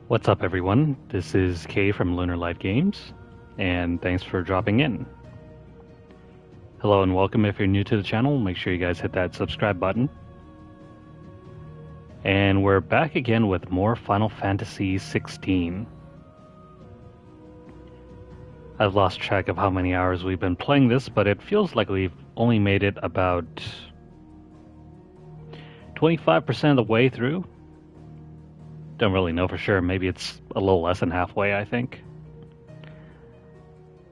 What's up, everyone? This is Kay from Lunarlight Games, and thanks for dropping in. Hello and welcome. If you're new to the channel, make sure you guys hit that subscribe button. And we're back again with more Final Fantasy XVI. I've lost track of how many hours we've been playing this, but it feels like we've only made it about 25% of the way through. Don't really know for sure. Maybe it's a little less than halfway, I think.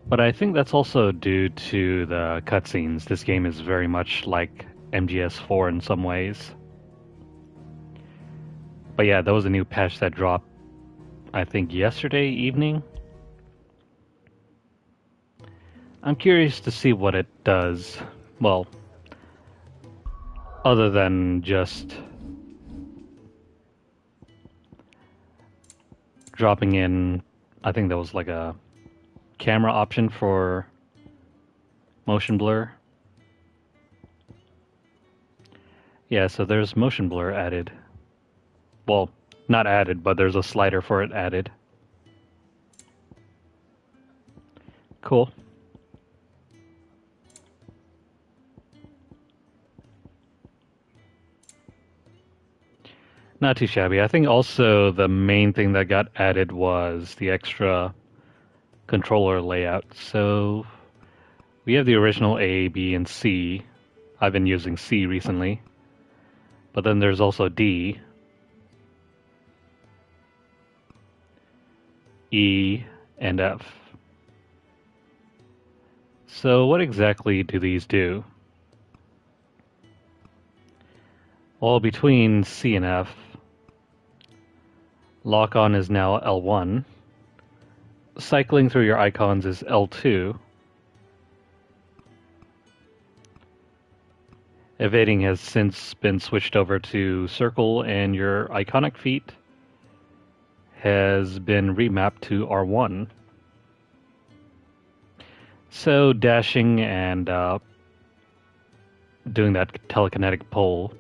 But I think that's also due to the cutscenes. This game is very much like MGS4 in some ways. But yeah, that was a new patch that dropped, I think, yesterday evening. I'm curious to see what it does. Well, other than just dropping in, I think there was like a camera option for motion blur. Yeah, so there's motion blur added. Well, not added, but there's a slider for it added. Cool. Not too shabby. I think also the main thing that got added was the extra controller layout. So we have the original A, B, and C. I've been using C recently. But then there's also D, E, and F. So what exactly do these do? Well, between C and F, lock-on is now L1. Cycling through your icons is L2. Evading has since been switched over to circle, and your iconic feat has been remapped to R1. So dashing and doing that telekinetic pull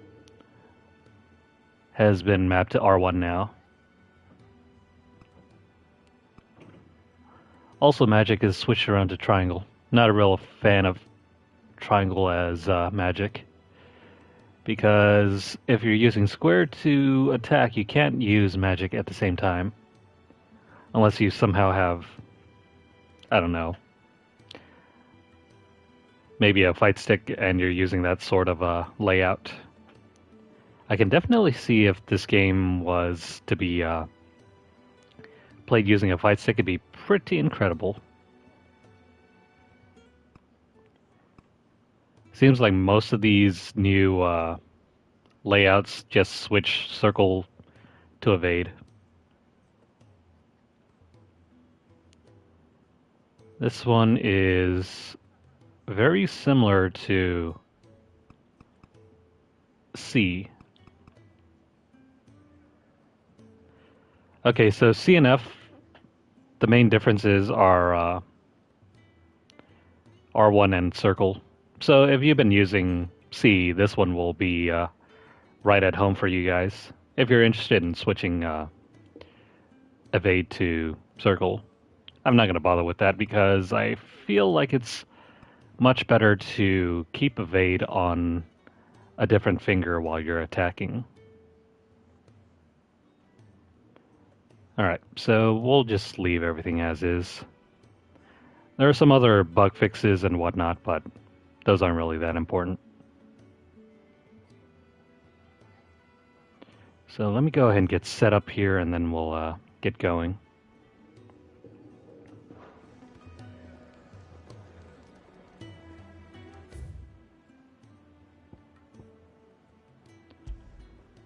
has been mapped to R1 now. Also, magic is switched around to triangle. Not a real fan of triangle as magic, because if you're using square to attack, you can't use magic at the same time. Unless you somehow have, I don't know, maybe a fight stick and you're using that sort of layout. I can definitely see if this game was to be played using a fight stick, it'd be pretty incredible. Seems like most of these new layouts just switch circle to evade. This one is very similar to C. Okay, so C and F, the main differences are R1 and circle. So if you've been using C, this one will be right at home for you guys. If you're interested in switching evade to circle, I'm not going to bother with that because I feel like it's much better to keep evade on a different finger while you're attacking. Alright, so we'll just leave everything as is. There are some other bug fixes and whatnot, but those aren't really that important. So let me go ahead and get set up here and then we'll get going.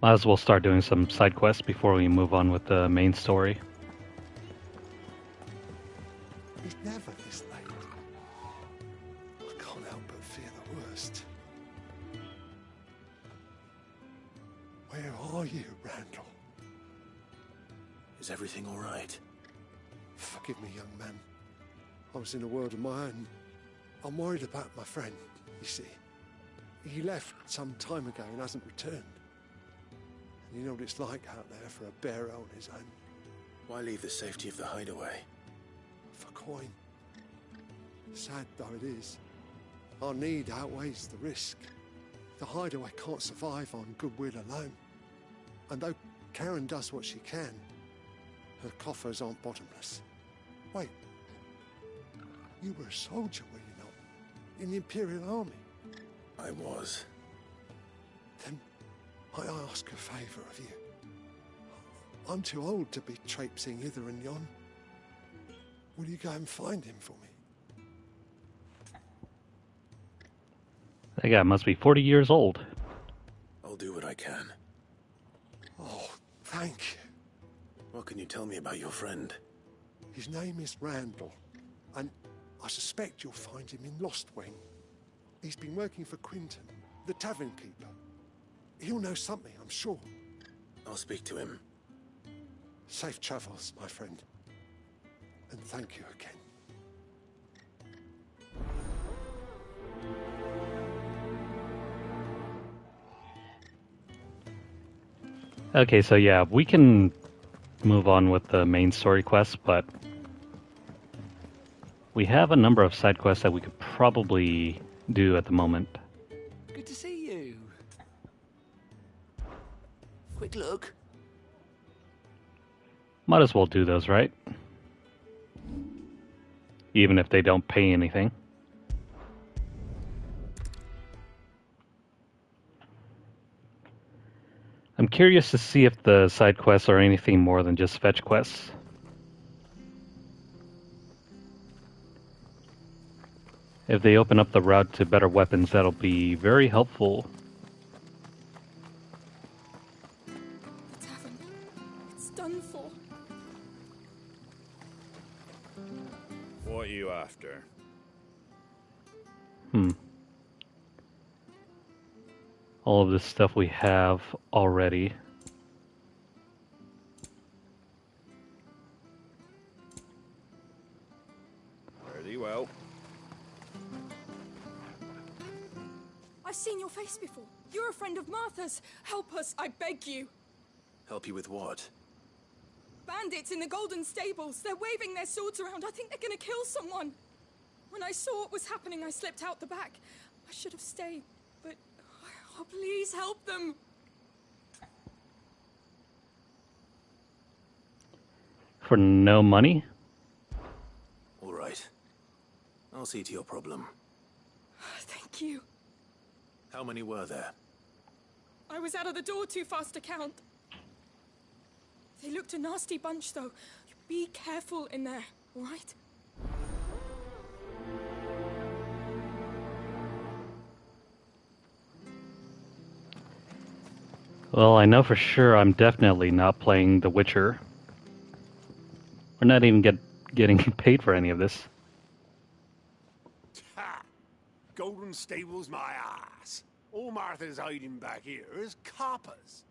Might as well start doing some side quests before we move on with the main story. It's never this late. I can't help but fear the worst. Where are you, Randall? Is everything all right? Forgive me, young man. I was in a world of my own. I'm worried about my friend, you see. He left some time ago and hasn't returned. And you know what it's like out there for a bearer on his own. Why leave the safety of the hideaway? For coin. Sad though it is, our need outweighs the risk. The hideaway can't survive on goodwill alone. And though Karen does what she can, her coffers aren't bottomless. Wait, you were a soldier, were you not? In the Imperial Army? I was. Then I ask a favour of you. I'm too old to be traipsing hither and yon. Will you go and find him for me? That guy must be 40 years old. I'll do what I can. Oh, thank you. What can you tell me about your friend? His name is Randall, and I suspect you'll find him in Lost Wing. He's been working for Quinton, the tavern keeper. He'll know something, I'm sure. I'll speak to him. Safe travels, my friend. And thank you again. Okay, so yeah, we can move on with the main story quest, but we have a number of side quests that we could probably do at the moment. Good to see you. Quick look. Might as well do those, right? Even if they don't pay anything. I'm curious to see if the side quests are anything more than just fetch quests. If they open up the route to better weapons, that'll be very helpful. The tavern. It's done for. What are you after? All of this stuff we have already. Very well. I've seen your face before. You're a friend of Martha's. Help us, I beg you. Help you with what? Bandits in the Golden Stables. They're waving their swords around. I think they're gonna kill someone. When I saw what was happening, I slipped out the back. I should have stayed, but... Oh, please help them. For no money? All right. I'll see to your problem. Thank you. How many were there? I was out of the door too fast to count. They looked a nasty bunch, though. Be careful in there, all right? Well, I know for sure I'm definitely not playing The Witcher. We're not even getting paid for any of this. Ha! Golden Stables my ass. All Martha's hiding back here is coppers.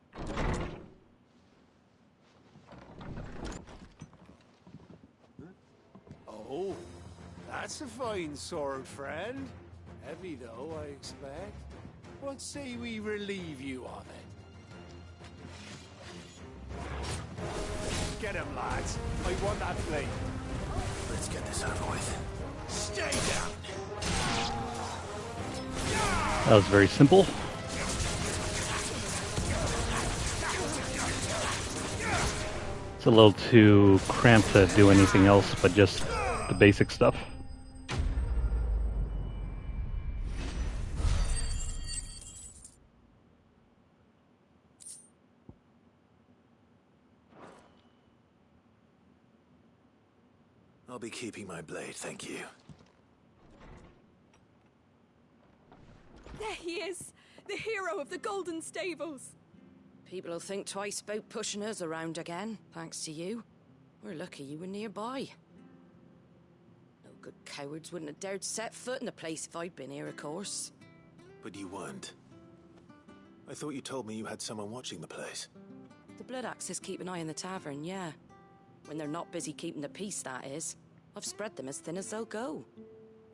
Oh, that's a fine sword, friend. Heavy though, I expect. What say we relieve you of it? Get him, lads. I want that blade. Let's get this over with. Stay down. That was very simple. It's a little too cramped to do anything else but just the basic stuff. I'll be keeping my blade, thank you. There he is, the hero of the Golden Stables. People will think twice about pushing us around again, thanks to you. We're lucky you were nearby. No good cowards wouldn't have dared set foot in the place if I'd been here, of course. But you weren't. I thought you told me you had someone watching the place. The Blood Axes keep an eye on the tavern, yeah. When they're not busy keeping the peace, that is. I've spread them as thin as they'll go.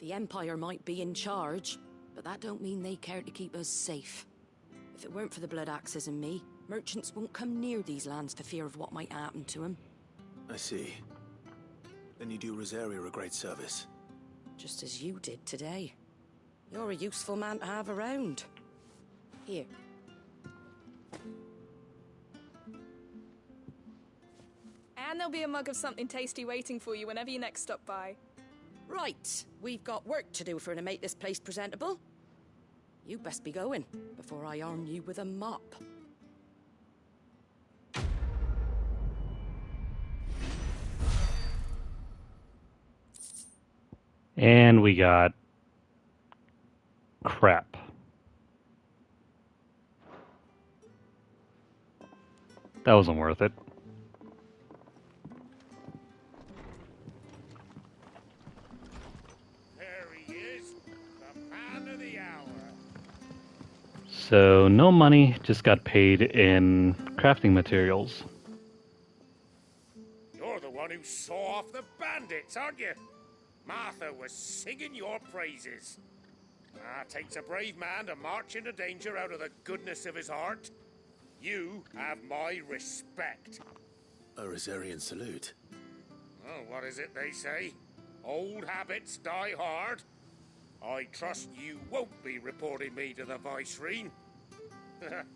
The Empire might be in charge, but that don't mean they care to keep us safe. If it weren't for the Blood Axes and me, merchants won't come near these lands for fear of what might happen to them. I see. Then you do Rosaria a great service. Just as you did today. You're a useful man to have around. Here. And there'll be a mug of something tasty waiting for you whenever you next stop by. Right, we've got work to do to make this place presentable. You best be going before I arm you with a mop. And we got crap. That wasn't worth it. There he is, the man of the hour. So no money, just got paid in crafting materials. You're the one who saw off the bandits, aren't you? Martha was singing your praises. Takes a brave man to march into danger out of the goodness of his heart. You have my respect. A Rosarian salute. Oh, what is it they say? Old habits die hard. I trust you won't be reporting me to the Viceroy.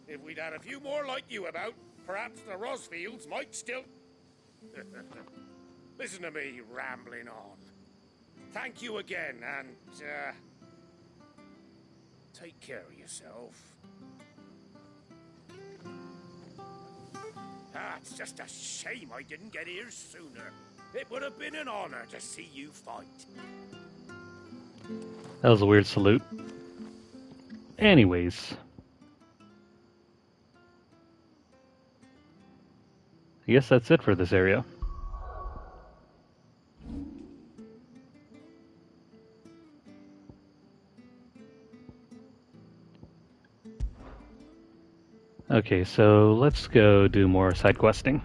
If we'd had a few more like you about, perhaps the Rosfields might still... Listen to me rambling on. Thank you again, and, take care of yourself. It's just a shame I didn't get here sooner. It would have been an honor to see you fight. That was a weird salute. Anyways. I guess that's it for this area. Okay, so let's go do more side questing.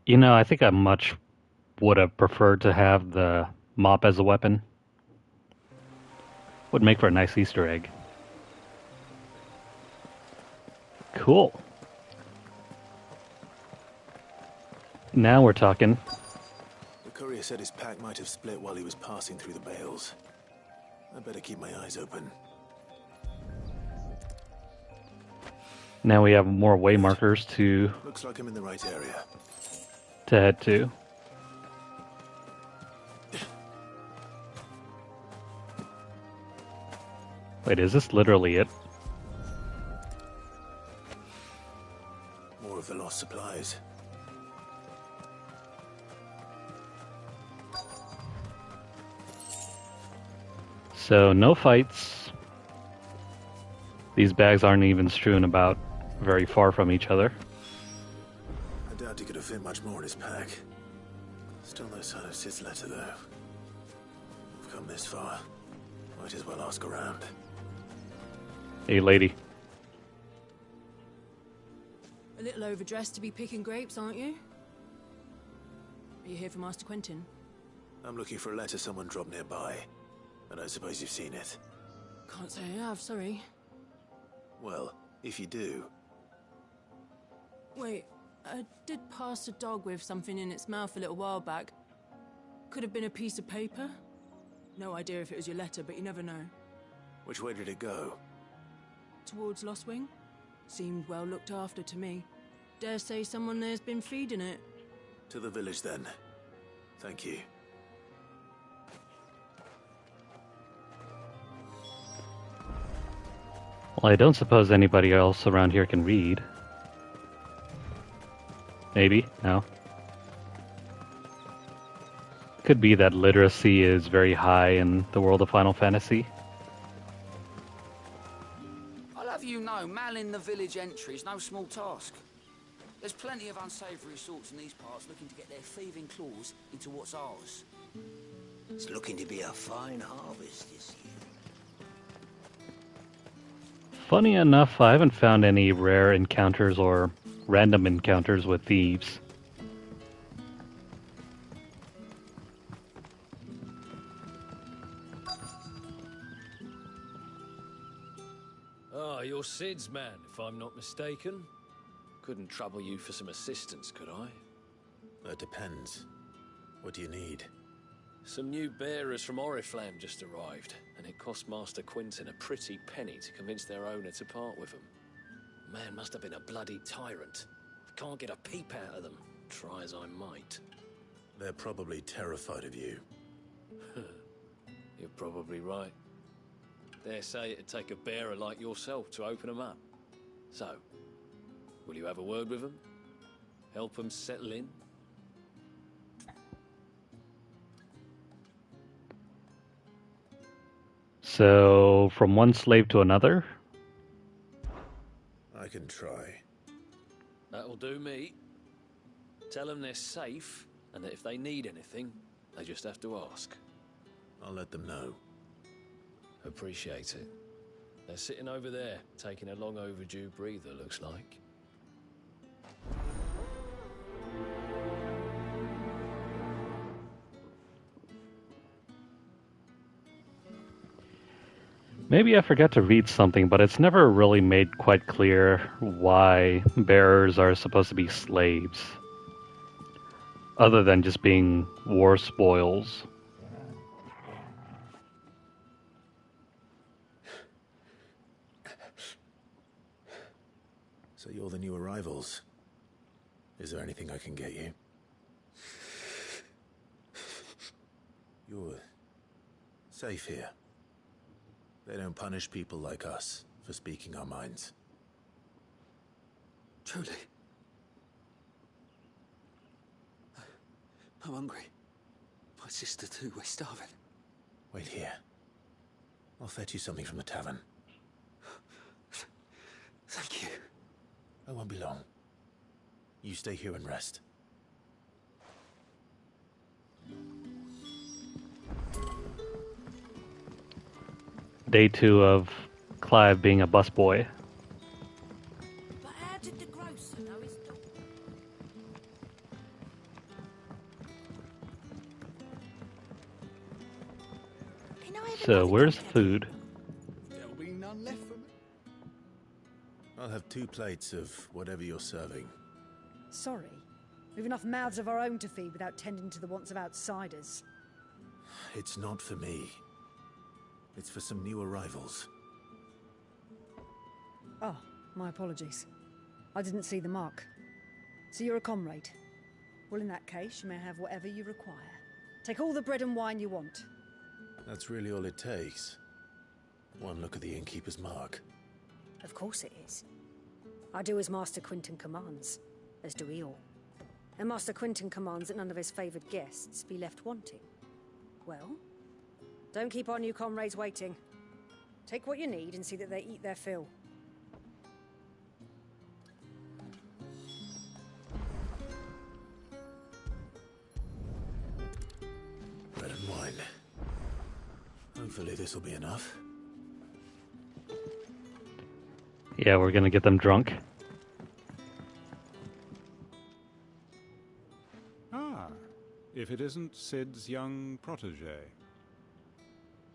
You know, I think I much would have preferred to have the mop as a weapon. Would make for a nice Easter egg. Cool. Now we're talking. The courier said his pack might have split while he was passing through the bales. I better keep my eyes open. Now we have more way markers to Looks like I'm in the right area. head to. Wait, is this literally it? More of the lost supplies. So, no fights. These bags aren't even strewn about very far from each other. I doubt he could have fit much more in his pack. Still no sign of Sid's letter, though. We've come this far. Might as well ask around. Hey, lady. A little overdressed to be picking grapes, aren't you? Are you here for Master Quentin? I'm looking for a letter someone dropped nearby. And I suppose you've seen it. Can't say I have, sorry. Well, if you do... Wait, I did pass a dog with something in its mouth a little while back. Could have been a piece of paper. No idea if it was your letter, but you never know. Which way did it go? Towards Lost Wing? Seemed well looked after to me. Dare say someone there's been feeding it. To the village, then. Thank you. Well, I don't suppose anybody else around here can read. Maybe? No? Could be that literacy is very high in the world of Final Fantasy. I'll have you know, manning the village entry is no small task. There's plenty of unsavoury sorts in these parts looking to get their thieving claws into what's ours. It's looking to be a fine harvest this year. Funny enough, I haven't found any rare encounters or random encounters with thieves. Ah, you're Sid's man, if I'm not mistaken. Couldn't trouble you for some assistance, could I? That depends. What do you need? Some new bearers from Oriflamme just arrived, and it cost Master Quinton a pretty penny to convince their owner to part with them. Man must have been a bloody tyrant. I can't get a peep out of them, try as I might. They're probably terrified of you. You're probably right. Dare say it'd take a bearer like yourself to open them up. So, will you have a word with them? Help them settle in? So, from one slave to another? I can try. That'll do me. Tell them they're safe, and that if they need anything, they just have to ask. I'll let them know. Appreciate it. They're sitting over there, taking a long overdue breather, looks like. Maybe I forgot to read something, but it's never really made quite clear why bearers are supposed to be slaves, other than just being war spoils. So you're the new arrivals. Is there anything I can get you? You're safe here. They don't punish people like us for speaking our minds. Truly. I'm hungry. My sister too, we're starving. Wait here. I'll fetch you something from the tavern. Thank you. I won't be long. You stay here and rest. Day 2 of Clive being a busboy. But how did the grocer know his dog? So, where's the food? There'll be none left for me. I'll have 2 plates of whatever you're serving. Sorry. We've enough mouths of our own to feed without tending to the wants of outsiders. It's not for me. It's for some new arrivals. Oh, my apologies. I didn't see the mark. So you're a comrade. Well, in that case, you may have whatever you require. Take all the bread and wine you want. That's really all it takes. One look at the innkeeper's mark. Of course it is. I do as Master Quinton commands, as do we all. And Master Quinton commands that none of his favoured guests be left wanting. Well, don't keep our new comrades waiting. Take what you need and see that they eat their fill. Bread and wine. Hopefully this will be enough. Yeah, we're gonna get them drunk. Ah, if it isn't Sid's young protege.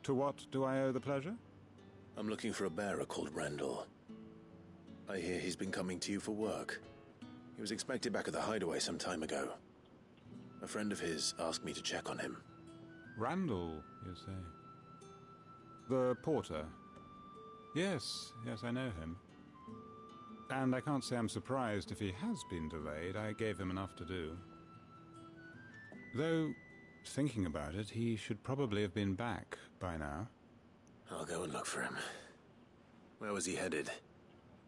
To what do I owe the pleasure? I'm looking for a bearer called Randall. I hear he's been coming to you for work. He was expected back at the hideaway some time ago. A friend of his asked me to check on him. Randall, you say? The porter? Yes, I know him. And I can't say I'm surprised if he has been delayed. I gave him enough to do. Though, thinking about it, he should probably have been back by now. I'll go and look for him. Where was he headed?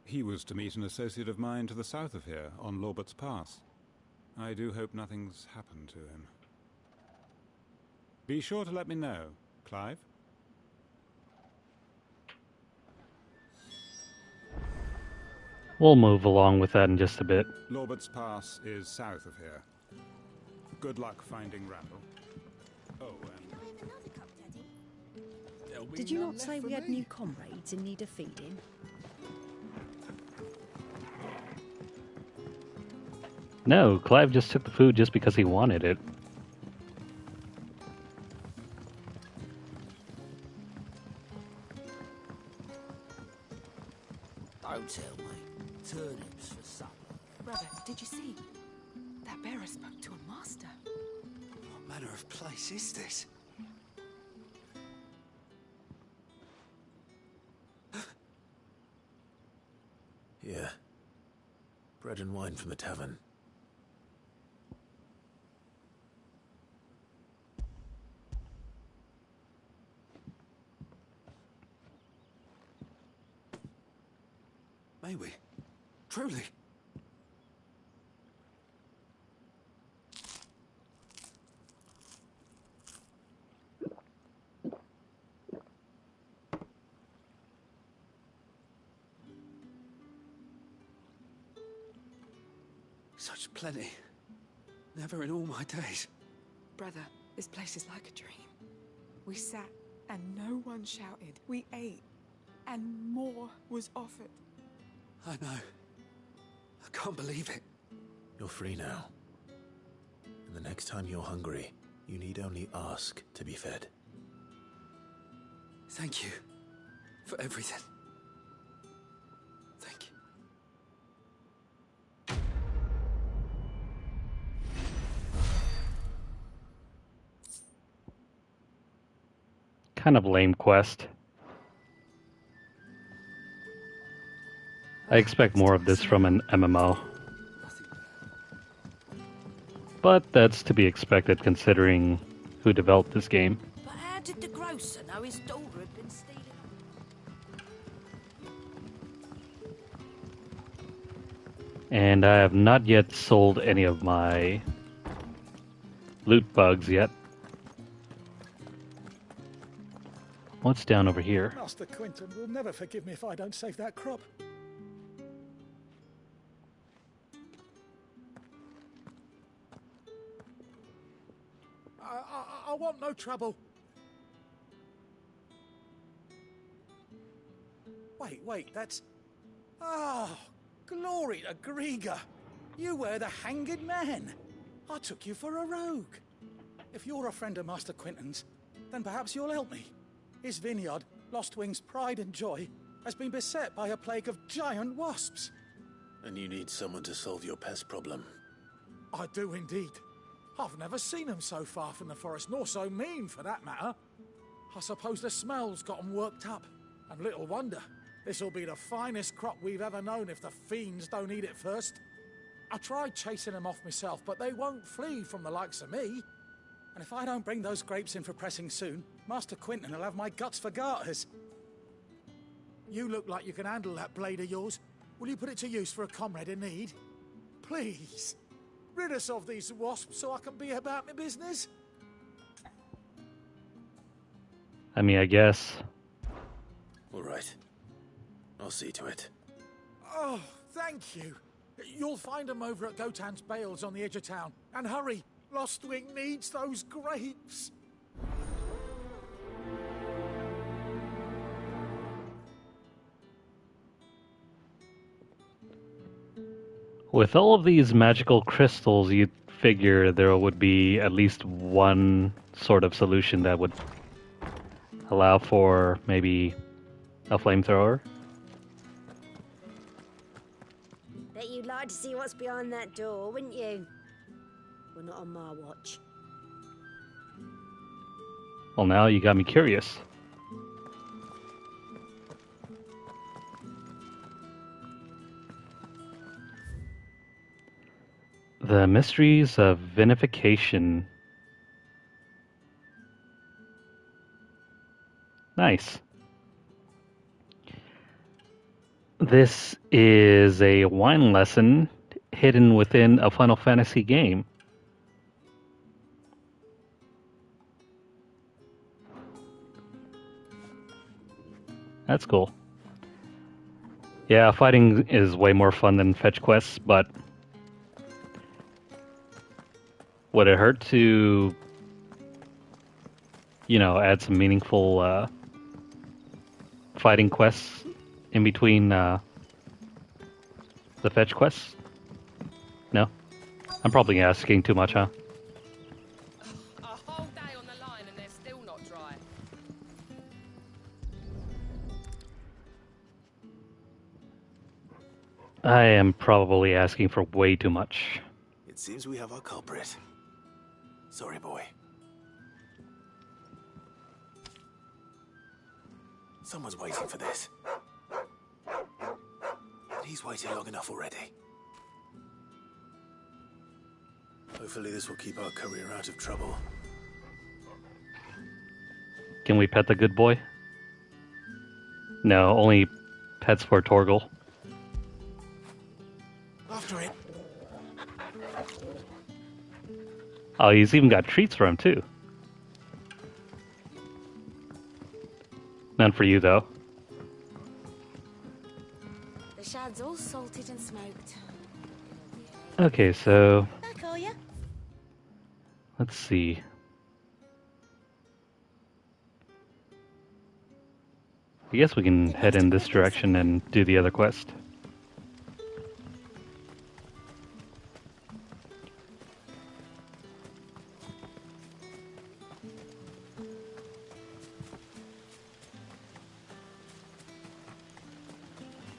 He was to meet an associate of mine to the south of here, on Lorbert's Pass. I do hope nothing's happened to him. Be sure to let me know, Clive. We'll move along with that in just a bit. Lorbert's Pass is south of here. Good luck finding Randall. Oh, Did you not say we had new comrades in need of feeding? No, Clive just took the food just because he wanted it. Don't tell me. Turnips for supper. Brother, did you see? That bearer spoke to a master. What manner of place is this? Yeah. Bread and wine from the tavern. May we? Truly? Such plenty. Never in all my days. Brother, this place is like a dream. We sat and no one shouted. We ate and more was offered. I know. I can't believe it. You're free now. And the next time you're hungry, you need only ask to be fed. Thank you for everything. Thank you. Kind of lame quest. I expect more of this from an MMO. But that's to be expected considering who developed this game. But how did the grocer know his daughter had been stealing? And I have not yet sold any of my loot bugs yet. What's down over here? Master Quinton will never forgive me if I don't save that crop. I want no trouble. Wait, that's... Oh, glory to Grieger. You were the hanged man. I took you for a rogue. If you're a friend of Master Quinton's, then perhaps you'll help me. His vineyard, Lostwing's pride and joy, has been beset by a plague of giant wasps. And you need someone to solve your pest problem. I do indeed. I've never seen them so far from the forest, nor so mean, for that matter. I suppose the smell's got them worked up. And little wonder. This'll be the finest crop we've ever known if the fiends don't eat it first. I tried chasing them off myself, but they won't flee from the likes of me. And if I don't bring those grapes in for pressing soon, Master Quinton will have my guts for garters. You look like you can handle that blade of yours. Will you put it to use for a comrade in need? Please. Rid us of these wasps so I can be about my business. I mean, I guess. All right. I'll see to it. Oh, thank you. You'll find them over at Gotan's Bales on the edge of town. And hurry, Lostwing needs those grapes. With all of these magical crystals, you'd figure there would be at least one sort of solution that would allow for maybe a flamethrower. Bet you'd like to see what's behind that door, wouldn't you? Well, not on my watch. Well, now you got me curious. The mysteries of vinification. Nice. This is a wine lesson hidden within a Final Fantasy game. That's cool. Yeah, fighting is way more fun than fetch quests, but would it hurt to, add some meaningful fighting quests in between the fetch quests? No? I'm probably asking too much, huh? A whole day on the line and they're still not dry. I am probably asking for way too much. It seems we have our culprit. Sorry, boy. Someone's waiting for this. And he's waited long enough already. Hopefully this will keep our career out of trouble. Can we pet the good boy? No, only pets for Torgal. After it. Oh, he's even got treats for him, too. None for you, though. The shad's all salted and smoked. Okay, so... Back, are ya? let's see. I guess we can head in this direction and do the other quest.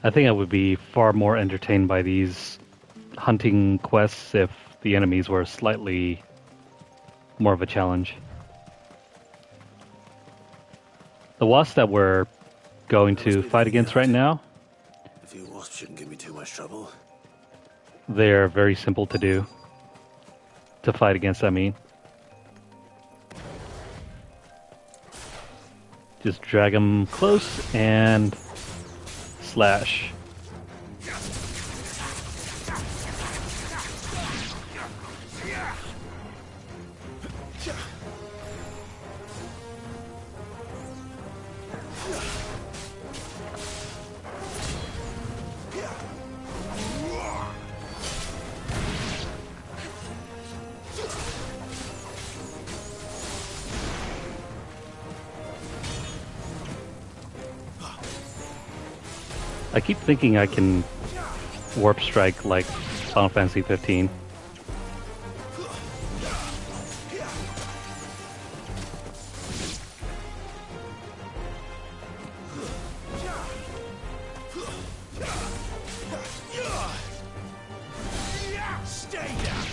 I think I would be far more entertained by these hunting quests if the enemies were slightly more of a challenge. The wasps that we're going to fight against right now, A few wasps shouldn't give me too much trouble. they're very simple to do. To fight against, I mean. Just drag them close and slash. I keep thinking I can warp strike like Final Fantasy 15. Stay down.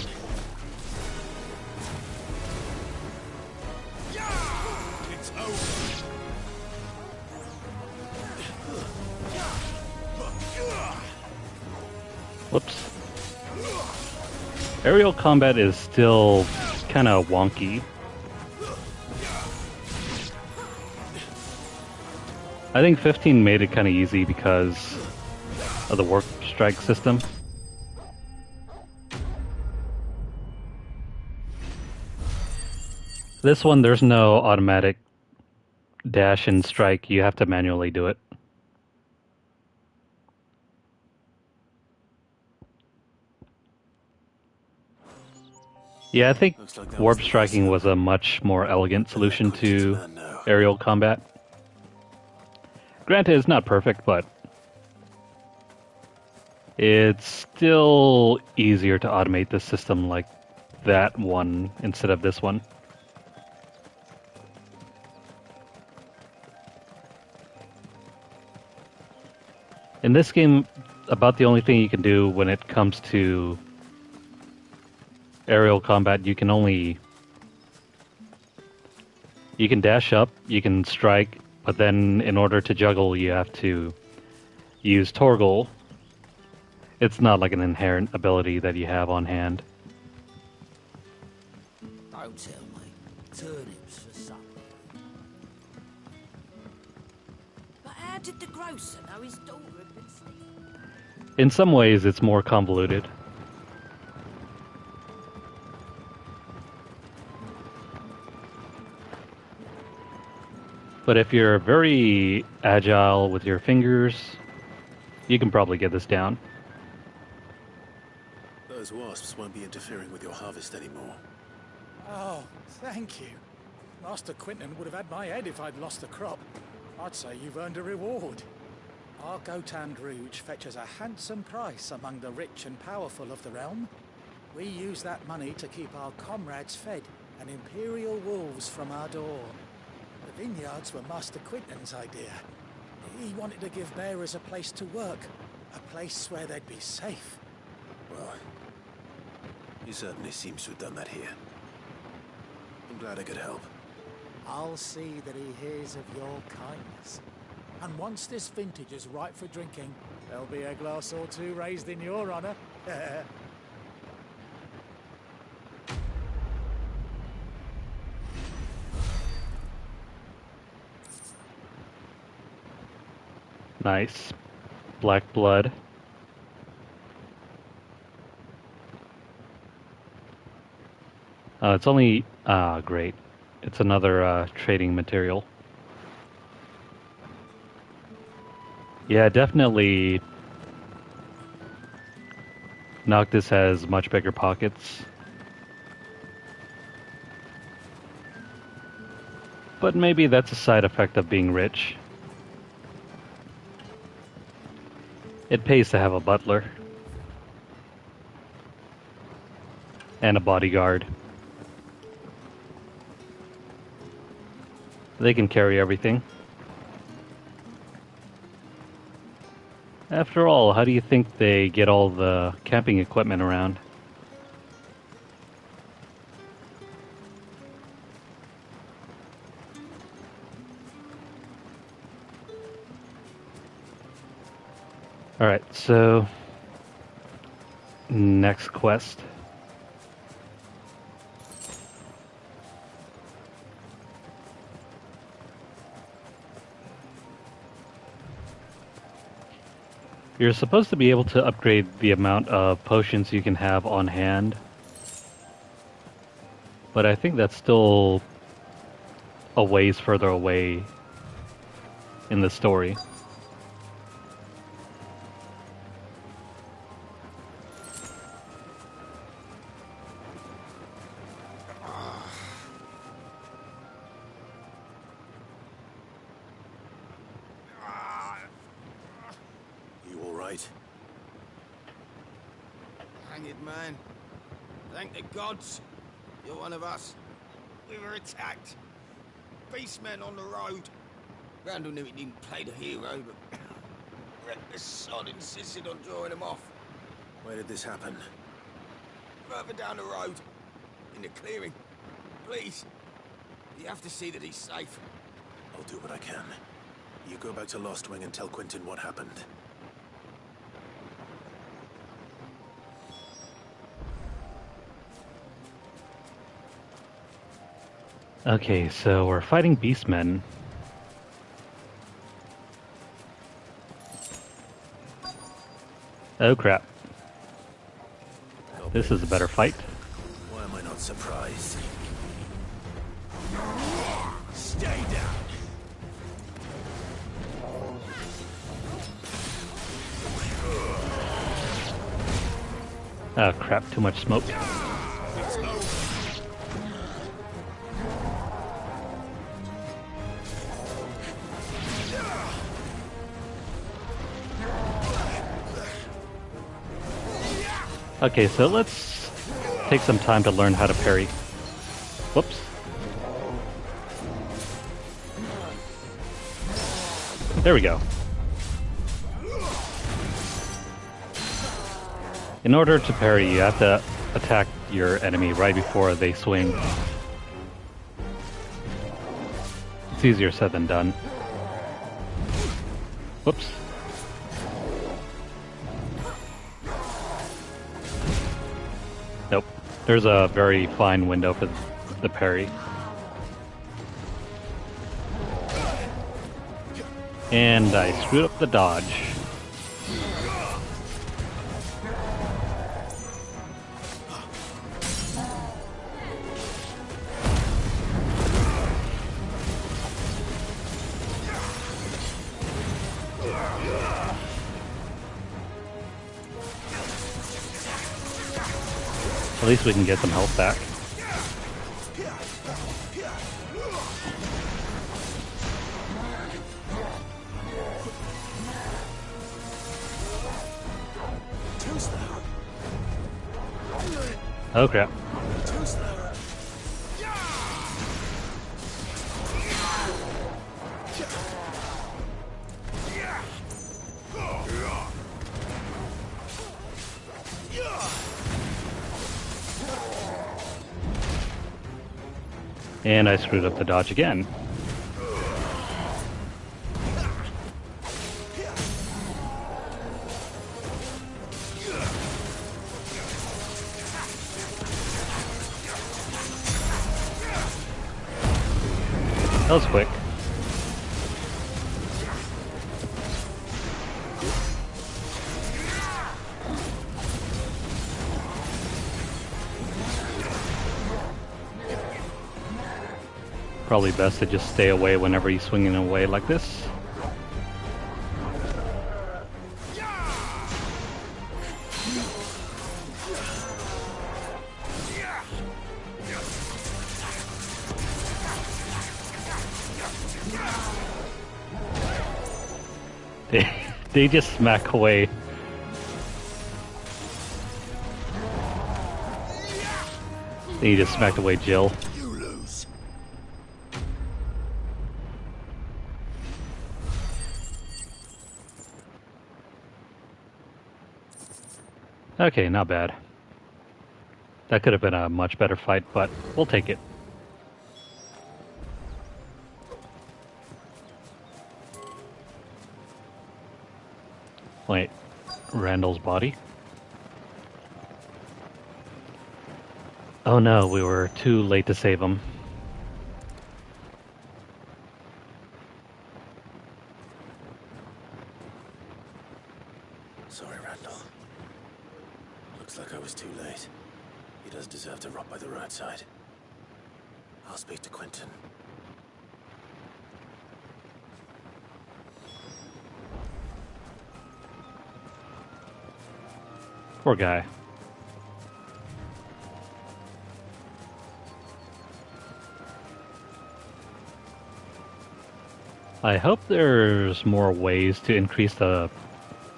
It's over. Whoops. Aerial combat is still kind of wonky. I think 15 made it kind of easy because of the warp strike system. This one, there's no automatic dash and strike. You have to manually do it. Yeah, I think warp striking was a much more elegant solution to aerial combat. Granted, it's not perfect, but it's still easier to automate the system like that one instead of this one. In this game, about the only thing you can do when it comes to aerial combat, you can dash up, you can strike, but then in order to juggle, you have to use Torgal. It's not like an inherent ability that you have on hand. Don't tell me. Turnips for supper. But how did the grocer know his daughter had been stealing? In some ways, it's more convoluted. But if you're very agile with your fingers, you can probably get this down. Those wasps won't be interfering with your harvest anymore. Oh, thank you. Master Quinton would have had my head if I'd lost the crop. I'd say you've earned a reward. Our Gotand Rouge fetches a handsome price among the rich and powerful of the realm. We use that money to keep our comrades fed and imperial wolves from our door. The vineyards were Master Quinton's idea. He wanted to give bearers a place to work, A place where they'd be safe. Well, he certainly seems to have done that here. I'm glad I could help. I'll see that he hears of your kindness. And once this vintage is ripe for drinking, there'll be a glass or two raised in your honor. Nice. Black blood. It's only... great. It's another trading material. Yeah, definitely Noctis has much bigger pockets. But maybe that's a side effect of being rich. It pays to have a butler. And a bodyguard. They can carry everything. After all, how do you think they get all the camping equipment around? Alright, so... next quest. You're supposed to be able to upgrade the amount of potions you can have on hand. But I think that's still a ways further away in the story. Hanged man. Thank the gods. You're one of us. We were attacked. Beastmen on the road. Randall knew he didn't play the hero, but the sod insisted on drawing him off. Where did this happen? Further down the road. In the clearing. Please. You have to see that he's safe. I'll do what I can. You go back to Lost Wing and tell Quentin what happened. Okay, so we're fighting beastmen. Oh crap. This is a better fight. Why am I not surprised? Stay down. Oh crap, too much smoke. Okay, so let's take some time to learn how to parry. Whoops. There we go. In order to parry, you have to attack your enemy right before they swing. It's easier said than done. Whoops. Nope. There's a very fine window for the parry. And I screwed up the dodge. At least we can get some health back. Oh crap. And I screwed up the dodge again. That was quick. Probably best to just stay away whenever he's swinging away like this. They just smack away. They just smacked away Jill. Okay, not bad. That could have been a much better fight, but we'll take it. Wait, Randall's body? Oh no, we were too late to save him. Sorry, Randall. Looks like I was too late. He does deserve to rot by the roadside. I'll speak to Quentin. Poor guy. I hope there's more ways to increase the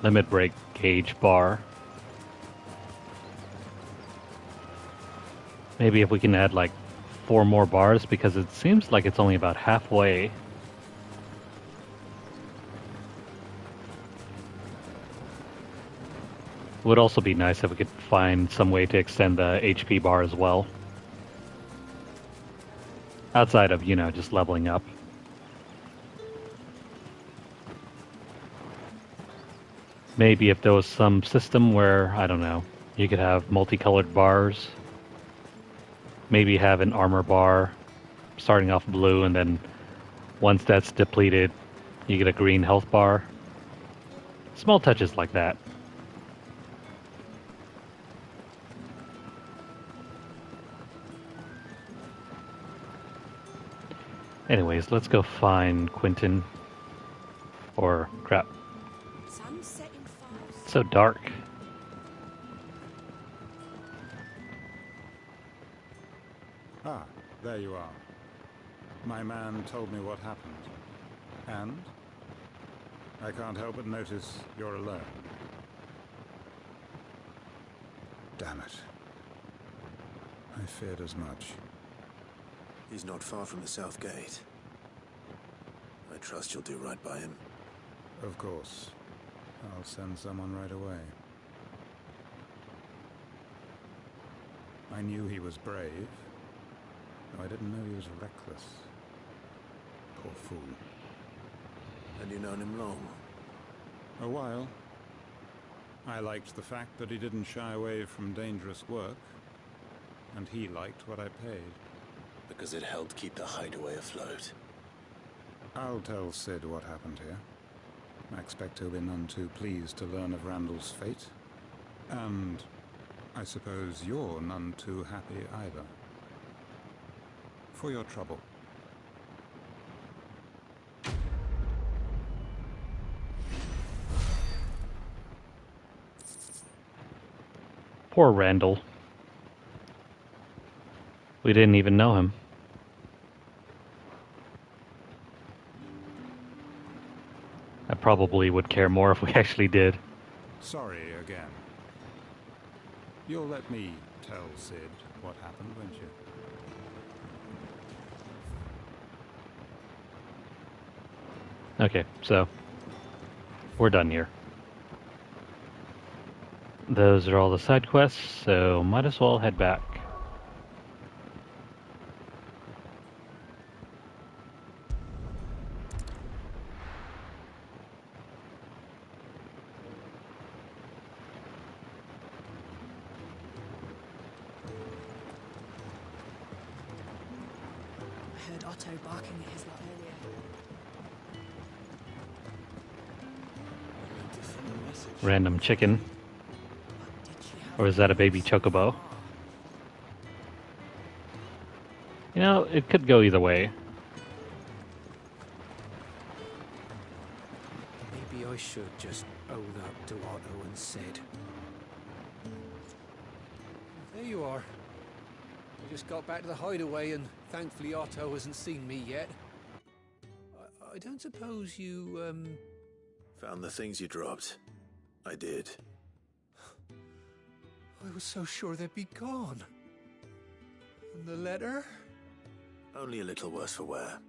limit break gauge bar. Maybe if we can add like 4 more bars, because it seems like it's only about halfway. Would also be nice if we could find some way to extend the HP bar as well. Outside of, you know, just leveling up. Maybe if there was some system where, I don't know, you could have multicolored bars. Maybe have an armor bar starting off blue, and then once that's depleted, you get a green health bar. Small touches like that. Anyways, let's go find Quentin. Or, crap. It's so dark. Ah, there you are. My man told me what happened. And? I can't help but notice you're alone. Damn it. I feared as much. He's not far from the south gate. I trust you'll do right by him. Of course. I'll send someone right away. I knew he was brave, though I didn't know he was reckless. Poor fool. And you've known him long? A while. I liked the fact that he didn't shy away from dangerous work, and he liked what I paid. Because it helped keep the hideaway afloat. I'll tell Sid what happened here. I expect he'll be none too pleased to learn of Randall's fate. And I suppose you're none too happy either. For your trouble. Poor Randall. We didn't even know him. I probably would care more if we actually did. Sorry again. You'll let me tell Sid what happened, won't you? Okay, so we're done here. Those are all the side quests, so might as well head back. heard Otto barking at his lot earlier. Random chicken. Or is that a baby chocobo? You know, it could go either way. Maybe I should just own up to Otto and Sid. There you are. I just got back to the hideaway and thankfully Otto hasn't seen me yet. I don't suppose you, Found the things you dropped. I did. I was so sure they'd be gone. And the letter? Only a little worse for wear.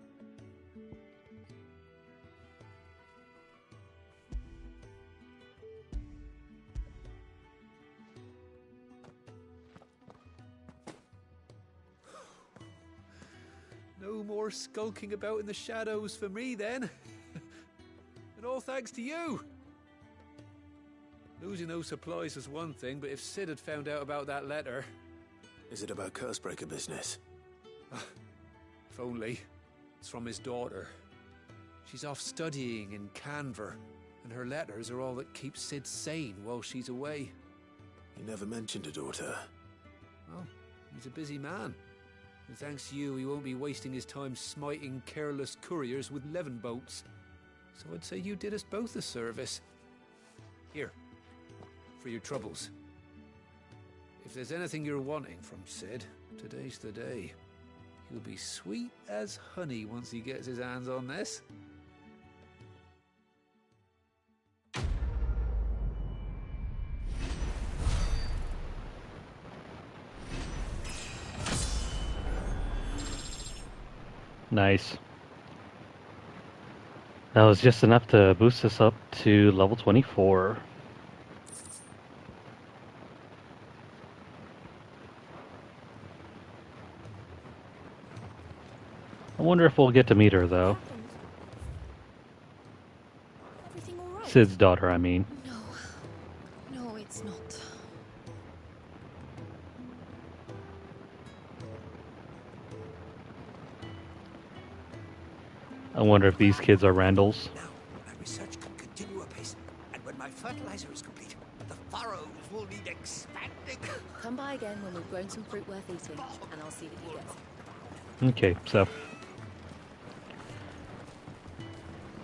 No more skulking about in the shadows for me then. And all thanks to you. Losing those supplies is one thing, but if Sid had found out about that letter... Is it about Cursebreaker business? If only. It's from his daughter. She's off studying in Canver, and her letters are all that keep Sid sane while she's away. You never mentioned a daughter. Well, he's a busy man. And thanks to you, he won't be wasting his time smiting careless couriers with levin boats. So I'd say you did us both a service. Here, for your troubles. If there's anything you're wanting from Sid, today's the day. He'll be sweet as honey once he gets his hands on this. Nice. That was just enough to boost us up to level 24. I wonder if we'll get to meet her, though. Everything all right? Sid's daughter, I mean. No, it's not. I wonder if these kids are Randalls. Now, my research can continue apace, and when my fertilizer is complete, the furrows will need expanding. Come by again when we've grown some fruit worth eating, and I'll see that you get some. Okay, so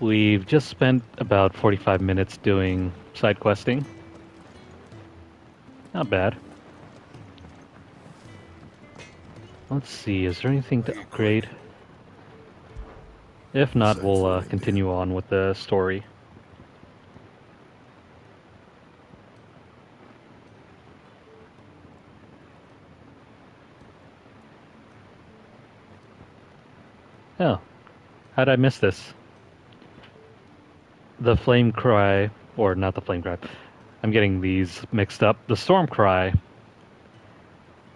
we've just spent about 45 minutes doing side questing. Not bad. Let's see, is there anything to upgrade? If not, we'll continue on with the story. Oh, how'd I miss this? The flame cry, or not the flame cry, I'm getting these mixed up. The storm cry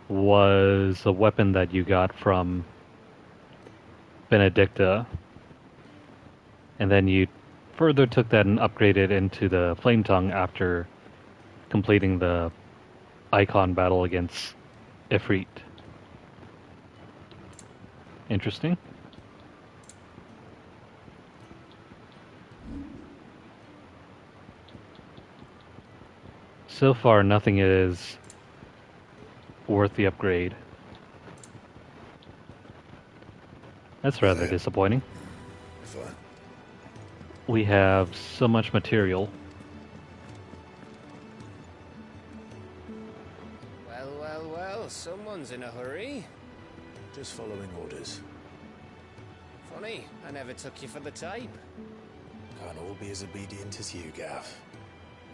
was a weapon that you got from Benedicta, and then you further took that and upgraded into the flame tongue after completing the icon battle against Ifrit. Interesting. So far, nothing is worth the upgrade. That's rather disappointing. We have so much material. Well, someone's in a hurry. Just following orders. Funny, I never took you for the type. Can't all be as obedient as you, Gav.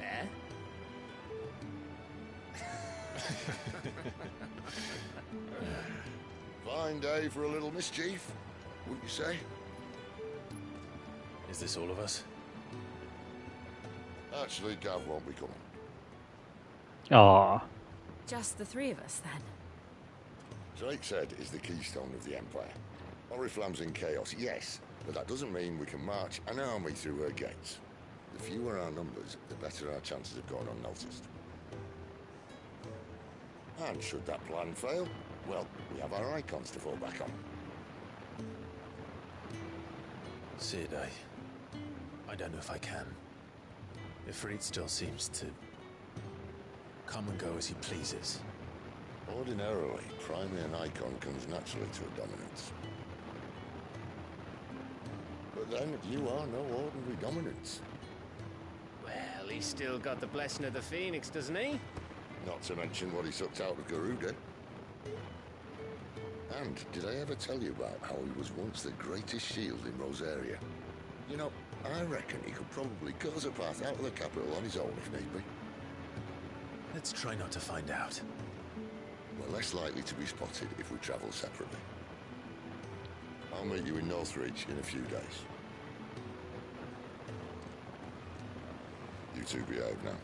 Eh? Fine day for a little mischief, wouldn't you say? Is this all of us? Actually, Gav won't be coming. Aww. Just the three of us, then? Drake said is the keystone of the Empire. Oriflamme's in chaos, yes, but that doesn't mean we can march an army through her gates. The fewer our numbers, the better our chances of going unnoticed. And should that plan fail, well, we have our icons to fall back on. Sid, I don't know if I can. Ifrit still seems to come and go as he pleases. Ordinarily, priming an icon comes naturally to a dominance. But then, you are no ordinary dominance. Well, he's still got the blessing of the Phoenix, doesn't he? Not to mention what he sucked out of Garuda. And did I ever tell you about how he was once the greatest shield in Rosaria? You know, I reckon he could probably cut us a path out of the capital on his own if need be. Let's try not to find out. We're less likely to be spotted if we travel separately. I'll meet you in Northridge in a few days. You two behave now.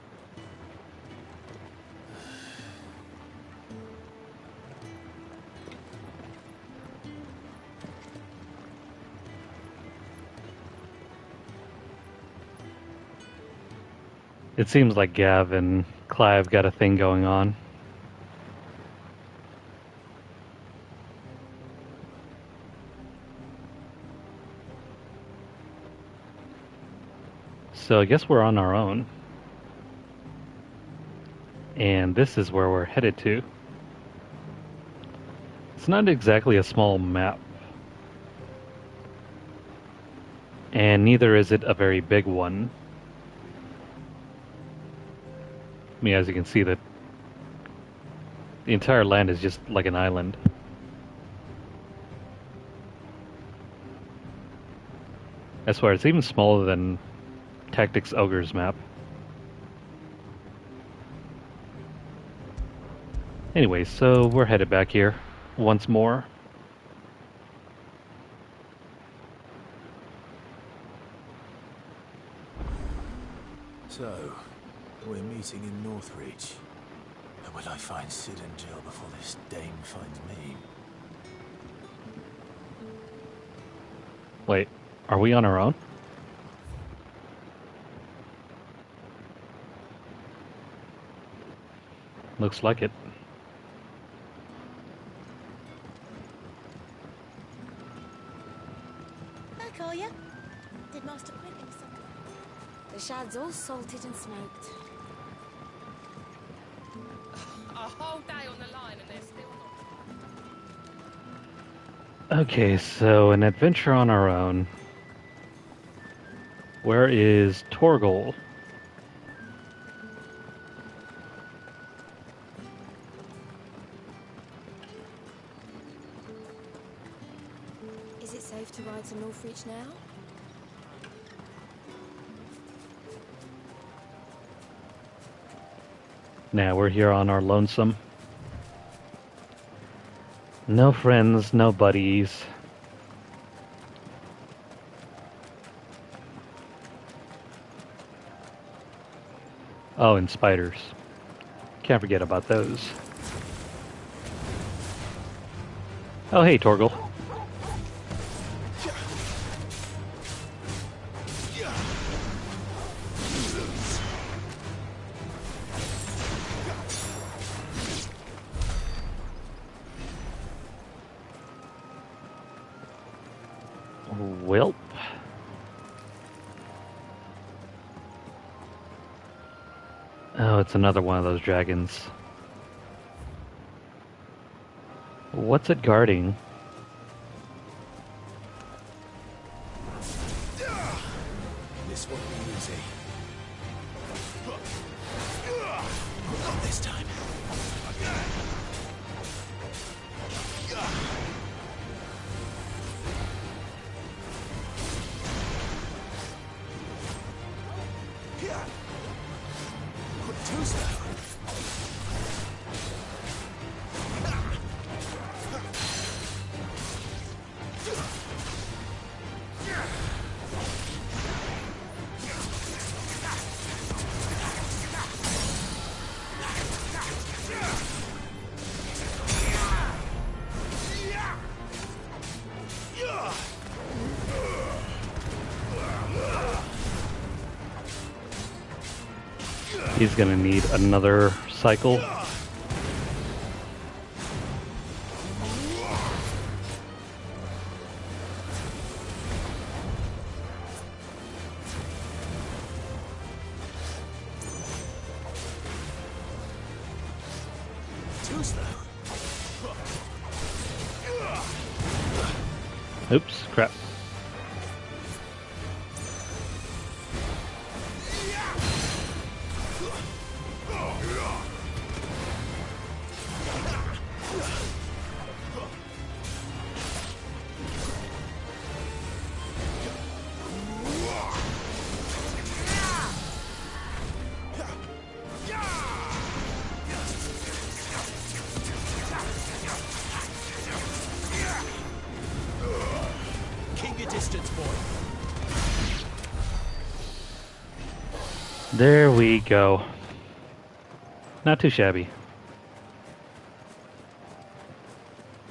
It seems like Gav and Clive got a thing going on. So I guess we're on our own. And this is where we're headed to. It's not exactly a small map. And neither is it a very big one. I mean, as you can see, the entire land is just like an island. I swear, it's even smaller than Tactics Ogre's map. Anyway, so we're headed back here once more. So, we're meeting in Northridge. And will I find Sid and Jill before this dame finds me? Wait, are we on our own? Looks like it. Hi, Collier. Did Master Quentin something? The shad's all salted and smoked. A whole day on the line and they're still not... Okay, so an adventure on our own. Where is Torgal? Is it safe to ride to Northridge now? Now we're here on our lonesome. No friends, no buddies. Oh, and spiders. Can't forget about those. Oh, hey, Torgal. Welp. Oh, it's another one of those dragons. What's it guarding? This won't be easy. Not this time. Not too slow. He's gonna need another cycle. close though. Oops, crap. Keep your distance, boy. There we go. Not too shabby.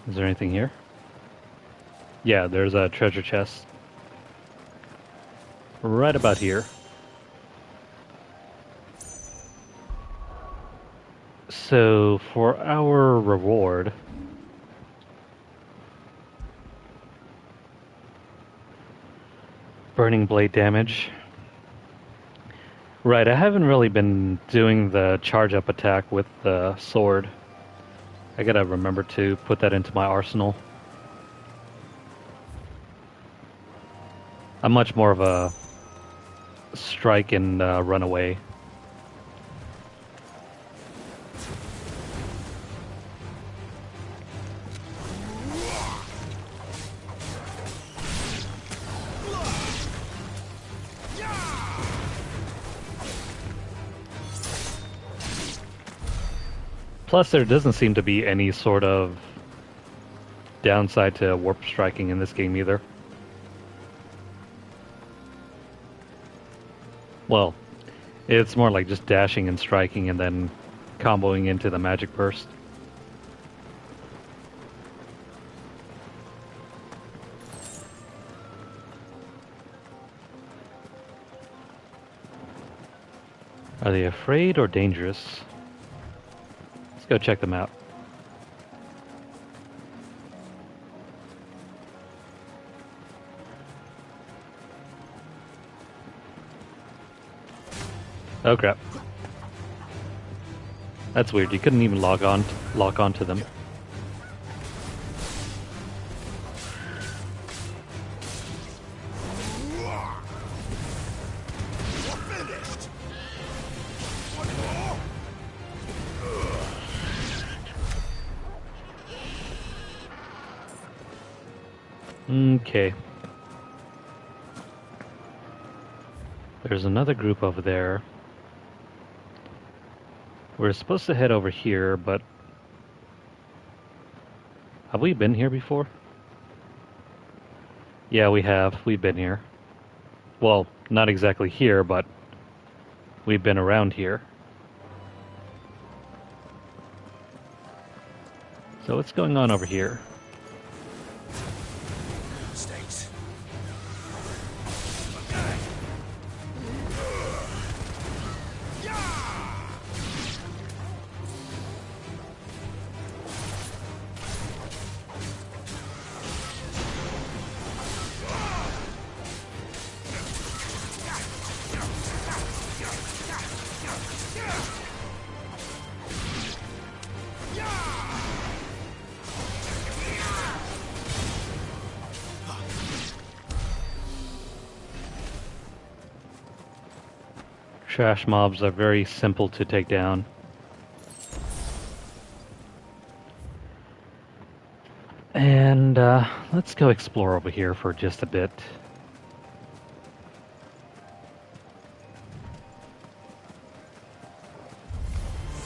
Is there anything here? Yeah, there's a treasure chest. Right about here. So, for our reward... Burning blade damage. Right, I haven't really been doing the charge up attack with the sword. I gotta remember to put that into my arsenal. I'm much more of a strike and run away. Plus, there doesn't seem to be any sort of downside to warp striking in this game either. Well, it's more like just dashing and striking and then comboing into the magic burst. Are they afraid or dangerous? Let's go check them out. Oh crap. That's weird. You couldn't even lock on to them. Okay. There's another group over there. We're supposed to head over here, but... Have we been here before? Yeah, we have. We've been here. Well, not exactly here, but... we've been around here. So what's going on over here? States. Trash mobs are very simple to take down. And let's go explore over here for just a bit.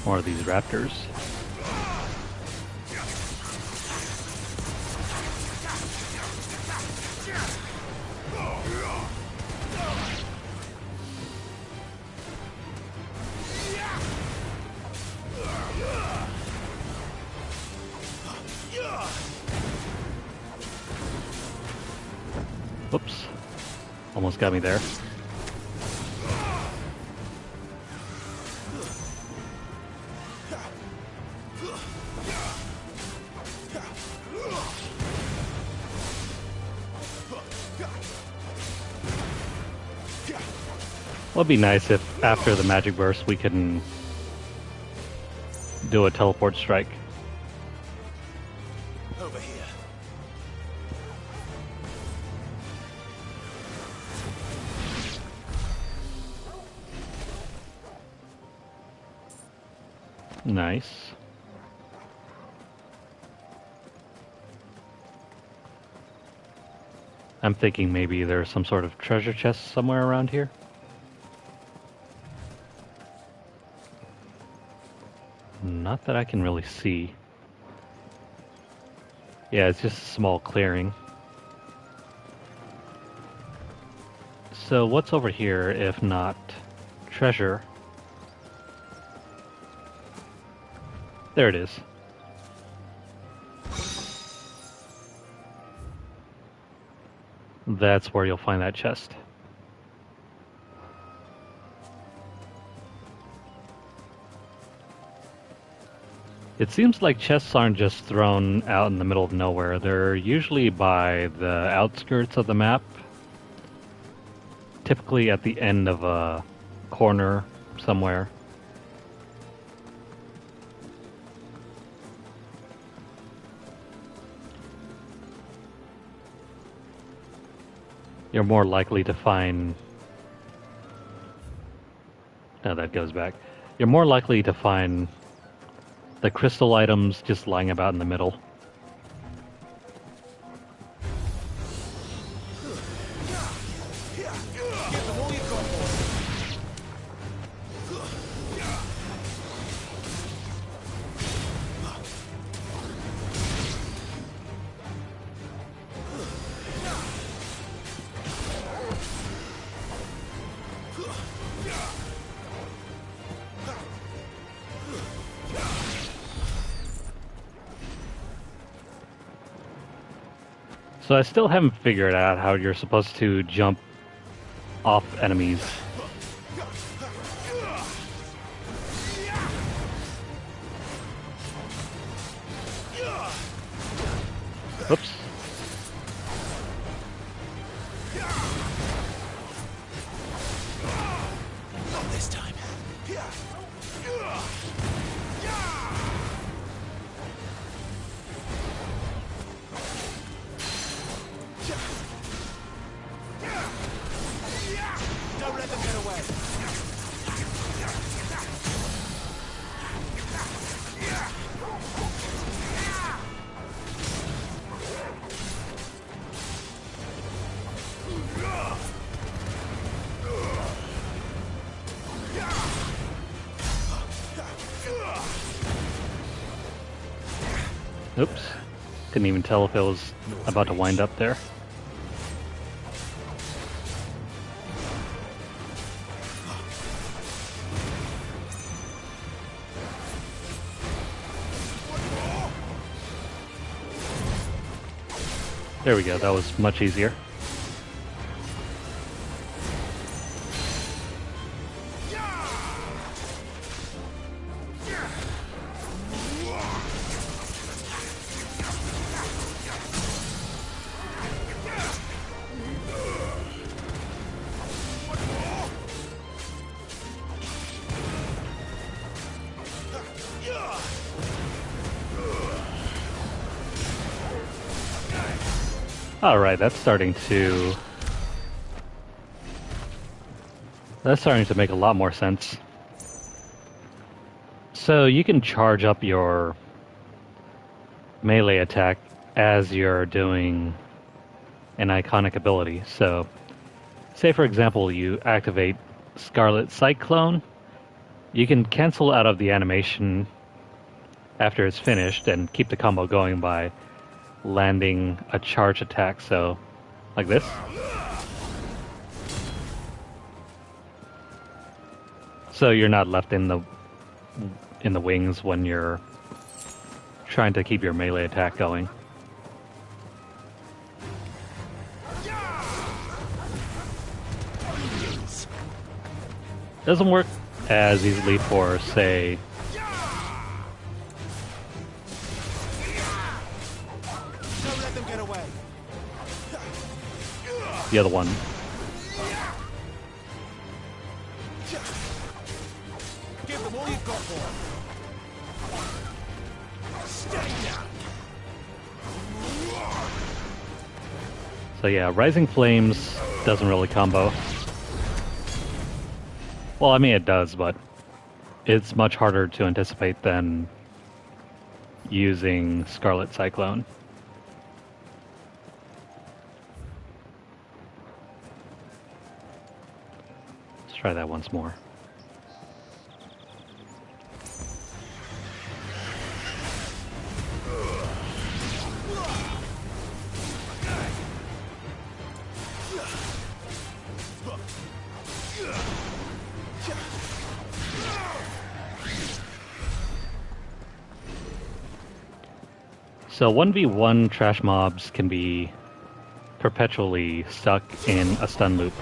More of these raptors. Whoops. Almost got me there. Well, it'd be nice if after the magic burst we can do a teleport strike. Nice. I'm thinking maybe there's some sort of treasure chest somewhere around here. Not that I can really see. Yeah, it's just a small clearing. So what's over here if not treasure? There it is. That's where you'll find that chest. It seems like chests aren't just thrown out in the middle of nowhere. They're usually by the outskirts of the map. Typically at the end of a corner somewhere. You're more likely to find... No, that goes back. You're more likely to find the crystal items just lying about in the middle. So I still haven't figured out how you're supposed to jump off enemies. Oops. Not this time. Don't let them get away. Oops. Couldn't even tell if it was about to wind up there. There we go, that was much easier. Alright, that's starting to make a lot more sense. So you can charge up your melee attack as you're doing an iconic ability. So, say for example you activate Scarlet Cyclone, you can cancel out of the animation after it's finished and keep the combo going by landing a charge attack, so like this. So you're not left in the wings when you're trying to keep your melee attack going. Doesn't work as easily for, say, the other one. Give them all you've got for them. Stay down. So yeah, Rising Flames doesn't really combo. Well, I mean it does, but it's much harder to anticipate than using Scarlet Cyclone. Let's try that once more. So 1v1 trash mobs can be perpetually stuck in a stun loop.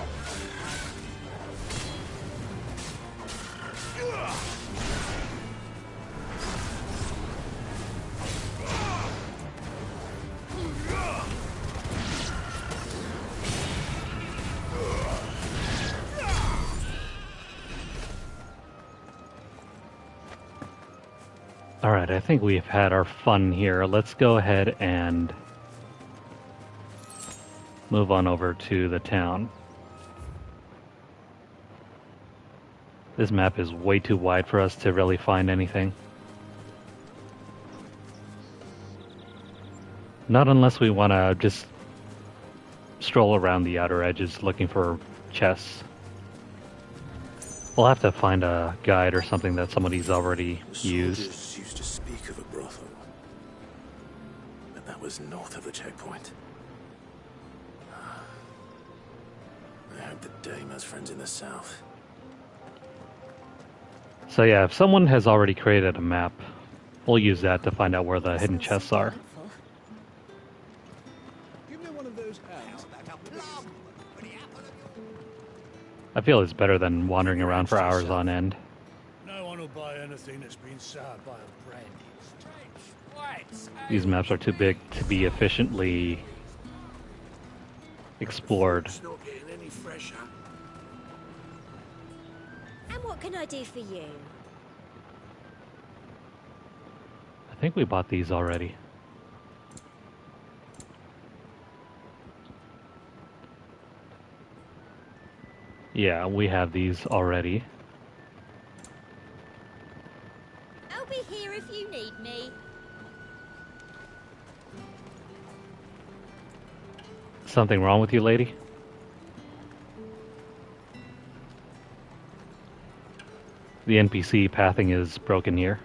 Alright, I think we've had our fun here. Let's go ahead and move on over to the town. This map is way too wide for us to really find anything. Not unless we want to just stroll around the outer edges looking for chests. We'll have to find a guide or something that somebody's already used. Soldiers used to speak of a brothel, but that was north of the checkpoint. I hope the dame has friends in the south. So yeah, if someone has already created a map, we'll use that to find out where the hidden chests are. I feel it's better than wandering around for hours on end. No one will buy anything that's been soured by a brandy. These maps are too big to be efficiently explored. It's not getting any fresher. And what can I do for you? I think we bought these already. Yeah, we have these already. I'll be here if you need me. Something wrong with you, lady? The NPC pathing is broken here.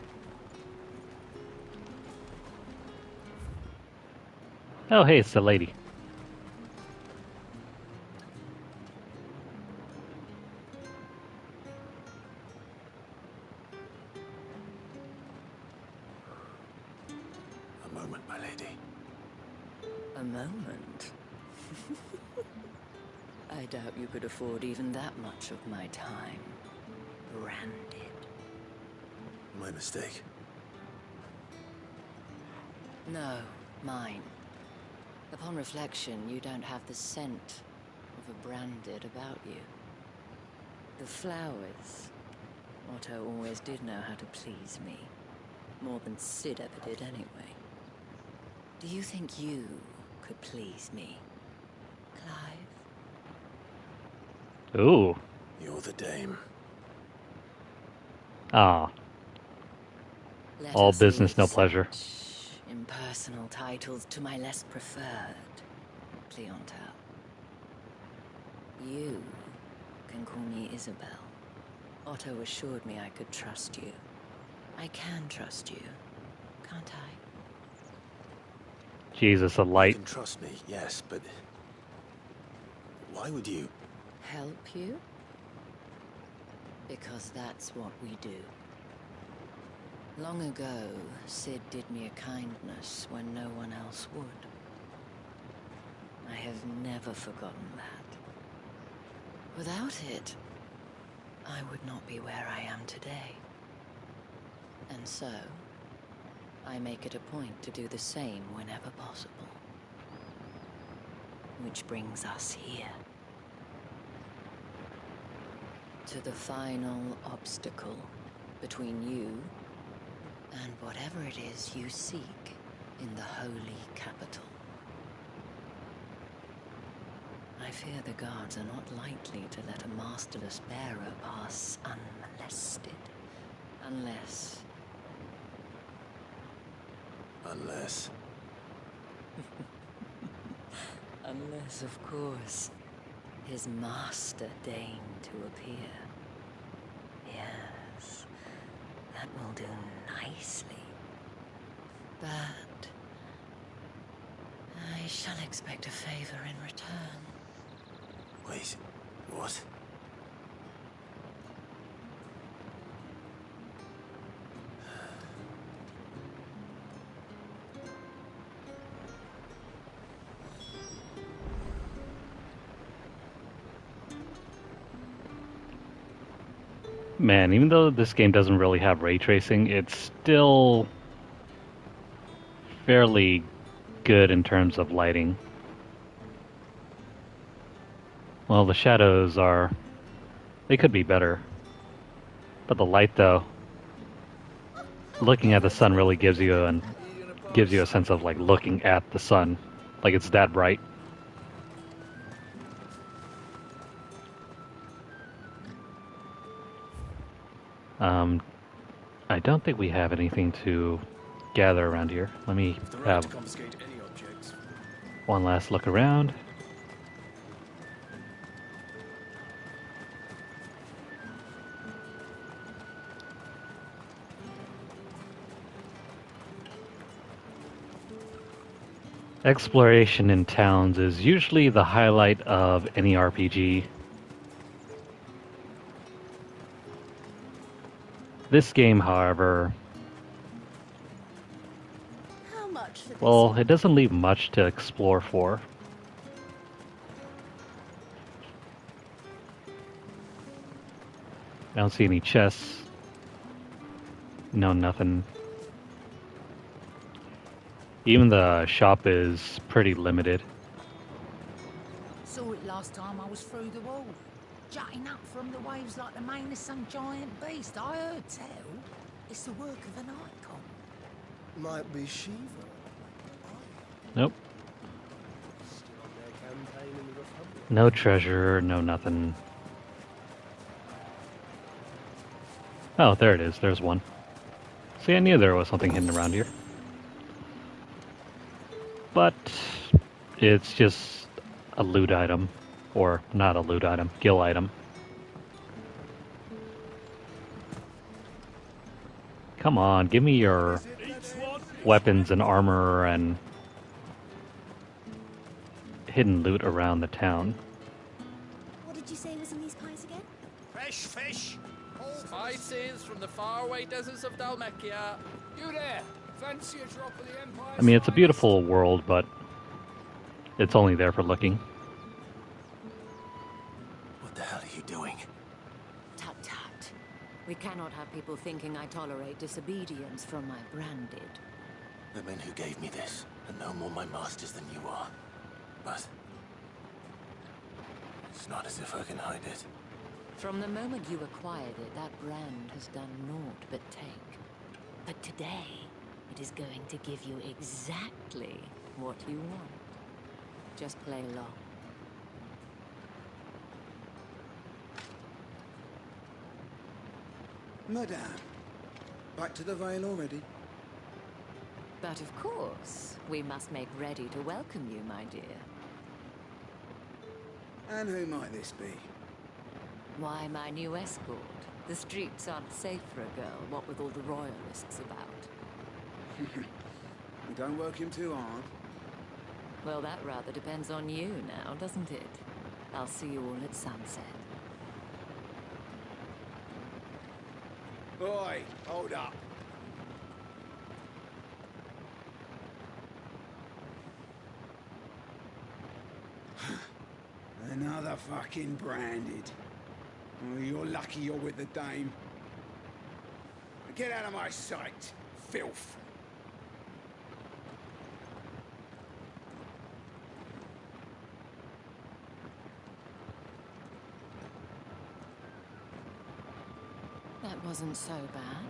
Oh, hey, it's the lady. A moment, my lady. A moment? I doubt you could afford even that much of my time. Branded. My mistake. No, mine. Upon reflection, you don't have the scent of a branded about you. The flowers. Otto always did know how to please me. More than Sid ever did anyway. Do you think you could please me, Clive? Ooh. You're the dame. Ah. Let All us business, no leave pleasure. such impersonal titles to my less preferred clientele. You can call me Isabel. Otto assured me I could trust you. I can trust you, can't I? Jesus, a light. You can trust me, yes, but why would you? Help you? Because that's what we do. Long ago, Sid did me a kindness when no one else would. I have never forgotten that. Without it, I would not be where I am today. And so, I make it a point to do the same whenever possible. Which brings us here. To the final obstacle between you and whatever it is you seek in the holy capital. I fear the guards are not likely to let a masterless bearer pass unmolested. Unless... Unless... Unless, of course, his master deigned to appear. Yes, that will do nicely. But... I shall expect a favor in return. Wait, what? Man, even though this game doesn't really have ray tracing, it's still fairly good in terms of lighting. Well, the shadows are... they could be better. But the light, though, looking at the sun really gives you a sense of like looking at the sun, like it's that bright. I don't think we have anything to gather around here. Let me have one last look around. Exploration in towns is usually the highlight of any RPG. This game, however, How much for this? well, it doesn't leave much to explore for. I don't see any chests. No, nothing. Even the shop is pretty limited. Saw it last time I was through the wall. Jutting up from the waves like the mane of some giant beast. I heard tell. It's the work of an icon. Might be Shiva. Nope. No treasure, no nothing. Oh, there it is. There's one. See, I knew there was something hidden around here. But it's just a loot item. Or not a loot item, guild item. Come on, give me your weapons and armor and hidden loot around the town. What did you say was in these pies again? Fresh fish! Spices from the faraway deserts of Dalmekia. You there! Fancy a drop of the Empire? I mean, it's a beautiful world, but it's only there for looking. What the hell are you doing? Tut tut. We cannot have people thinking I tolerate disobedience from my branded. The men who gave me this are no more my masters than you are. But it's not as if I can hide it. From the moment you acquired it, that brand has done naught but take. But today, it is going to give you exactly what you want. Just play along. Madame, back to the Vale already? But of course, we must make ready to welcome you, my dear. And who might this be? Why, my new escort. The streets aren't safe for a girl, what with all the royalists about. You don't work him too hard. Well, that rather depends on you now, doesn't it? I'll see you all at sunset. Oi, hold up. Another fucking branded. Oh, you're lucky you're with the dame. Get out of my sight, filth. That wasn't so bad.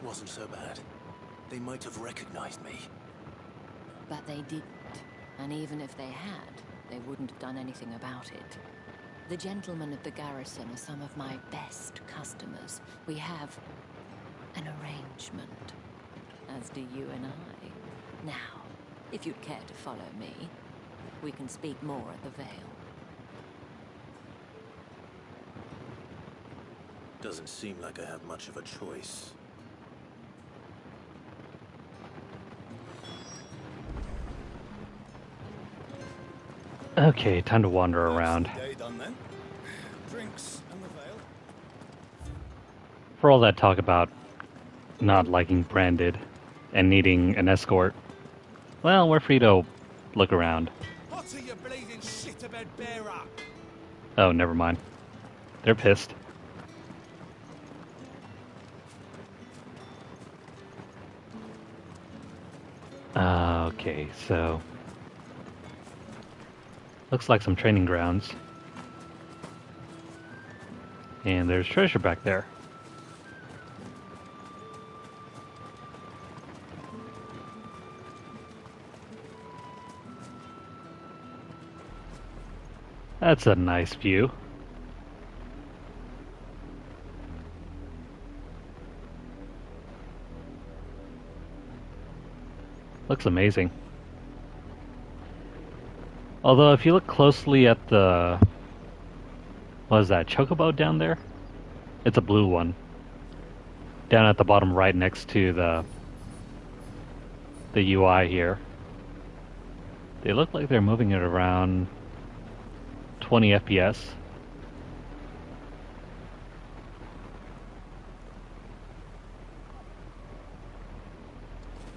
Wasn't so bad. They might have recognized me. But they didn't. And even if they had, they wouldn't have done anything about it. The gentlemen of the garrison are some of my best customers. We have an arrangement, as do you and I. Now, if you'd care to follow me, we can speak more at the Vale. Doesn't seem like I have much of a choice. Okay, time to wander around. Day done then. Drinks and the Vale. For all that talk about not liking branded and needing an escort, well, we're free to look around. What are you bleeding shit-a-bed bearer? Oh, never mind. They're pissed. Okay, so... looks like some training grounds. And there's treasure back there. That's a nice view. Looks amazing. Although if you look closely at the... what is that, chocobo down there? It's a blue one. Down at the bottom right next to the UI here. They look like they're moving it around 20 FPS.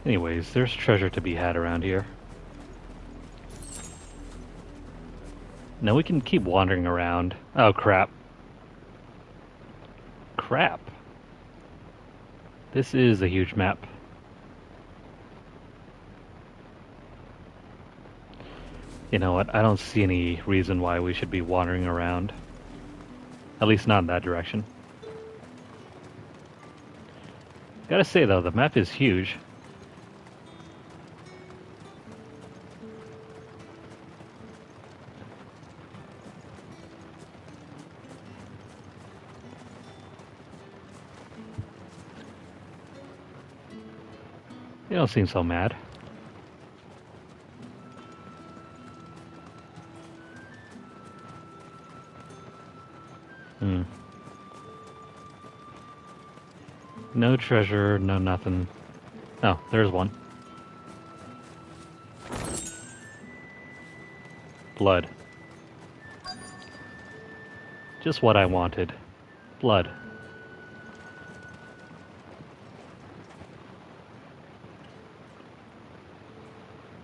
Anyways, there's treasure to be had around here. Now we can keep wandering around. Oh crap. Crap. This is a huge map. You know what? I don't see any reason why we should be wandering around. At least not in that direction. Gotta say though, the map is huge. You don't seem so mad. No treasure, no nothing. Oh, there's one. Blood. Just what I wanted. Blood.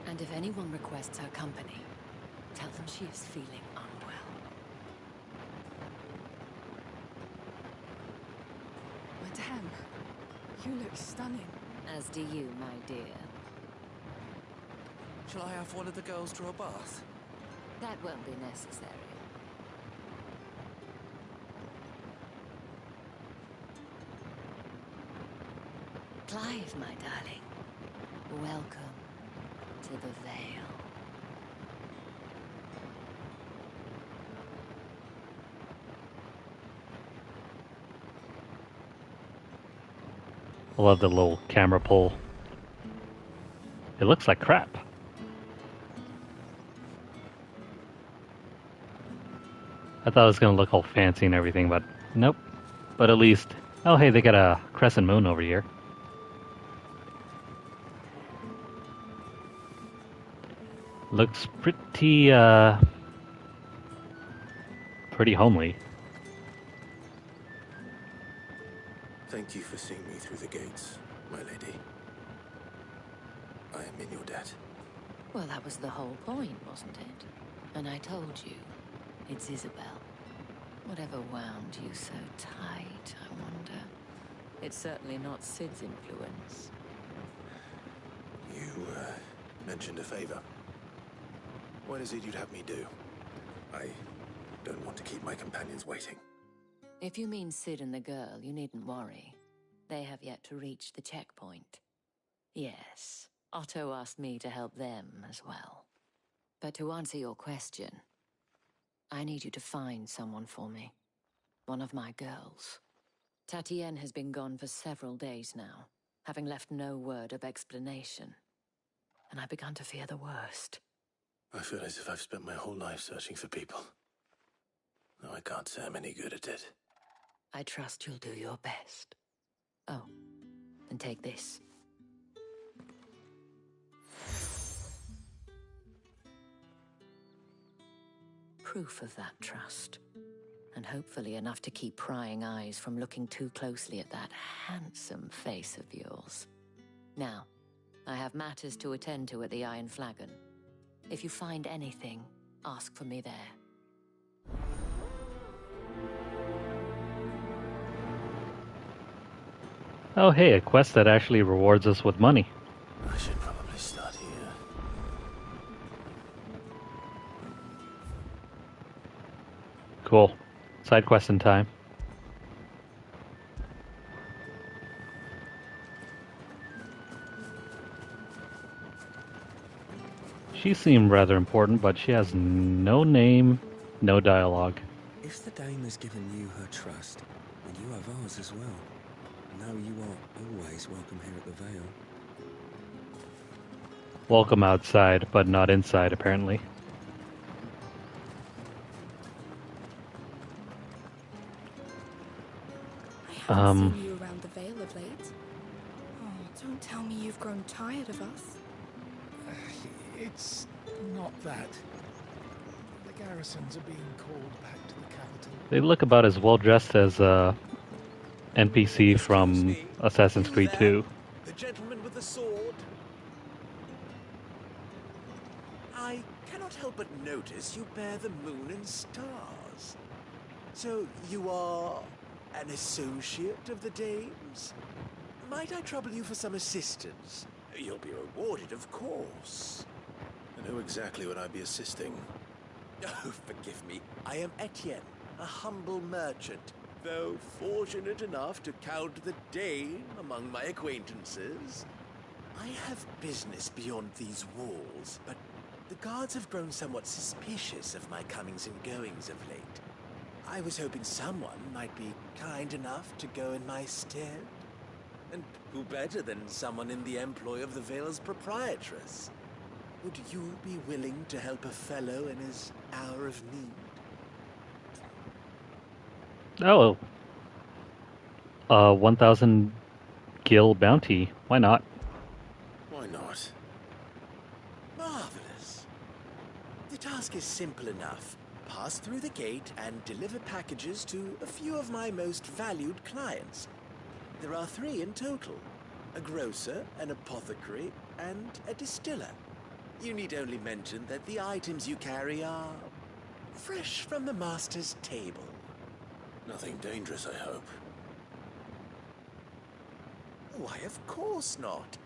And if anyone requests her company, tell them she is feeling unwell. Madame, you look stunning. As do you, my dear. Shall I have one of the girls draw a bath? That won't be necessary. Clive, my darling. Welcome to the Vale. I love the little camera pull. It looks like crap. I thought it was gonna look all fancy and everything, but nope. But at least, oh hey, they got a crescent moon over here. Looks pretty homely. Thank you for seeing me through the gates, my lady. I am in your debt. Well, that was the whole point, wasn't it? And I told you, it's Isabel. Whatever wound you so tight, I wonder. It's certainly not Sid's influence. You, mentioned a favor. What is it you'd have me do? I don't want to keep my companions waiting. If you mean Sid and the girl, you needn't worry. They have yet to reach the checkpoint. Yes, Otto asked me to help them as well. But to answer your question, I I need you to find someone for me. One of my girls. Tatienne has been gone for several days now, having left no word of explanation. And I've begun to fear the worst. I feel as if I've spent my whole life searching for people. No, I can't say I'm any good at it. I trust you'll do your best. Oh, and take this. Proof of that trust. And hopefully enough to keep prying eyes from looking too closely at that handsome face of yours. Now, I have matters to attend to at the Iron Flagon. If you find anything, ask for me there. Oh hey, a quest that actually rewards us with money. I should probably start here. Cool. Side quest in time. She seemed rather important, but she has no name, no dialogue. If the dame has given you her trust, then you have ours as well. Know you are always welcome here at the Vale. Welcome outside, but not inside, apparently. I haven't seen you around the Vale of late. Oh, don't tell me you've grown tired of us. It's not that. The garrisons are being called back to the capital. They look about as well dressed as NPC from Assassin's Creed 2. The gentleman with the sword. I cannot help but notice you bear the moon and stars. So you are an associate of the dame's? Might I trouble you for some assistance? You'll be rewarded, of course. And who exactly would I be assisting? Oh, forgive me. I am Etienne, a humble merchant. Though fortunate enough to count the Dane among my acquaintances. I have business beyond these walls, but the guards have grown somewhat suspicious of my comings and goings of late. I was hoping someone might be kind enough to go in my stead. And who better than someone in the employ of the Vale's proprietress? Would you be willing to help a fellow in his hour of need? Oh. 1,000 gil bounty. Why not? Why not? Marvelous. The task is simple enough. Pass through the gate and deliver packages to a few of my most valued clients. There are 3 in total. A grocer, an apothecary, and a distiller. You need only mention that the items you carry are fresh from the master's table. Nothing dangerous, I hope. Why, of course not.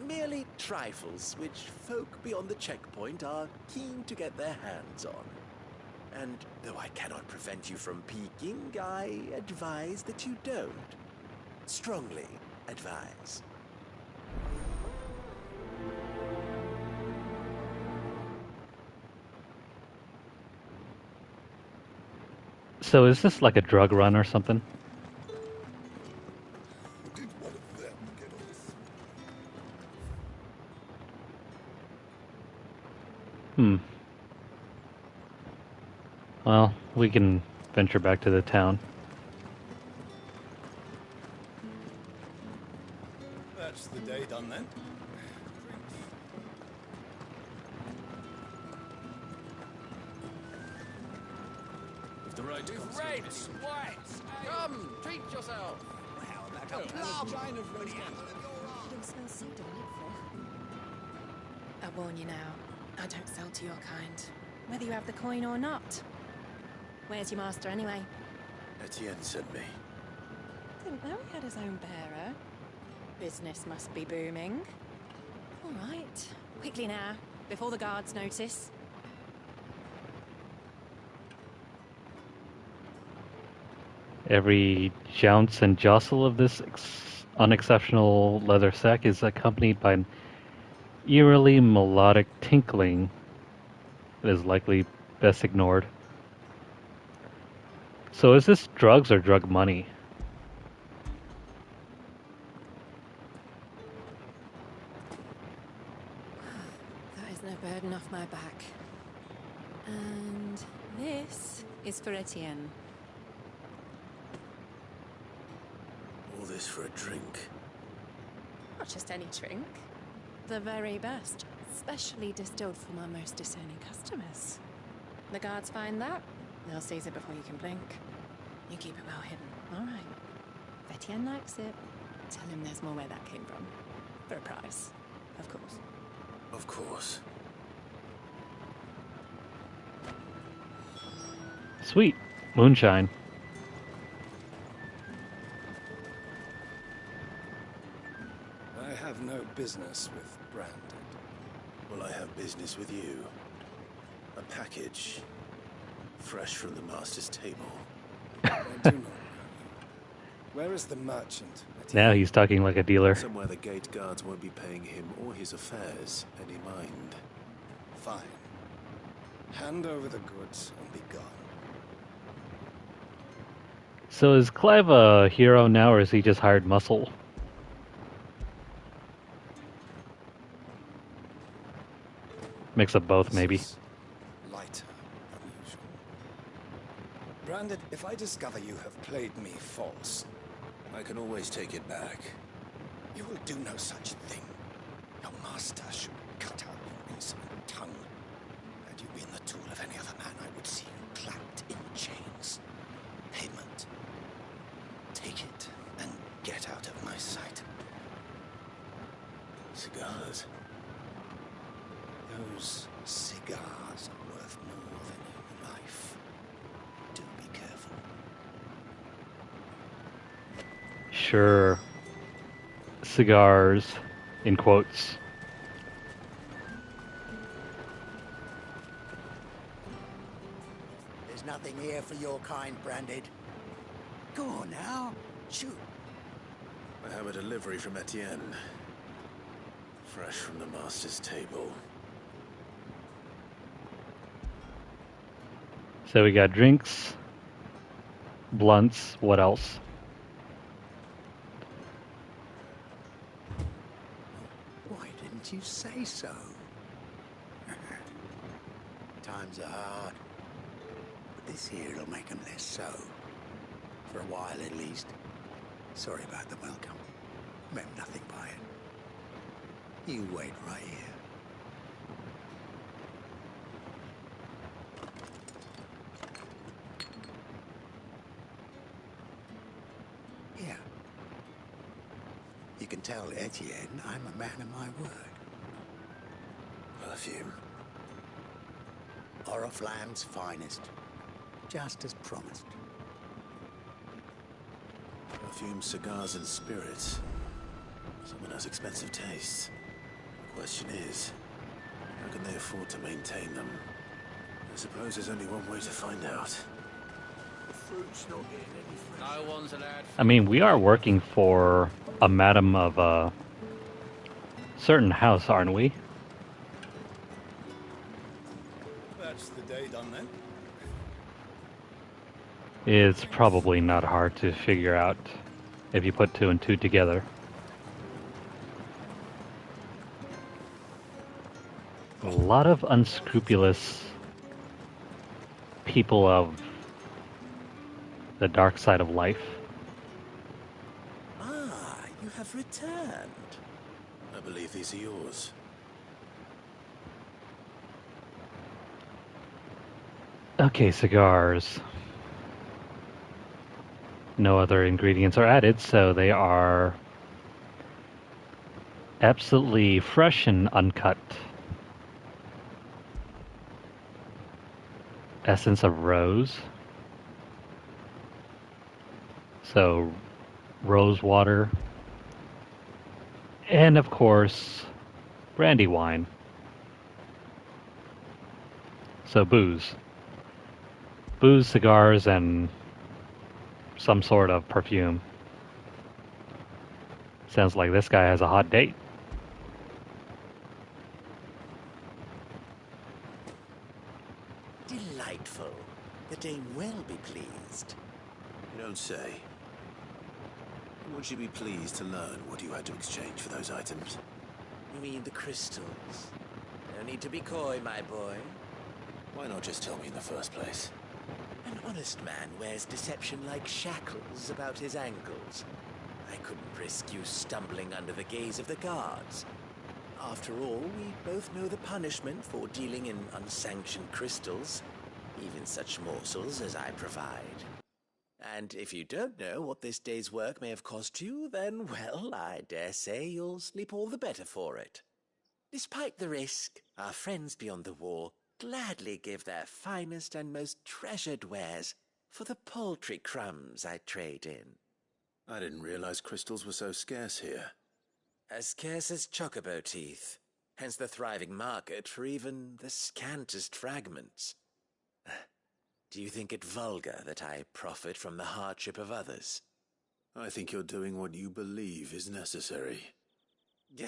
Merely trifles which folk beyond the checkpoint are keen to get their hands on. And though I cannot prevent you from peeking, I advise that you don't. Strongly advise. So is this like a drug run or something? Well, we can venture back to the town. That's the day done then. If the road With comes red, white, come, treat yourself. How about Oh, a plum? Don't smell so delightful. I warn you now, I don't sell to your kind, whether you have the coin or not. Where's your master anyway? Etienne sent me. Didn't know he had his own bearer. Business must be booming. All right, quickly now, before the guards notice. Every jounce and jostle of this unexceptional leather sack is accompanied by an eerily melodic tinkling that is likely best ignored. So is this drugs or drug money? That is no burden off my back. And this is for Etienne. All this for a drink. Not just any drink. The very best. Specially distilled for my most discerning customers. The guards find that, they'll seize it before you can blink. You keep it well hidden, all right. If Etienne likes it, tell him there's more where that came from. For a price, of course. Of course. Sweet. Moonshine. I have no business with Branded. Well, I have business with you. A package. Fresh from the master's table. I do not know. Where is the merchant? Now he's talking like a dealer. Somewhere the gate guards won't be paying him or his affairs any mind. Fine. Hand over the goods and be gone. So is Clive a hero now, or is he just hired muscle? Mix of both, maybe. Lighter than usual. Branded, if I discover you have played me false, I can always take it back. you will do no such thing. Your master should cut out your insolent tongue. Had you been the tool of any other man, I would see you clapped in chains. Payment. Take it and get out of my sight. Cigars. Those cigars are worth more than your life. Do be careful. Sure. Cigars, in quotes. There's nothing here for your kind, Branded. Go on now. Shoot. I have a delivery from Etienne. Fresh from the master's table. So we got drinks, blunts, what else? Why didn't you say so? Times are hard. But this here'll make them less so. For a while at least. Sorry about the welcome. Meant nothing by it. You wait right here. Here. You can tell Etienne I'm a man of my word. Perfume. Oriflamme's finest. Just as promised. Perfume, cigars, and spirits. Someone has expensive tastes. The question is, how can they afford to maintain them? I suppose there's only one way to find out. The fruit's not getting any No one's allowed. I mean, we are working for a madam of a certain house, aren't we? That's the day done then. It's probably not hard to figure out if you put two and two together. A lot of unscrupulous people of the dark side of life. Ah, you have returned. I believe these are yours. Okay, cigars. No other ingredients are added, so they are absolutely fresh and uncut. Essence of rose. So, rose water. And of course, brandy wine. So, booze. Booze, cigars, and some sort of perfume. Sounds like this guy has a hot date. Delightful. The dame well be pleased. You don't say. Would she be pleased to learn what you had to exchange for those items? You mean the crystals? No need to be coy, my boy. Why not just tell me in the first place? An honest man wears deception like shackles about his ankles. I couldn't risk you stumbling under the gaze of the guards. After all, we both know the punishment for dealing in unsanctioned crystals, even such morsels as I provide. And if you don't know what this day's work may have cost you, then, well, I dare say you'll sleep all the better for it. Despite the risk, our friends beyond the wall gladly give their finest and most treasured wares for the paltry crumbs I trade in. I didn't realize crystals were so scarce here. As scarce as chocobo teeth, hence the thriving market for even the scantest fragments. Do you think it vulgar that I profit from the hardship of others? I think you're doing what you believe is necessary. Yeah,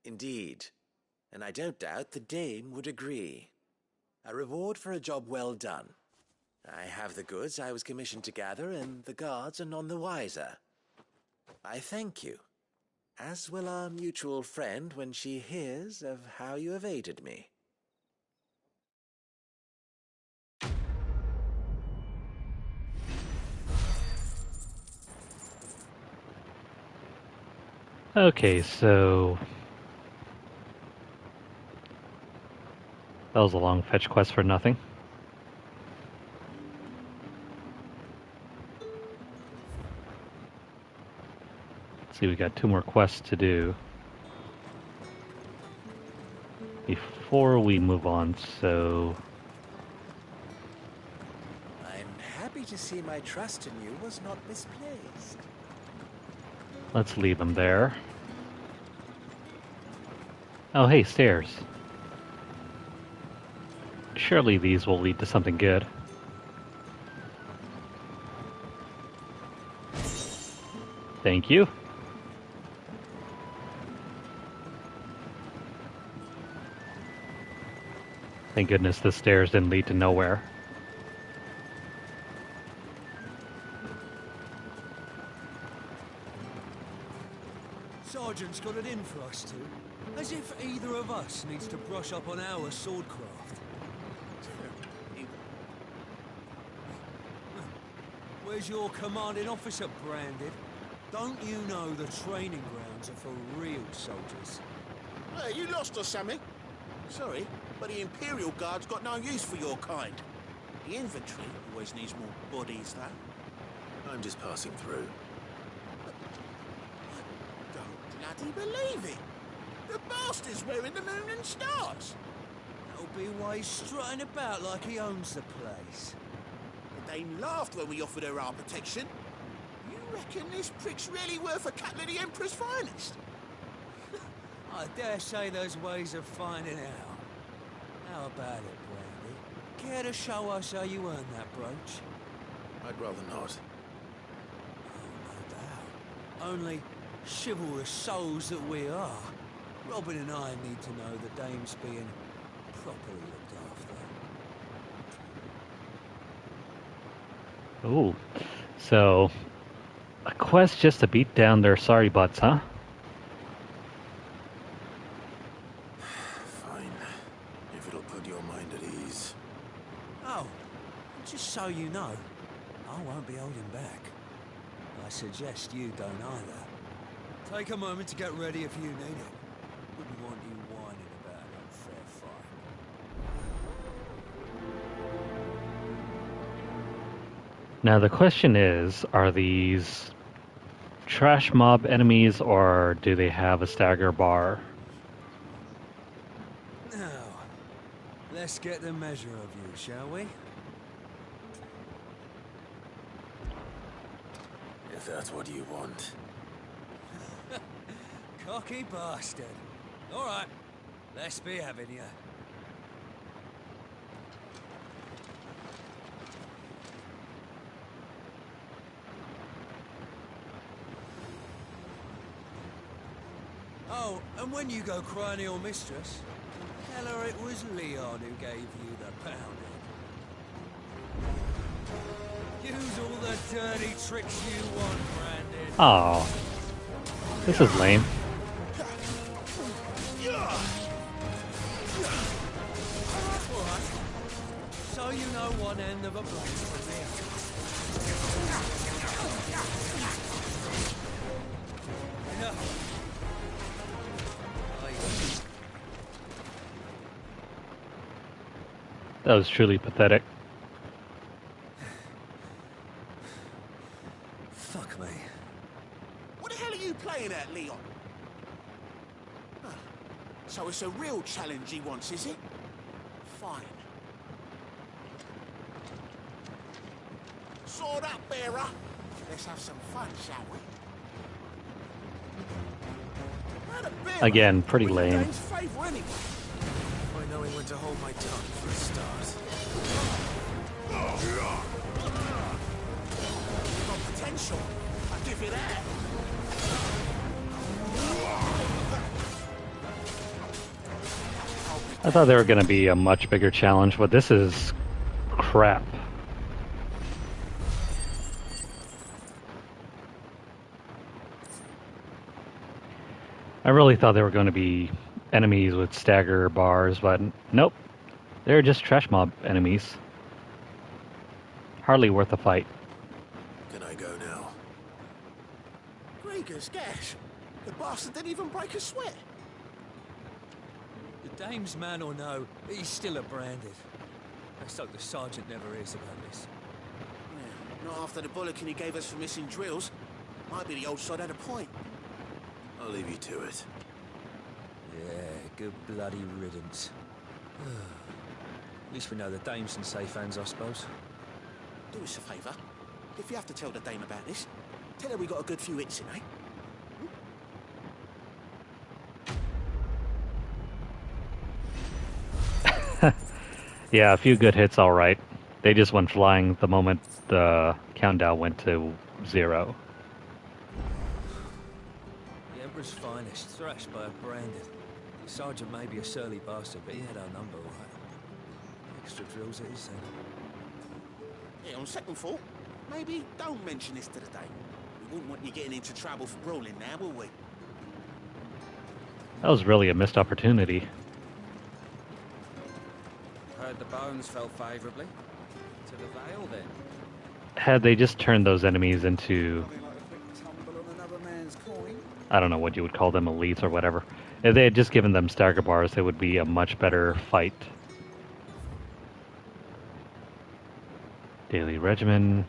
indeed. And I don't doubt the dame would agree. A reward for a job well done. I have the goods I was commissioned to gather, and the guards are none the wiser. I thank you, as will our mutual friend when she hears of how you have aided me. Okay, so that was a long fetch quest for nothing. Let's see, we got 2 more quests to do before we move on, so I'm happy to see my trust in you was not misplaced. let's leave them there. Oh, hey, stairs. Surely these will lead to something good. Thank you. Thank goodness the stairs didn't lead to nowhere. Sergeant's got it in for us two. As if either of us needs to brush up on our swordcraft. Where's your commanding officer branded? Don't you know the training grounds are for real soldiers? Hey, you lost or something? Sorry, but the Imperial Guard's got no use for your kind. The infantry always needs more bodies, though. I'm just passing through. Don't bloody believe it! The bastard's wearing the moon and stars! That'll be why he's strutting about like he owns the place. The dame laughed when we offered her our protection. You reckon this prick's really worth a couple of the Emperor's finest? I dare say there's ways of finding out. How about it, Brandy? Care to show us how you earned that brooch? I'd rather not. Oh, no doubt. Only chivalrous souls that we are, Robin and I need to know the dame's being properly looked after. Ooh, so a quest just to beat down their sorry butts, huh? Fine, if it'll put your mind at ease. Oh, just so you know, I won't be holding back. I suggest you don't either. Take a moment to get ready if you need it. Wouldn't want you whining about an unfair fight. Now the question is, are these trash mob enemies or do they have a stagger bar? Now, let's get the measure of you, shall we? If that's what you want. Cocky bastard. All right, let's be having you. Oh, and when you go crying to your mistress, tell her it was Leon who gave you the pounding. dirty tricks you want, Brandon. Oh, this is lame. Alright. So you know one end of a blade from the other. Enough. That was truly pathetic. Fuck me. What the hell are you playing at, Leon? Huh. So it's a real challenge he wants, is it? Fine. Sword up, bearer. Let's have some fun, shall we? Again, pretty lame. Favour anyway. By knowing when to hold my tongue for a start. Got potential. I give you that. I thought they were going to be a much bigger challenge, but this is crap. I really thought they were going to be enemies with stagger bars, but nope. They're just trash mob enemies. Hardly worth a fight. Can I go now? Gregor's gash. The bastard didn't even break a sweat. The dame's man or no, he's still a branded. Let's hope the sergeant never hears about this. Yeah, not after the bollocking he gave us for missing drills. Might be the old sod had a point. I'll leave you to it. Yeah, good bloody riddance. At least we know the dame's in safe hands, I suppose. Do us a favour. If you have to tell the dame about this, tell her we got a good few hits in, eh? Yeah, a few good hits, all right. They just went flying the moment the countdown went to 0. The Emperor's finest, thrashed by a branded. The sergeant may be a surly bastard, but he had our number right. Extra drills it is then. Yeah, on second thought, maybe don't mention this to the dame. We wouldn't want you getting into trouble for brawling now, will we? That was really a missed opportunity. Heard the bones fell favourably. To the Vale, then. Had they just turned those enemies into, I don't know what you would call them, elites or whatever. If they had just given them stagger bars, it would be a much better fight. Daily regimen.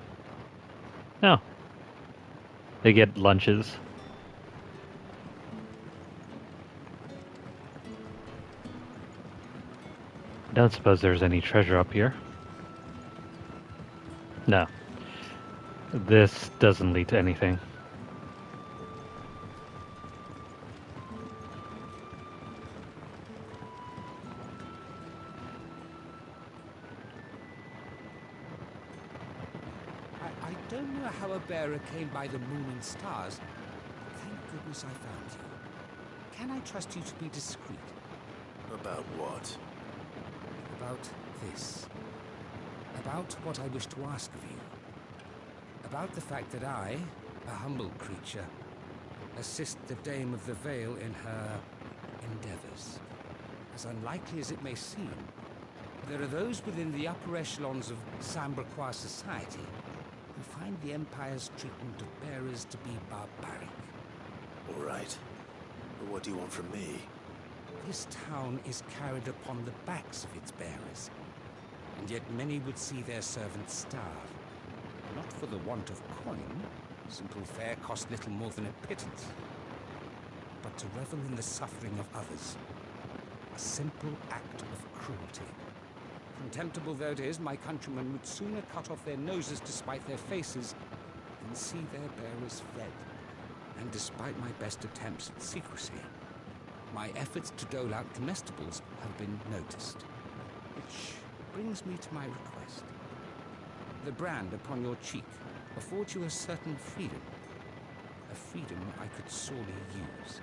No. They get lunches. Don't suppose there's any treasure up here. No. This doesn't lead to anything. I don't know how a bearer came by the moon and stars. Thank goodness I found you. Can I trust you to be discreet? About what? About this. About what I wish to ask of you. About the fact that I, a humble creature, assist the Dame of the Vale in her endeavors. As unlikely as it may seem, there are those within the upper echelons of Sambraquois society who find the Empire's treatment of bearers to be barbaric. All right. But what do you want from me? This town is carried upon the backs of its bearers, and yet many would see their servants starve. Not for the want of coin, simple fare costs little more than a pittance, but to revel in the suffering of others. A simple act of cruelty. Contemptible though it is, my countrymen would sooner cut off their noses to spite their faces than see their bearers fed. And despite my best attempts at secrecy, my efforts to dole out comestibles have been noticed. Which brings me to my request. The brand upon your cheek affords you a certain freedom. A freedom I could sorely use.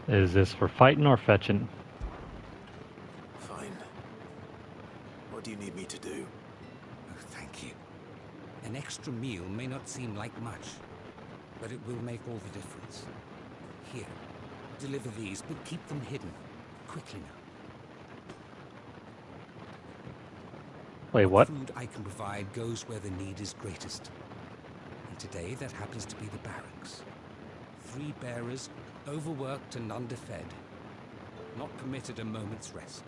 Is this for fighting or fetching? Fine. What do you need me to do? Oh, thank you. An extra meal may not seem like much, but it will make all the difference. Here, deliver these, but keep them hidden. Quickly now. Wait, what? Food I can provide goes where the need is greatest. And today, that happens to be the barracks. 3 bearers, overworked and underfed. Not permitted a moment's rest.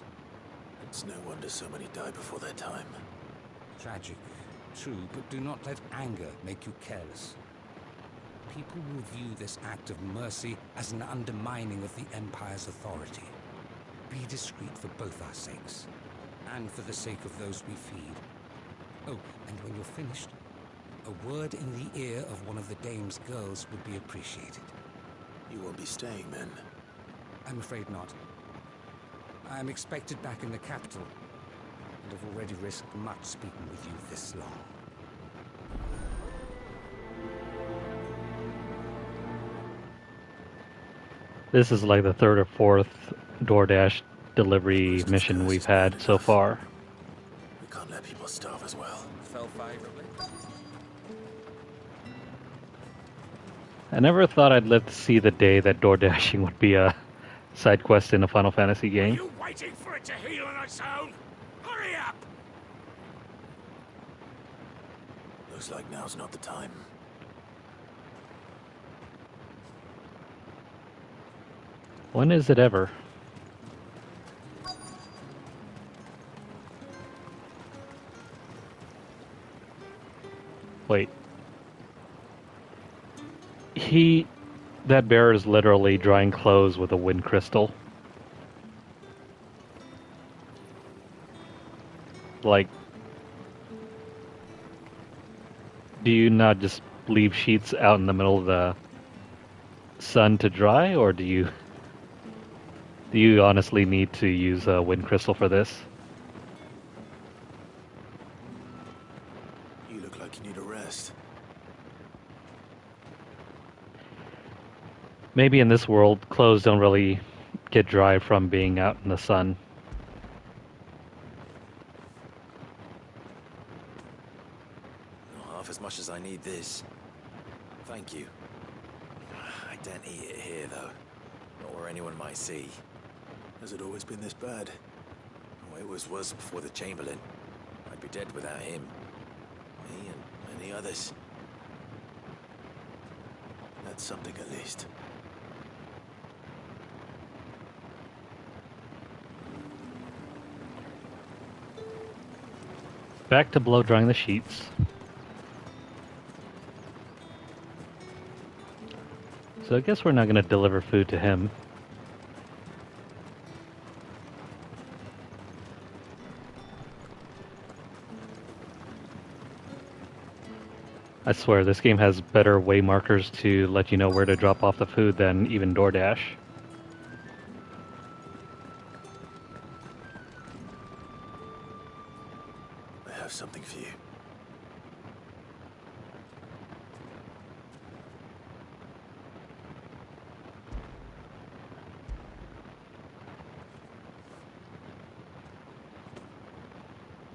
It's no wonder so many die before their time. Tragic, true, but do not let anger make you careless. People will view this act of mercy as an undermining of the Empire's authority. Be discreet for both our sakes, and for the sake of those we feed. Oh, and when you're finished, a word in the ear of one of the Dame's girls would be appreciated. You won't be staying then? I'm afraid not. I am expected back in the capital, and have already risked much speaking with you this long. This is like the 3rd or 4th DoorDash delivery mission we've had so far. We can't let people starve as well. Fell favorably. I never thought I'd live to see the day that door dashing would be a side quest in a Final Fantasy game. Are you waiting for it to heal on its own? Hurry up! Looks like now's not the time. When is it ever? Wait. That bear is literally drying clothes with a wind crystal. Like, do you not just leave sheets out in the middle of the sun to dry, or do you honestly need to use a wind crystal for this? You look like you need a rest. Maybe in this world, clothes don't really get dry from being out in the sun. Not half as much as I need this. Thank you. I don't eat it here, though. Not where anyone might see. Has it always been this bad? Oh, it was worse before the Chamberlain. I'd be dead without him. Me and many others. That's something at least. Back to blow drying the sheets. So I guess we're not going to deliver food to him. I swear, this game has better way markers to let you know where to drop off the food than even DoorDash. I have something for you.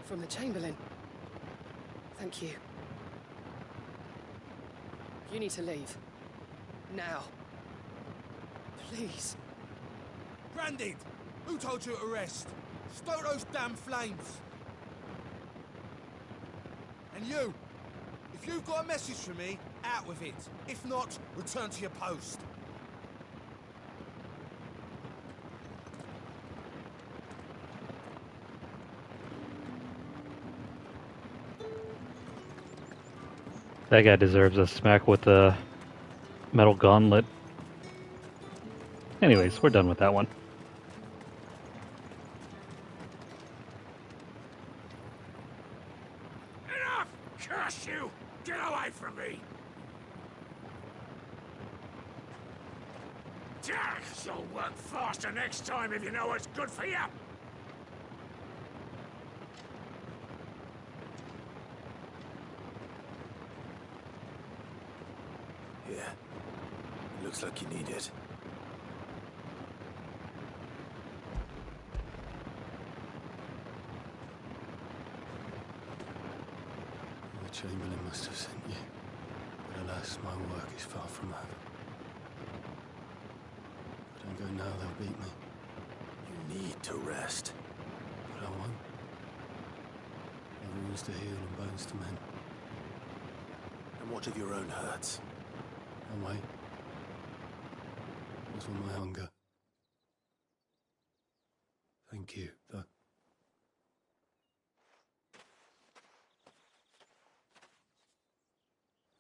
From the Chamberlain. Thank you. You need to leave. Now. Please. Branded! Who told you to rest? Stoke those damn flames! And you! If you've got a message for me, out with it. If not, return to your post. That guy deserves a smack with a metal gauntlet. Anyways, we're done with that one. Enough! Curse you! Get away from me! You'll work faster next time if you know what's good for you! Here. It looks like you need it. Chamberlain must have sent you. But alas, my work is far from over. If I don't go now, they'll beat me. You need to rest. But I won't. I've wounds to heal and bones to mend. And what of your own hurts? I'll wait. As will my hunger. Thank you, though.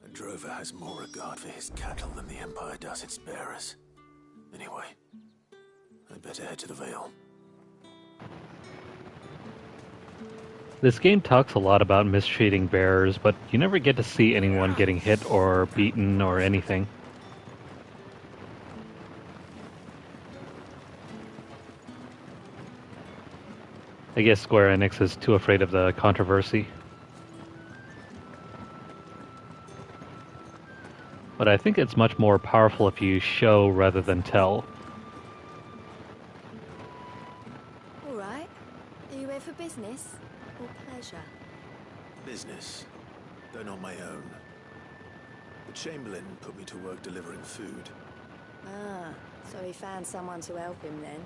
A drover has more regard for his cattle than the Empire does its bearers. Anyway, I'd better head to the Vale. This game talks a lot about mistreating bearers, but you never get to see anyone getting hit or beaten or anything. I guess Square Enix is too afraid of the controversy. But I think it's much more powerful if you show rather than tell. All right. Are you here for business or pleasure? Business, though not my own. The Chamberlain put me to work delivering food. Ah, so he found someone to help him then.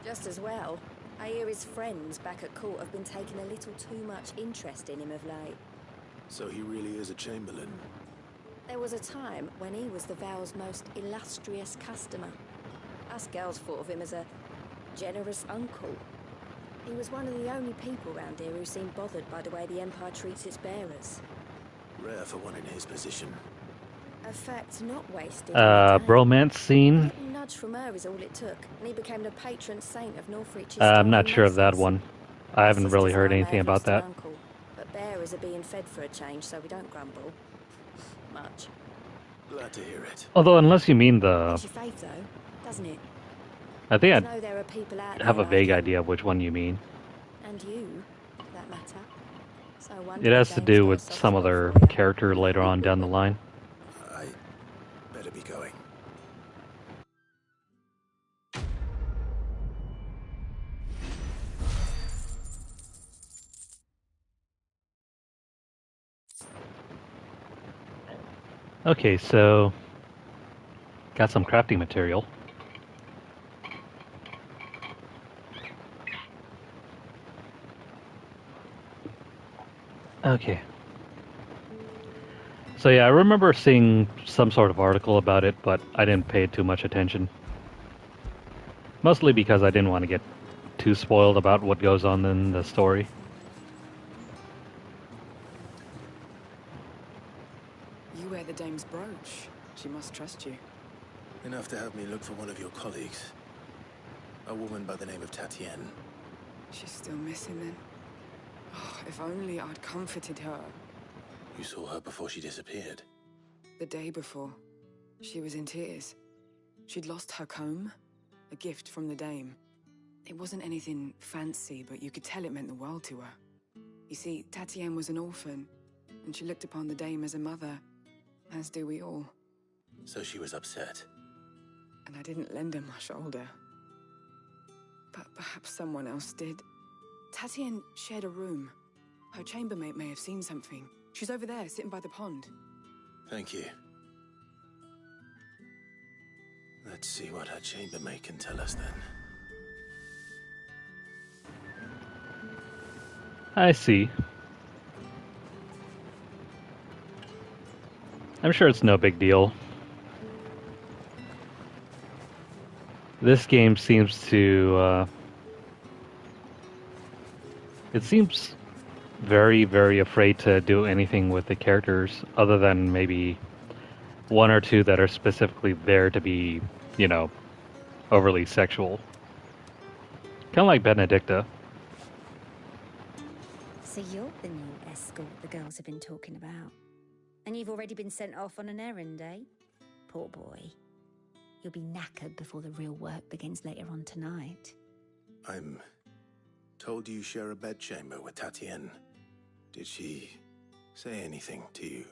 Just as well. I hear his friends back at court have been taking a little too much interest in him of late. So he really is a Chamberlain? There was a time when he was the Vale's most illustrious customer. Us girls thought of him as a generous uncle. He was one of the only people around here who seemed bothered by the way the Empire treats its bearers. Rare for one in his position. A fact not wasted. Bromance scene? A little nudge from her is all it took, and he became the patron saint of Northreach's I'm not starving sure of that masses. one. I haven't really Sisters heard now may anything have about lost an that. uncle, but bearers are being fed for a change, so we don't grumble. Much. Glad to hear it. Although, unless you mean the... Makes you faith, though, doesn't it? I think To know there are people out I have there a vague like idea of which one you mean. and you, for that matter. So I wonder It if has to Dane's do got a with soft some spot other for you. character later on down the line. I better be going. Okay, so... got some crafting material. Okay. So yeah, I remember seeing some sort of article about it, but I didn't pay too much attention. Mostly because I didn't want to get too spoiled about what goes on in the story. You wear the dame's brooch. She must trust you. Enough to have me look for one of your colleagues. A woman by the name of Tatienne. She's still missing then. Oh, if only I'd comforted her. You saw her before she disappeared. The day before, she was in tears. She'd lost her comb, a gift from the dame. It wasn't anything fancy, but you could tell it meant the world to her. You see, Tatienne was an orphan, and she looked upon the dame as a mother, as do we all. So she was upset. And I didn't lend her my shoulder. But perhaps someone else did. Tatienne shared a room. Her chambermaid may have seen something. She's over there, sitting by the pond. Thank you. Let's see what her chambermaid can tell us then. I see. I'm sure it's no big deal. This game seems to, it seems very, very afraid to do anything with the characters other than maybe one or two that are specifically there to be, you know, overly sexual. Kind of like Benedicta. So you're the new escort the girls have been talking about. And you've already been sent off on an errand, eh? Poor boy. You'll be knackered before the real work begins later on tonight. I'm told you share a bedchamber with Tatienne. Did she say anything to you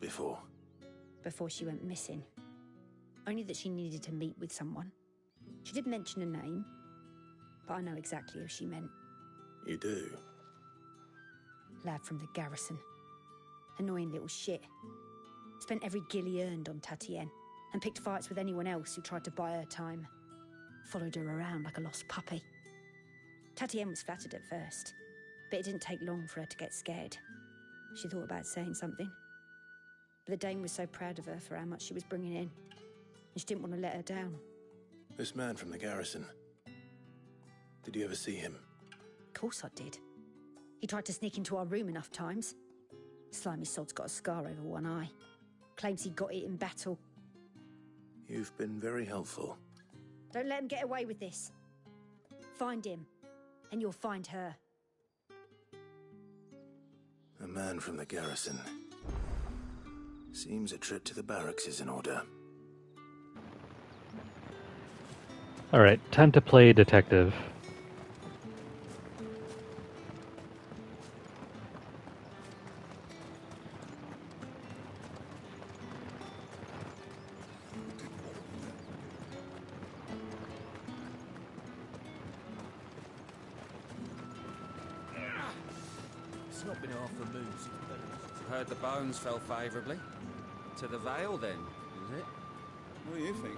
before? Before she went missing. Only that she needed to meet with someone. She did mention a name, but I know exactly who she meant. You do? Lad from the garrison. Annoying little shit. Spent every guil he earned on Tatienne, and picked fights with anyone else who tried to buy her time. Followed her around like a lost puppy. Tatienne was flattered at first, but it didn't take long for her to get scared. She thought about saying something. But the Dame was so proud of her for how much she was bringing in, and she didn't want to let her down. This man from the garrison. Did you ever see him? Of course I did. He tried to sneak into our room enough times. Slimy sod's got a scar over one eye. Claims he got it in battle. You've been very helpful. Don't let him get away with this. Find him, and you'll find her. A man from the garrison. Seems a trip to the barracks is in order. Alright, time to play detective. It's not been half a moon since Heard the bones fell favourably. To the Vale, then, is it? What do you think?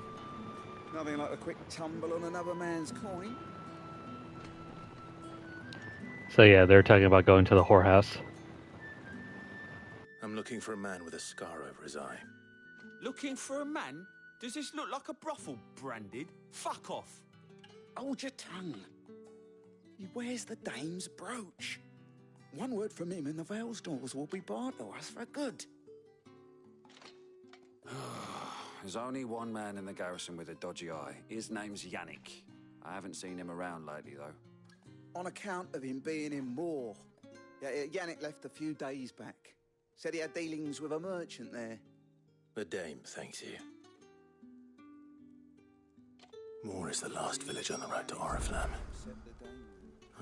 Nothing like a quick tumble on another man's coin. So yeah, they're talking about going to the whorehouse. I'm looking for a man with a scar over his eye. Looking for a man? Does this look like a brothel, Branded? Fuck off! Hold your tongue. He wears the Dame's brooch. One word from him and the Vale's doors will be barred to us for good. There's only one man in the garrison with a dodgy eye. His name's Yannick. I haven't seen him around lately, though. On account of him being in war. Yeah, Yannick left a few days back. Said he had dealings with a merchant there. The Dame thanks you. Moor is the last village on the road to Oriflamme.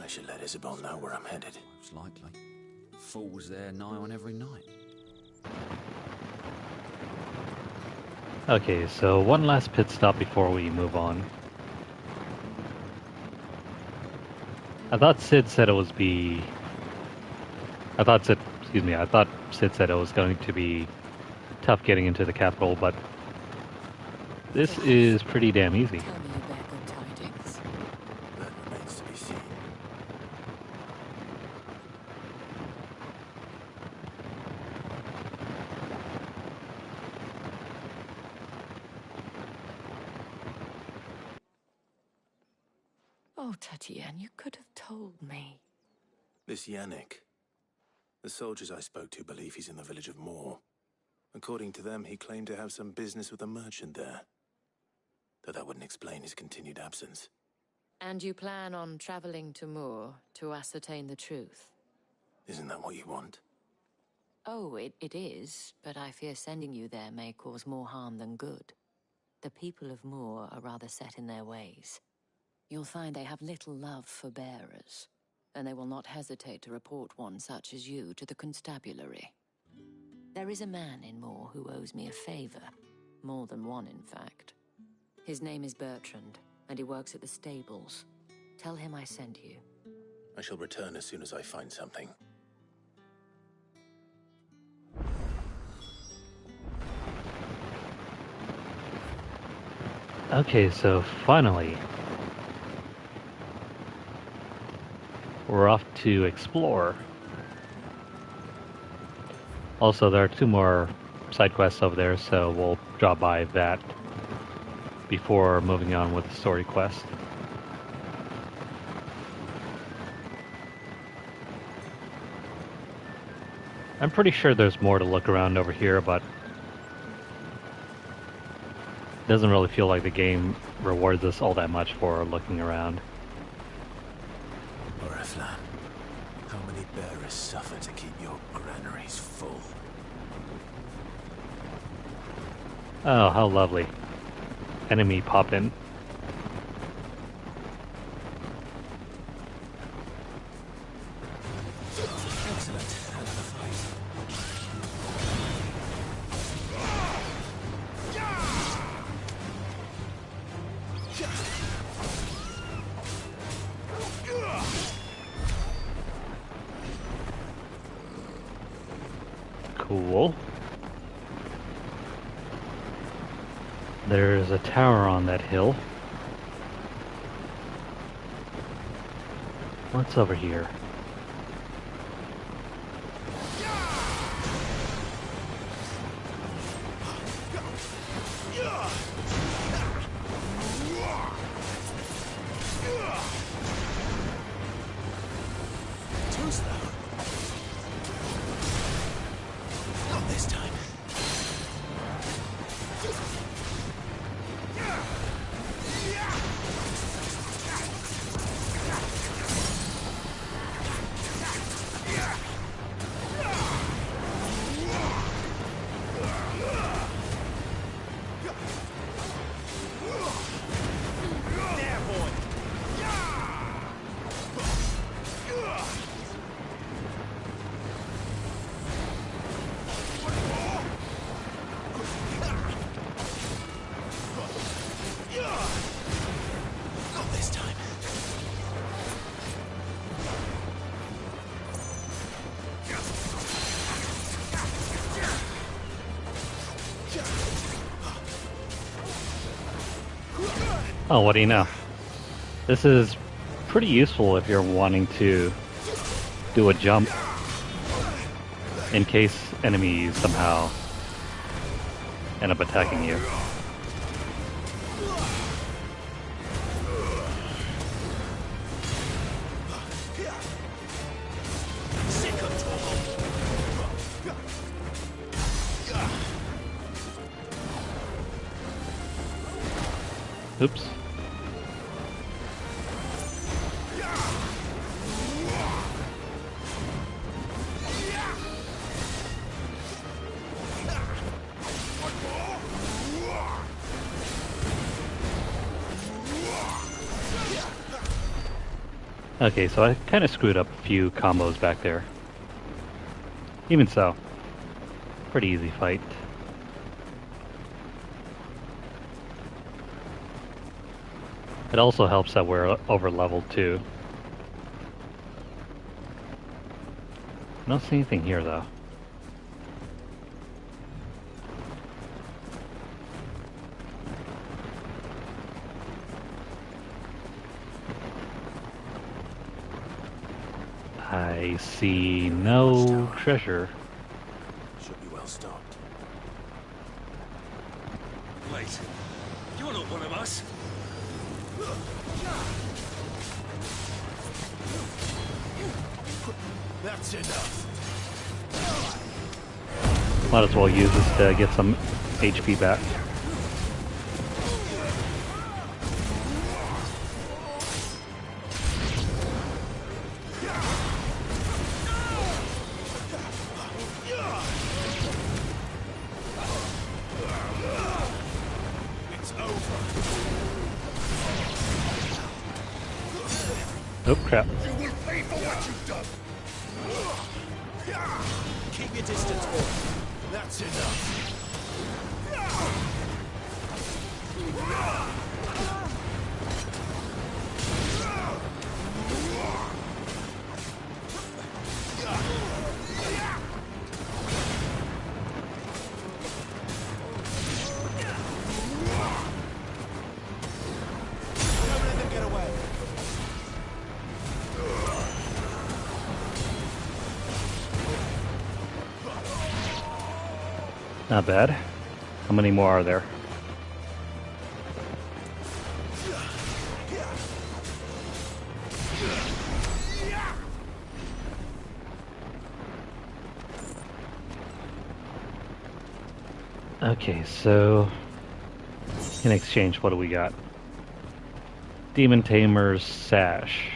I should let Isabel know where I'm headed. Most likely. Fool's there nigh on every night. Okay, so one last pit stop before we move on. I thought Sid said it was I thought Sid said it was going to be tough getting into the capital, but this is pretty damn easy. Tell me you bear good tidings. That remains to be seen. Oh, Tatienne, you could have told me. This Yannick. The soldiers I spoke to believe he's in the village of Moor. According to them, he claimed to have some business with a merchant there. Though that wouldn't explain his continued absence. And you plan on traveling to Moor to ascertain the truth? Isn't that what you want? Oh, it is, but I fear sending you there may cause more harm than good. The people of Moor are rather set in their ways. You'll find they have little love for bearers, and they will not hesitate to report one such as you to the constabulary. There is a man in Moor who owes me a favor. More than one, in fact. His name is Bertrand, and he works at the stables. Tell him I sent you. I shall return as soon as I find something. Okay, so finally, we're off to explore. Also, there are 2 more side quests over there, so we'll drop by that before moving on with the story quest. I'm pretty sure there's more to look around over here, but it doesn't really feel like the game rewards us all that much for looking around. Oriflamme, how many bearers suffer to keep your granaries full? Oh, how lovely. Enemy pop in. Excellent. Another fight. Cool. There's a tower on that hill. What's over here? Too slow. Not this time. There, boy. Not this time. Oh, what do you know? This is pretty useful if you're wanting to do a jump in case enemies somehow end up attacking you. Oops. Okay, so I kind of screwed up a few combos back there. Even so, pretty easy fight. It also helps that we're over leveled too. I don't see anything here though. I see no treasure. Should be well stocked. Wait, you're not one of us. That's enough. Might as well use this to get some HP back. It's over. Oh crap. You will pay for what you've done. Keep your distance, boy. That's enough. Don't let them get away. Not bad. How many more are there? Okay, so in exchange, what do we got? Demon Tamer's Sash.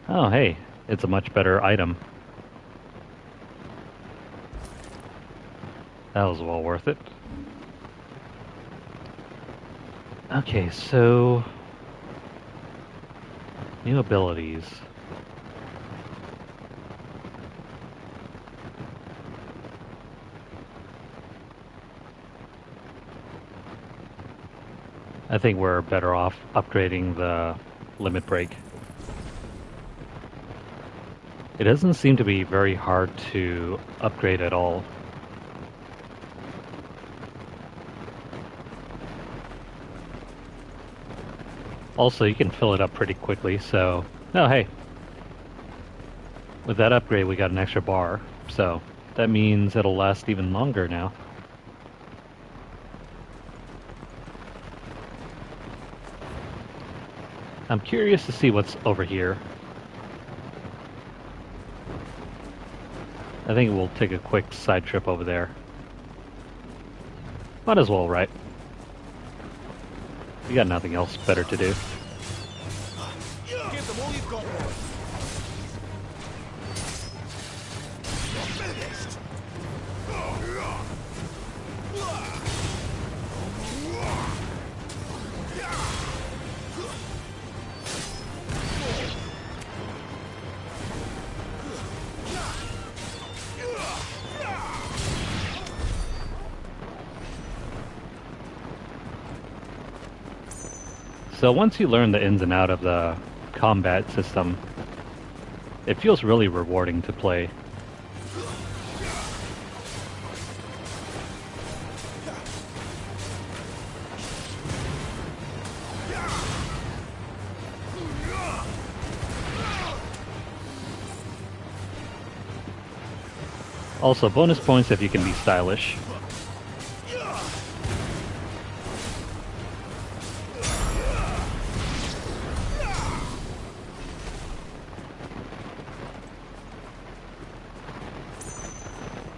Oh, hey, it's a much better item. That was well worth it. Okay, so new abilities. I think we're better off upgrading the limit break. It doesn't seem to be very hard to upgrade at all. Also, you can fill it up pretty quickly, so... Oh, hey. With that upgrade, we got an extra bar, so that means it'll last even longer now. I'm curious to see what's over here. I think we'll take a quick side trip over there. Might as well, right? We got nothing else better to do. Give them all you've got, boy. Finished. So once you learn the ins and out of the combat system, it feels really rewarding to play. Also, bonus points if you can be stylish.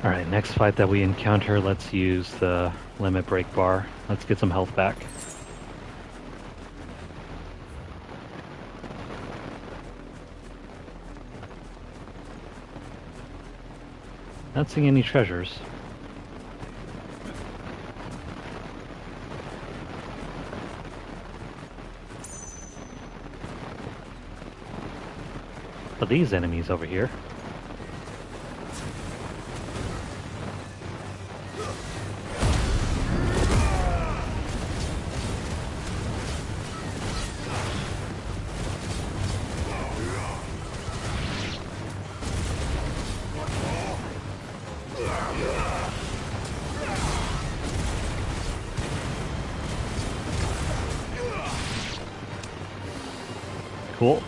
Alright, next fight that we encounter, let's use the limit break bar. Let's get some health back. Not seeing any treasures. But these enemies over here. Cool.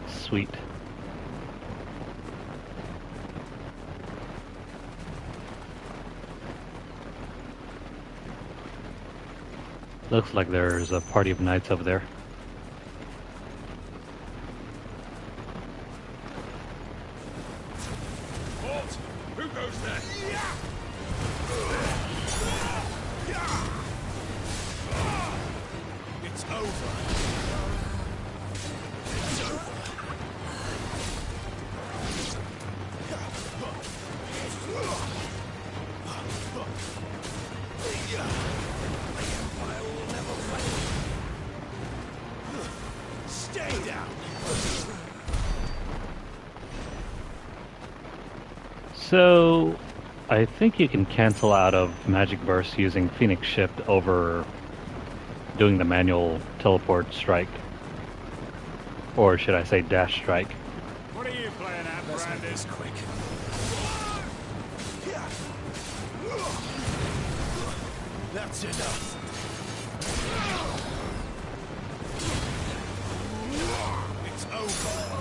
Sweet. Looks like there's a party of knights over there. Who goes there? It's over. It's over. Stay down. So, I think you can cancel out of Magic Burst using Phoenix Shift over doing the manual teleport strike. Or should I say dash strike. What are you playing at, Brandis? Quick. That's enough. It's over.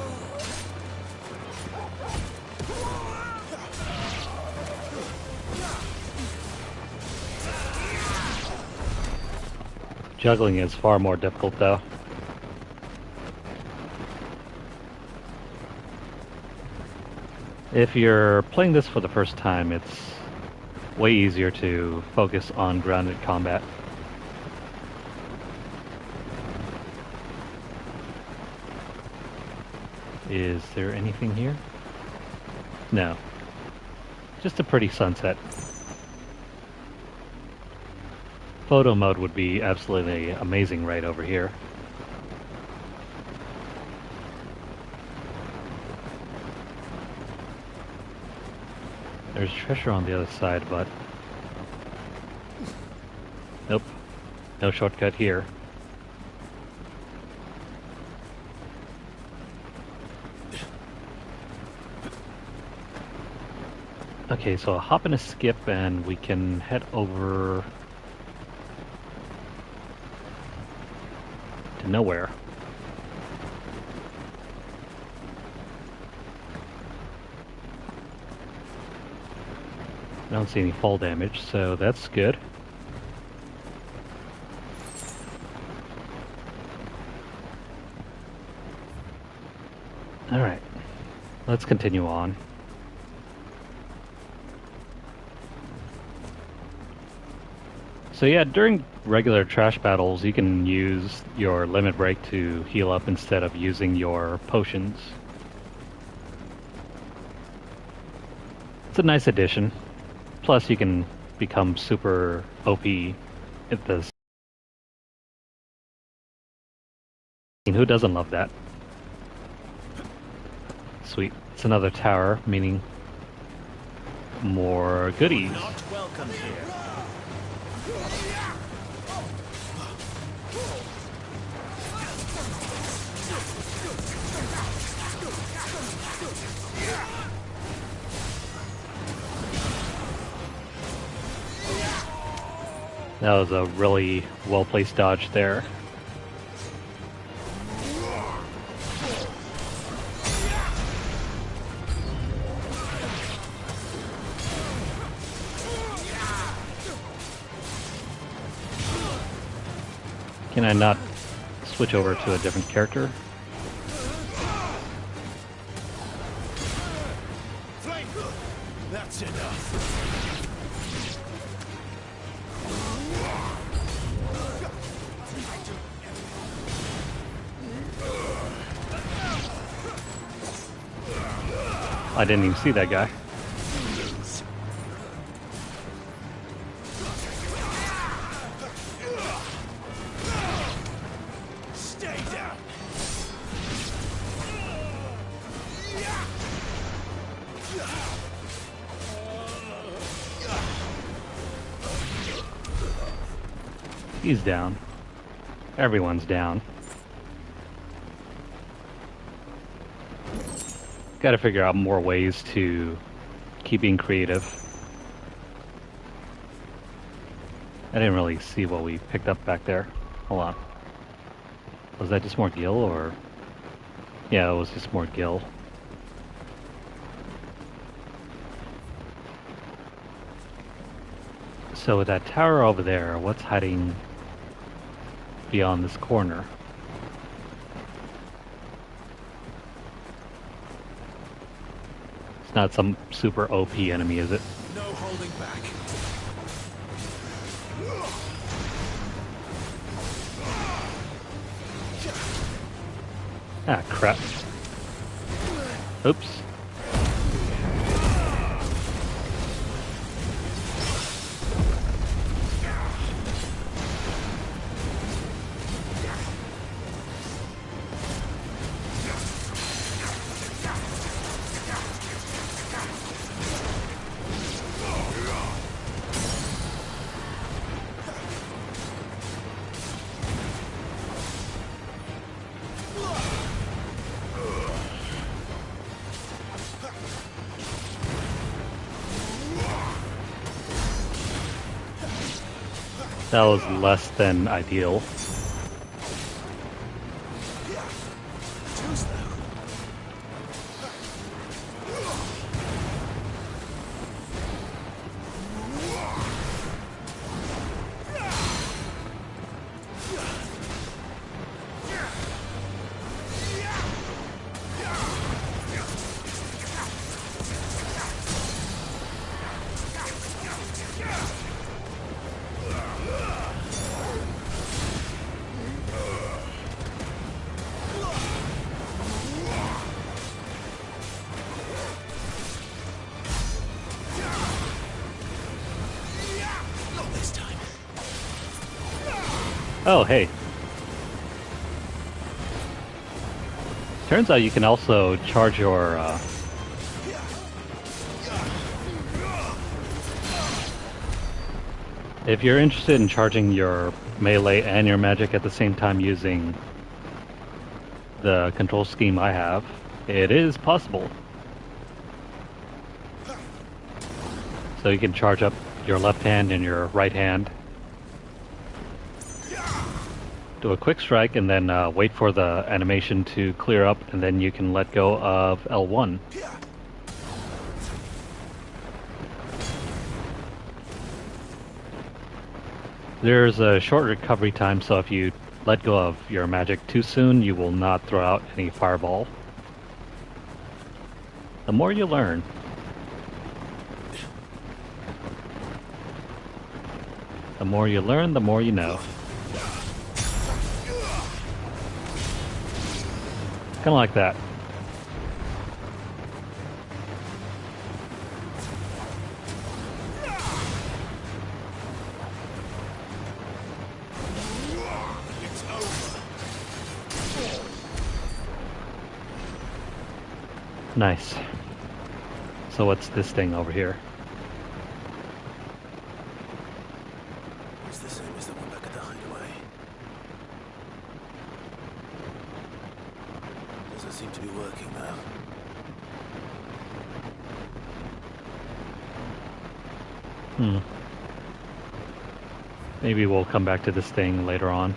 Juggling is far more difficult though. If you're playing this for the first time, it's way easier to focus on grounded combat. Is there anything here? No. Just a pretty sunset. Photo mode would be absolutely amazing right over here. There's treasure on the other side, but Nope. No shortcut here. Okay, so a hop and a skip, and we can head over to nowhere. I don't see any fall damage, so that's good. Alright, let's continue on. So yeah, during regular trash battles, you can use your limit break to heal up instead of using your potions. It's a nice addition. Plus, you can become super OP at this. Who doesn't love that? Sweet. It's another tower, meaning more goodies. Not welcome here. That was a really well-placed dodge there. Can I not switch over to a different character? That's enough. I didn't even see that guy. Stay down. He's down. Everyone's down. Gotta figure out more ways to keep being creative. I didn't really see what we picked up back there. Hold on. Was that just more gil, or? Yeah, it was just more gil. So with that tower over there, what's hiding beyond this corner? It's not some super OP enemy, is it? No holding back. Ah, crap. Oops. That was less than ideal. Oh, hey. Turns out you can also charge your, If you're interested in charging your melee and your magic at the same time using the control scheme I have, it is possible. So you can charge up your left hand and your right hand. Do a quick strike and then wait for the animation to clear up, and then you can let go of L1. There's a short recovery time, so if you let go of your magic too soon, you will not throw out any fireball. The more you learn. The more you learn, the more you know. Kind of like that. Nice. So what's this thing over here? It's the same as the one back at the hideaway. Doesn't seem to be working though. Maybe we'll come back to this thing later on.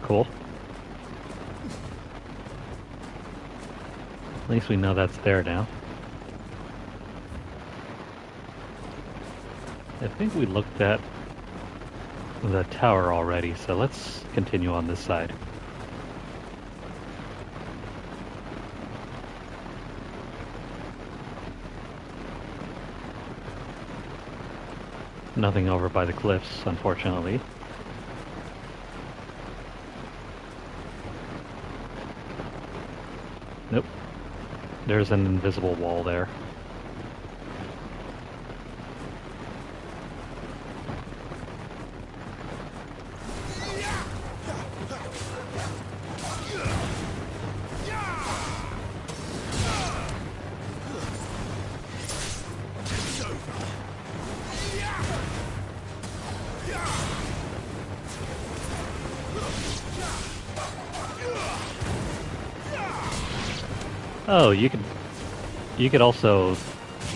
Cool. At least we know that's there now. I think we looked at the tower already, so let's continue on this side. Nothing over by the cliffs, unfortunately. Nope. There's an invisible wall there. Oh, you could also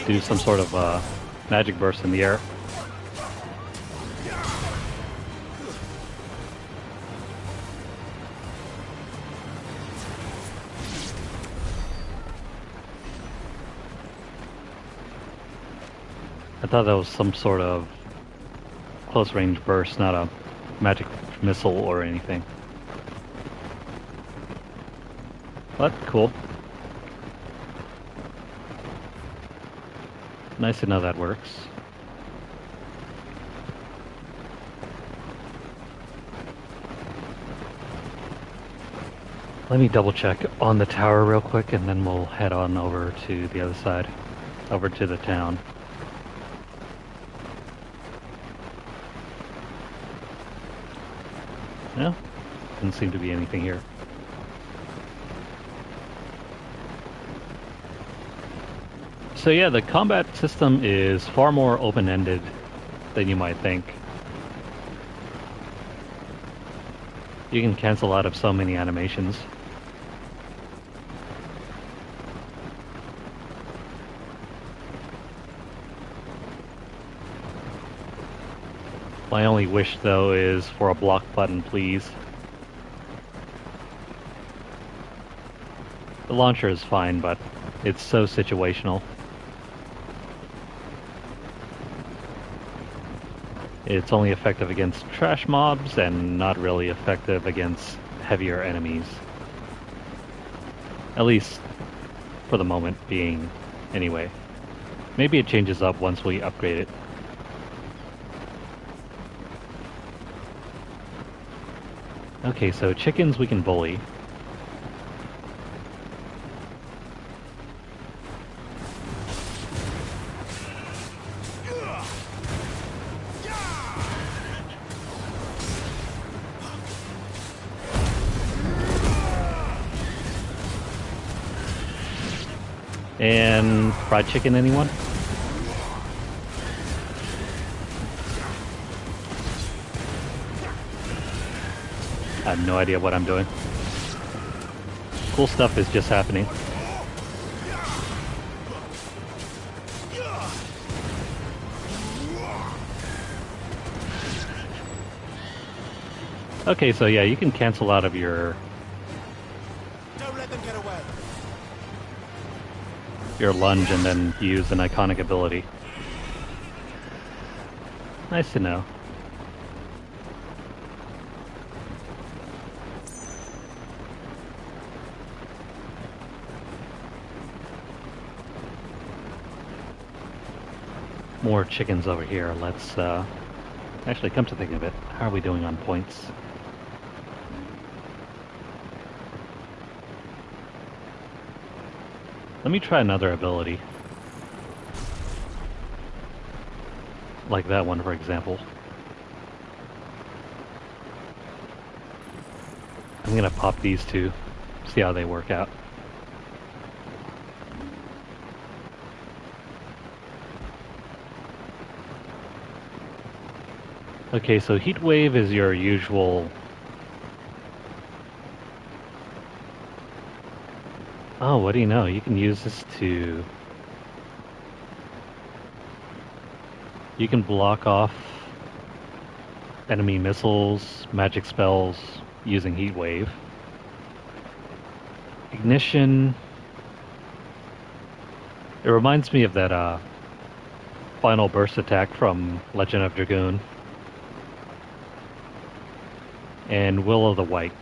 do some sort of magic burst in the air. I thought that was some sort of close range burst, not a magic missile or anything. But cool. Nice to know that works. Let me double check on the tower real quick and then we'll head on over to the other side, over to the town. No, doesn't seem to be anything here. So yeah, the combat system is far more open-ended than you might think. You can cancel out of so many animations. My only wish, though, is for a block button, please. The launcher is fine, but it's so situational. It's only effective against trash mobs and not really effective against heavier enemies. At least for the moment being, anyway. Maybe it changes up once we upgrade it. Okay, so chickens we can bully. And fried chicken, anyone? I have no idea what I'm doing. Cool stuff is just happening. Okay, so yeah, you can cancel out of your lunge and then use an iconic ability. Nice to know. More chickens over here. Let's actually come to think of it. How are we doing on points? Let me try another ability. Like that one, for example. I'm gonna pop these two, see how they work out. Okay, so Heat Wave is your usual... Oh, what do you know? You can use this to... You can block off enemy missiles, magic spells using Heat Wave. Ignition... It reminds me of that final burst attack from Legend of Dragoon. And Will of the Wikes.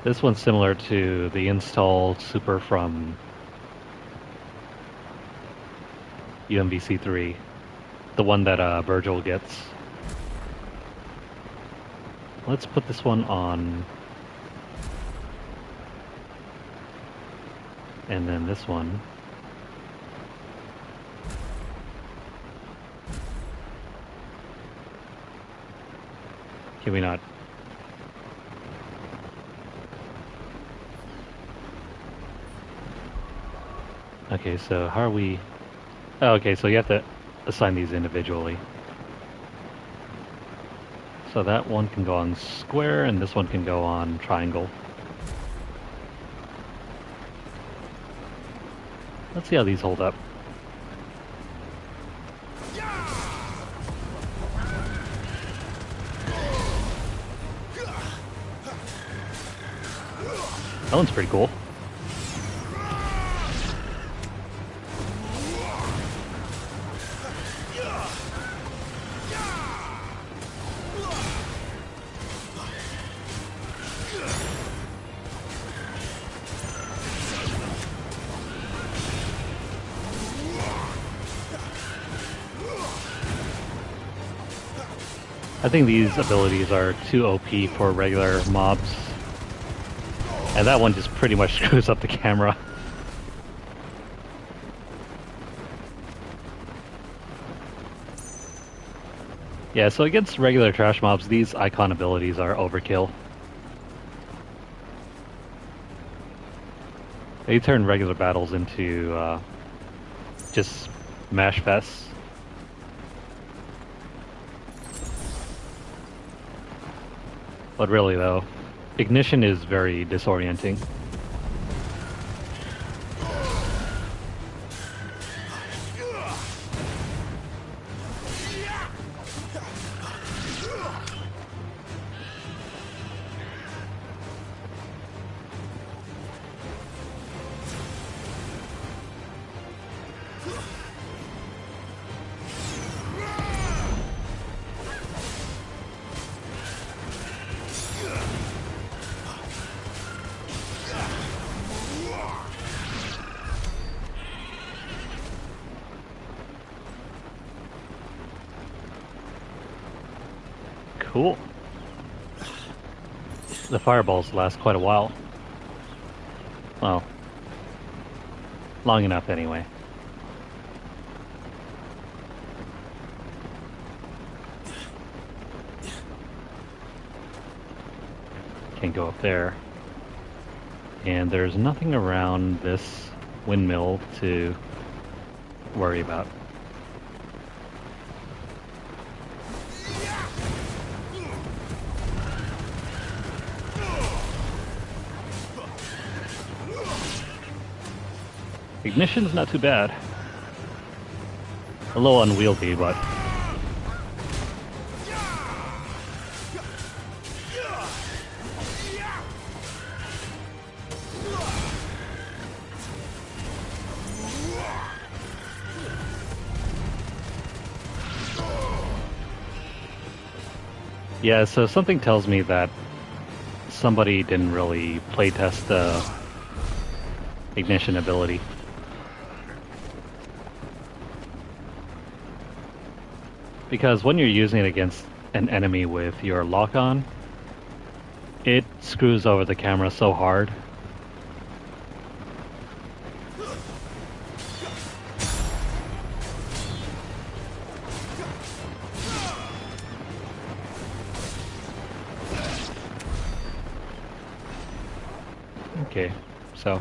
This one's similar to the installed super from UMVC3, the one that Virgil gets. Let's put this one on, and then this one. Can we not? Okay, so how are we... Oh, okay, so you have to assign these individually. So that one can go on square, and this one can go on triangle. Let's see how these hold up. That one's pretty cool. I think these abilities are too OP for regular mobs. And that one just pretty much screws up the camera. Yeah, so against regular trash mobs, these icon abilities are overkill. They turn regular battles into just mash fests. But really though, ignition is very disorienting. Cool. The fireballs last quite a while. Well, long enough anyway. Can't go up there. And there's nothing around this windmill to worry about. Ignition's not too bad. A little unwieldy, but... Yeah, so something tells me that somebody didn't really playtest the ignition ability. Because when you're using it against an enemy with your lock-on, it screws over the camera so hard. Okay, so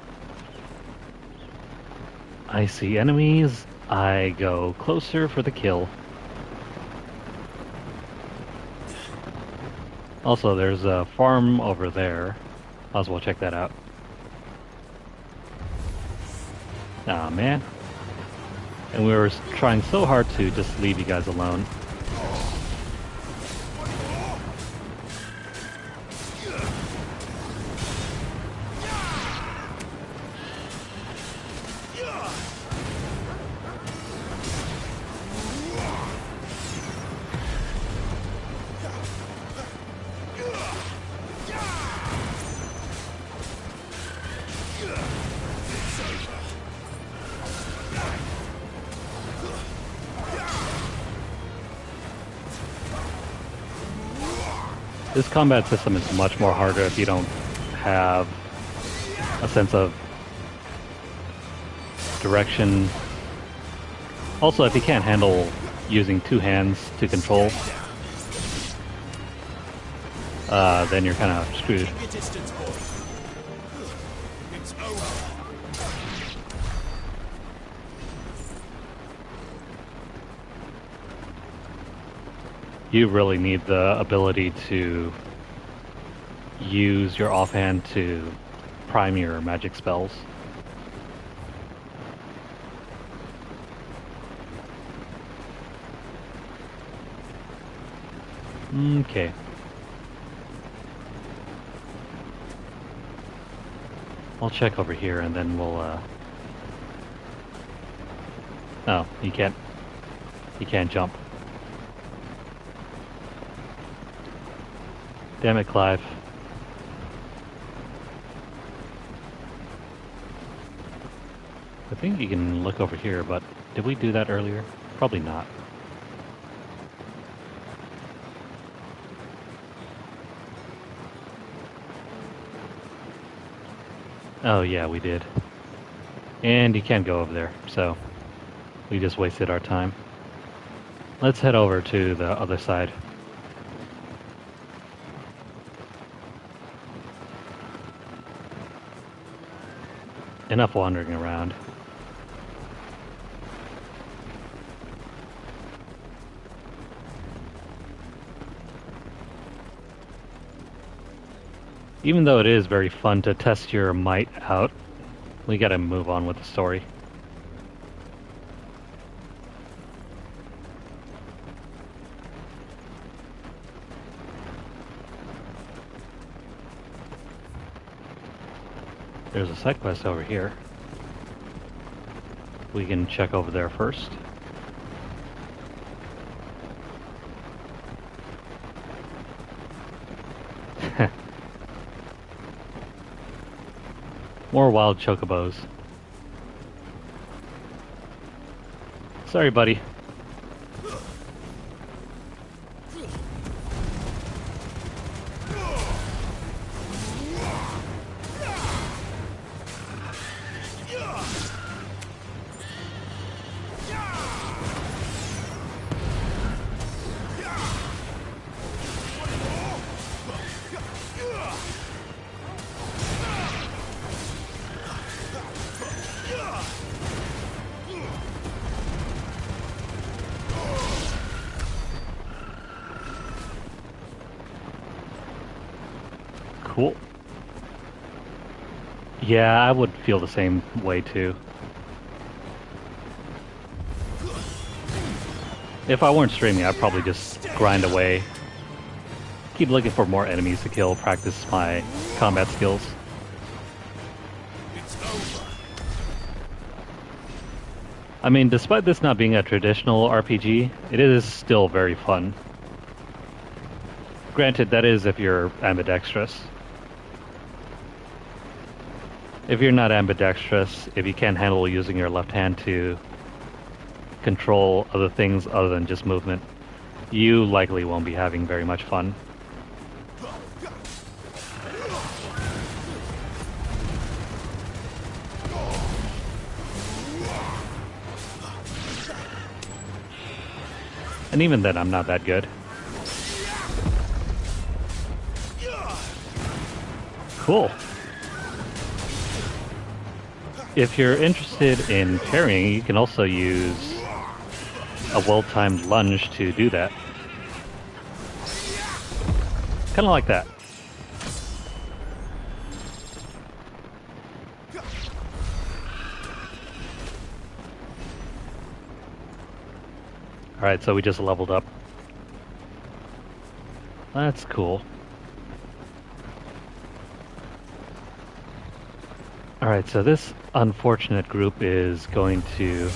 I see enemies, I go closer for the kill. Also, there's a farm over there. Might as well check that out. Aw, man. And we were trying so hard to just leave you guys alone. This combat system is much more harder if you don't have a sense of direction. Also, if you can't handle using two hands to control, then you're kind of screwed. You really need the ability to use your offhand to prime your magic spells. Okay. I'll check over here and then we'll Oh, you can't jump. Damn it, Clive. I think you can look over here, but did we do that earlier? Probably not. Oh yeah, we did. And you can't go over there, so we just wasted our time. Let's head over to the other side. Enough wandering around. Even though it is very fun to test your might out, we gotta move on with the story. There's a side quest over here. We can check over there first. More wild chocobos. Sorry, buddy. Cool. Yeah, I would feel the same way too. If I weren't streaming, I'd probably just grind away. Keep looking for more enemies to kill, practice my combat skills. I mean, despite this not being a traditional RPG, it is still very fun. Granted, that is if you're ambidextrous. If you're not ambidextrous, if you can't handle using your left hand to control other things other than just movement, you likely won't be having very much fun. And even then, I'm not that good. Cool. If you're interested in parrying, you can also use a well-timed lunge to do that. Kind of like that. Alright, so we just leveled up. That's cool. Alright, so this unfortunate group is going to...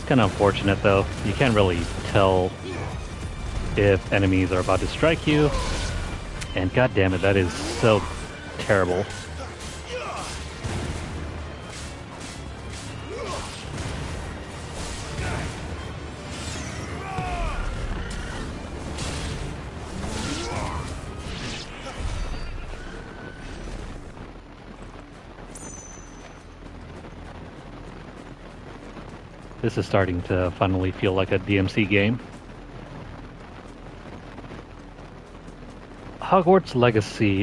Kind of unfortunate though. You can't really tell if enemies are about to strike you. And god damn it, that is so terrible. This is starting to finally feel like a DMC game. Hogwarts Legacy,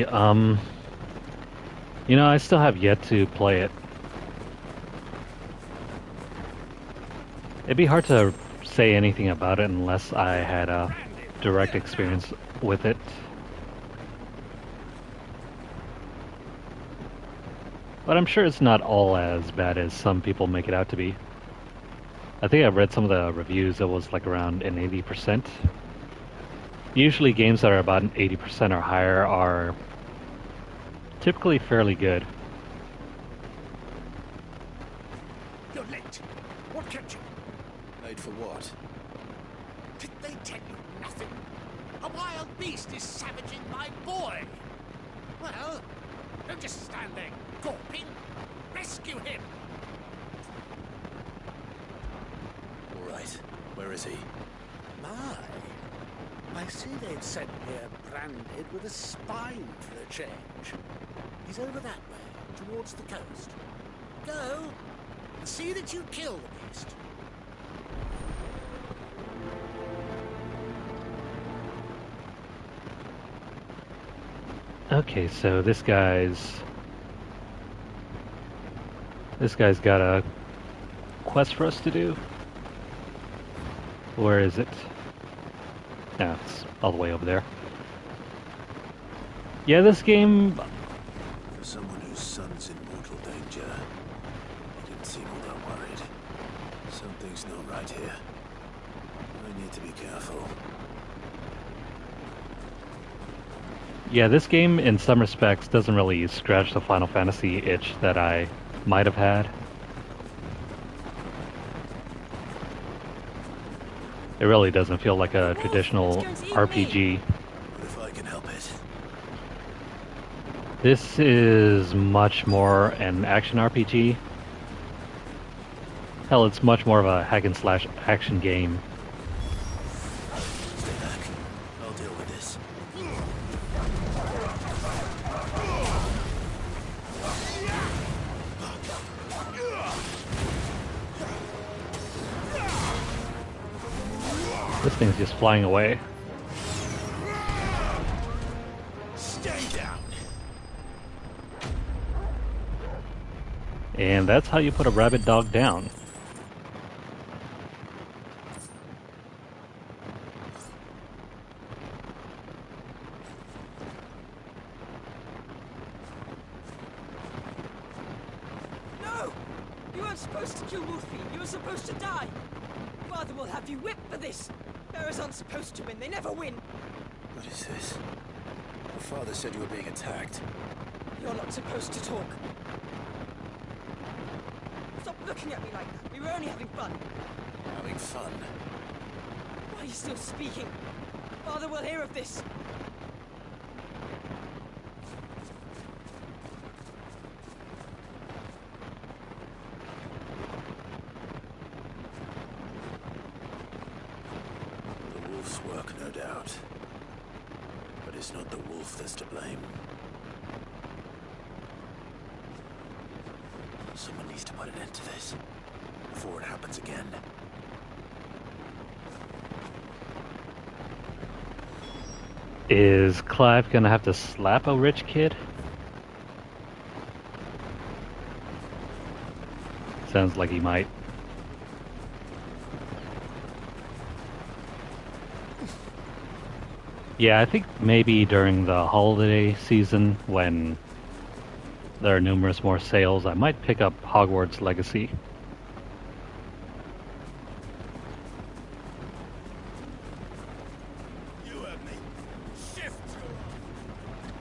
you know, I still have yet to play it. It'd be hard to say anything about it unless I had a direct experience with it. But I'm sure it's not all as bad as some people make it out to be. I think I read some of the reviews that was like around an 80%. Usually games that are about an 80% or higher are typically fairly good. You're late. What kept you? Late for what? Did they tell you nothing? A wild beast is savaging my boy. Well, don't just stand there gawping. Rescue him. All right. Where is he? My. I see they've sent here branded with a spine for a change. He's over that way, towards the coast. Go and see that you kill the beast. Okay, so this guy's got a quest for us to do. Where is it? No, it's all the way over there. Yeah, this game... For someone whose son's in mortal danger, he didn't seem all that worried. Something's not right here. I need to be careful. Yeah, this game, in some respects, doesn't really scratch the Final Fantasy itch that I might have had. It really doesn't feel like a traditional RPG. What if I can help it? This is much more an action RPG. Hell, it's much more of a hack and slash action game. Stay back. I'll deal with this. This thing's just flying away. Stay down. And that's how you put a rabid dog down. No! You weren't supposed to kill Wolfie. You were supposed to die. Father will have you whipped for this. Bearers aren't supposed to win. They never win. What is this? Your father said you were being attacked. You're not supposed to talk. Stop looking at me like that. We were only having fun. Having fun? Why are you still speaking? Father will hear of this. The wolf's work, no doubt. But it's not the wolf that's to blame. Someone needs to put an end to this before it happens again. Is Clive gonna have to slap a rich kid? Sounds like he might. Yeah, I think maybe during the holiday season when there are numerous more sales, I might pick up Hogwarts Legacy.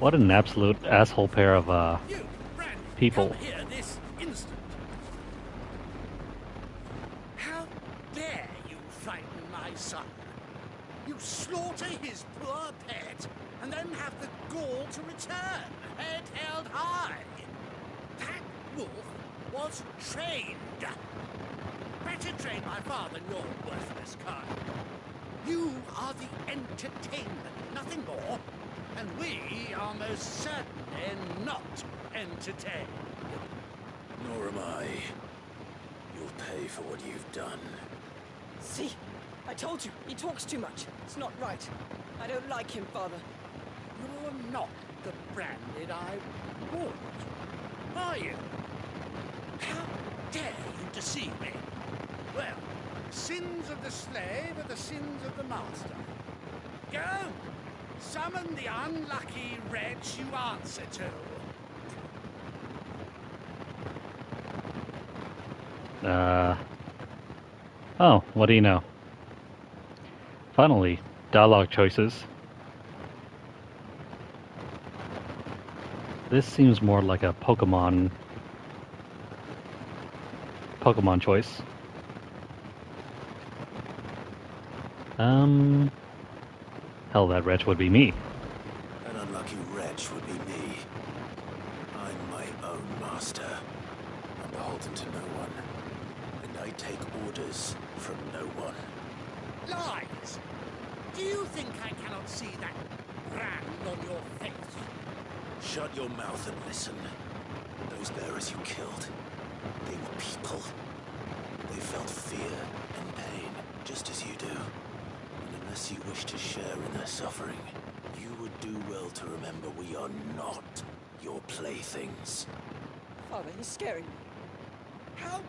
What an absolute asshole pair of people. Come here this instant. How dare you frighten my son? You slaughter his poor pet, and then have the gall to return, head held high. That wolf was trained. Better train my father than your worthless kind. You are the entertainment, nothing more. And we are most certainly not entertained. Nor am I. You'll pay for what you've done. See? I told you. He talks too much. It's not right. I don't like him, Father. You're not the Branded I want, are you? How dare you deceive me? Well, the sins of the slave are the sins of the master. Go! Summon the unlucky wretch you answer to. Oh, what do you know? Finally, dialogue choices. This seems more like a Pokemon choice. Hell, that wretch would be me. An unlucky wretch would be me. I'm my own master. I'm beholden to no one. And I take orders from no one. Lies! Do you think I cannot see that brand on your face? Shut your mouth and listen. Those bearers you killed, they were people. They felt fear and pain, just as you do. And unless you wish to share in their suffering, you would do well to remember we are not your playthings. Father, he's scaring me. How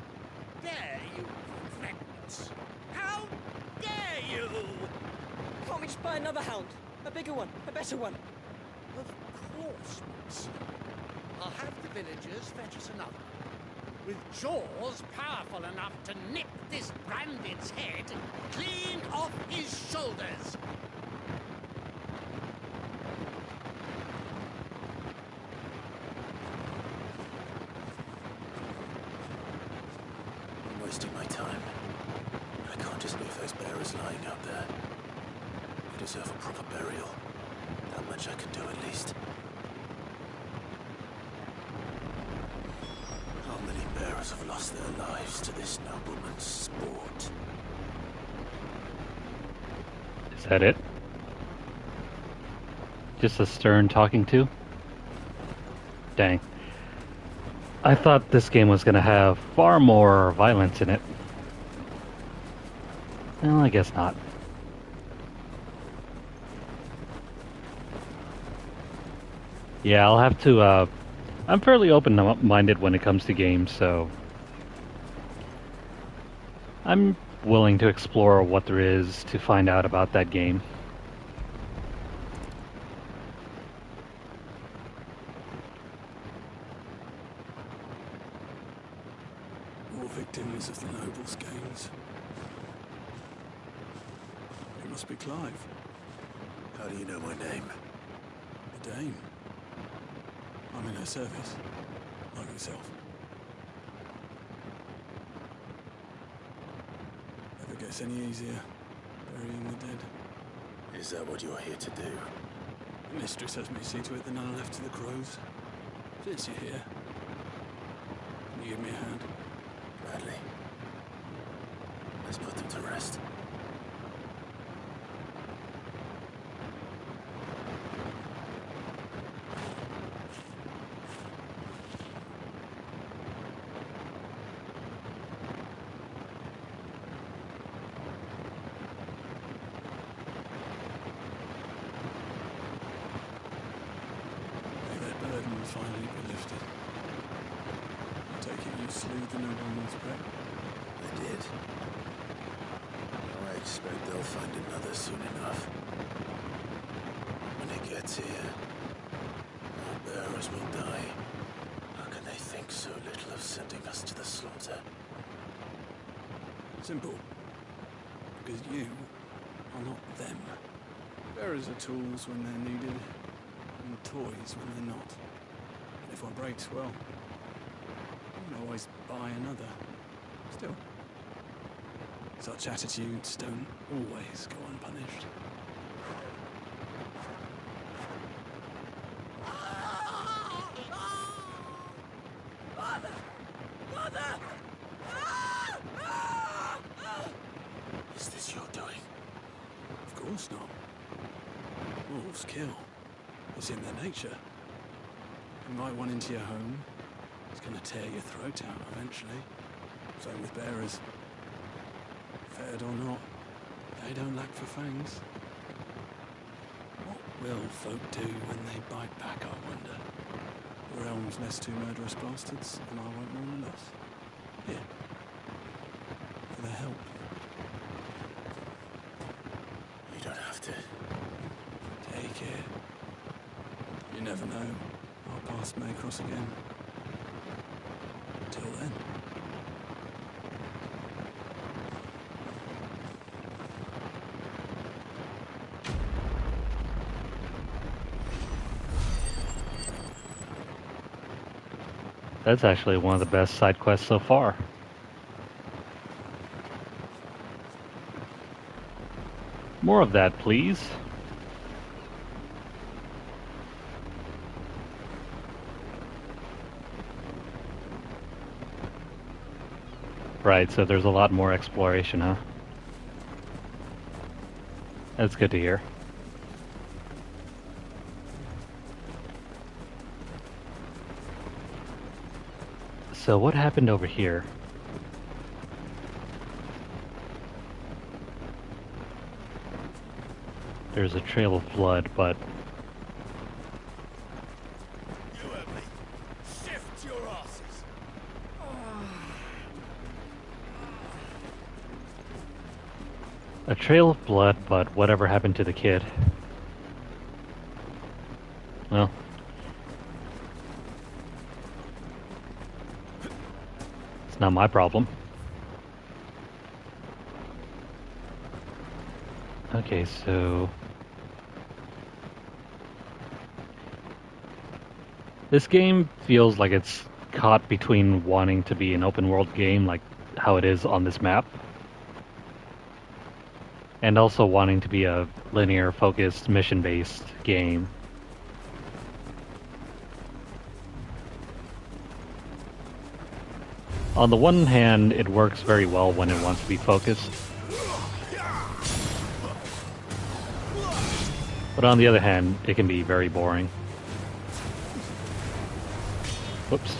dare you threaten us? How dare you? Can't we just buy another hound? A bigger one, a better one. Of course, Max. I'll have the villagers fetch us another. With jaws powerful enough to nip this Branded's head clean off his shoulders. I'm wasting my time. I can't just leave those bearers lying out there. They deserve a proper burial. That much I can do at least. How many bearers have lost their lives to this nobleman's sport? Is that it? Just a stern talking to? Dang. I thought this game was going to have far more violence in it. Well, I guess not. Yeah, I'll have to I'm fairly open-minded when it comes to games, so I'm willing to explore what there is to find out about that game. More victims of the nobles' games. It must be Clive. How do you know my name? The Dame. I'm in her service, like yourself. Never gets any easier, burying the dead. Is that what you're here to do? The mistress has me see to it that none are left to the crows. Since you're here, can you give me a hand? Gladly. Let's put them to rest. Finally be lifted. I take it you slew the nobleman's prey? I did. I expect they'll find another soon enough. When it gets here, our bearers will die. How can they think so little of sending us to the slaughter? Simple. Because you are not them. Bearers are tools when they're needed, and toys when they're not. If one breaks, well, you can always buy another. Still, such attitudes don't always go unpunished. Mother! Mother! Is this your doing? Of course not. Wolves kill. It's in their nature. Invite one into your home, it's gonna tear your throat out eventually. Same with bearers. Fed or not, they don't lack for fangs. What will folk do when they bite back, I wonder? The realm's less two murderous bastards, and I won't mourn the loss. Here. For their help. You don't have to. Take it. You never know. Our paths may cross again. Until then. That's actually one of the best side quests so far. More of that, please. Right, so there's a lot more exploration, huh? That's good to hear. So what happened over here? There's a trail of blood, but... You and me. Shift your asses. A trail of blood, but whatever happened to the kid? Well... it's not my problem. Okay, so... this game feels like it's caught between wanting to be an open world game, like how it is on this map, and also wanting to be a linear, focused, mission-based game. On the one hand, it works very well when it wants to be focused. But on the other hand, it can be very boring. Whoops.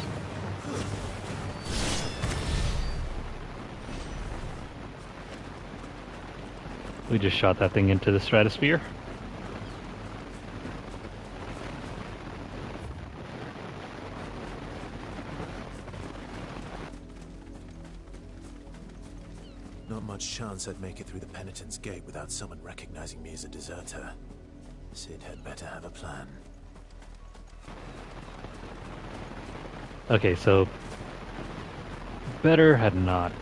We just shot that thing into the stratosphere. much chance I'd make it through the Penitent's Gate without someone recognizing me as a deserter. Sid had better have a plan. Okay, so better had not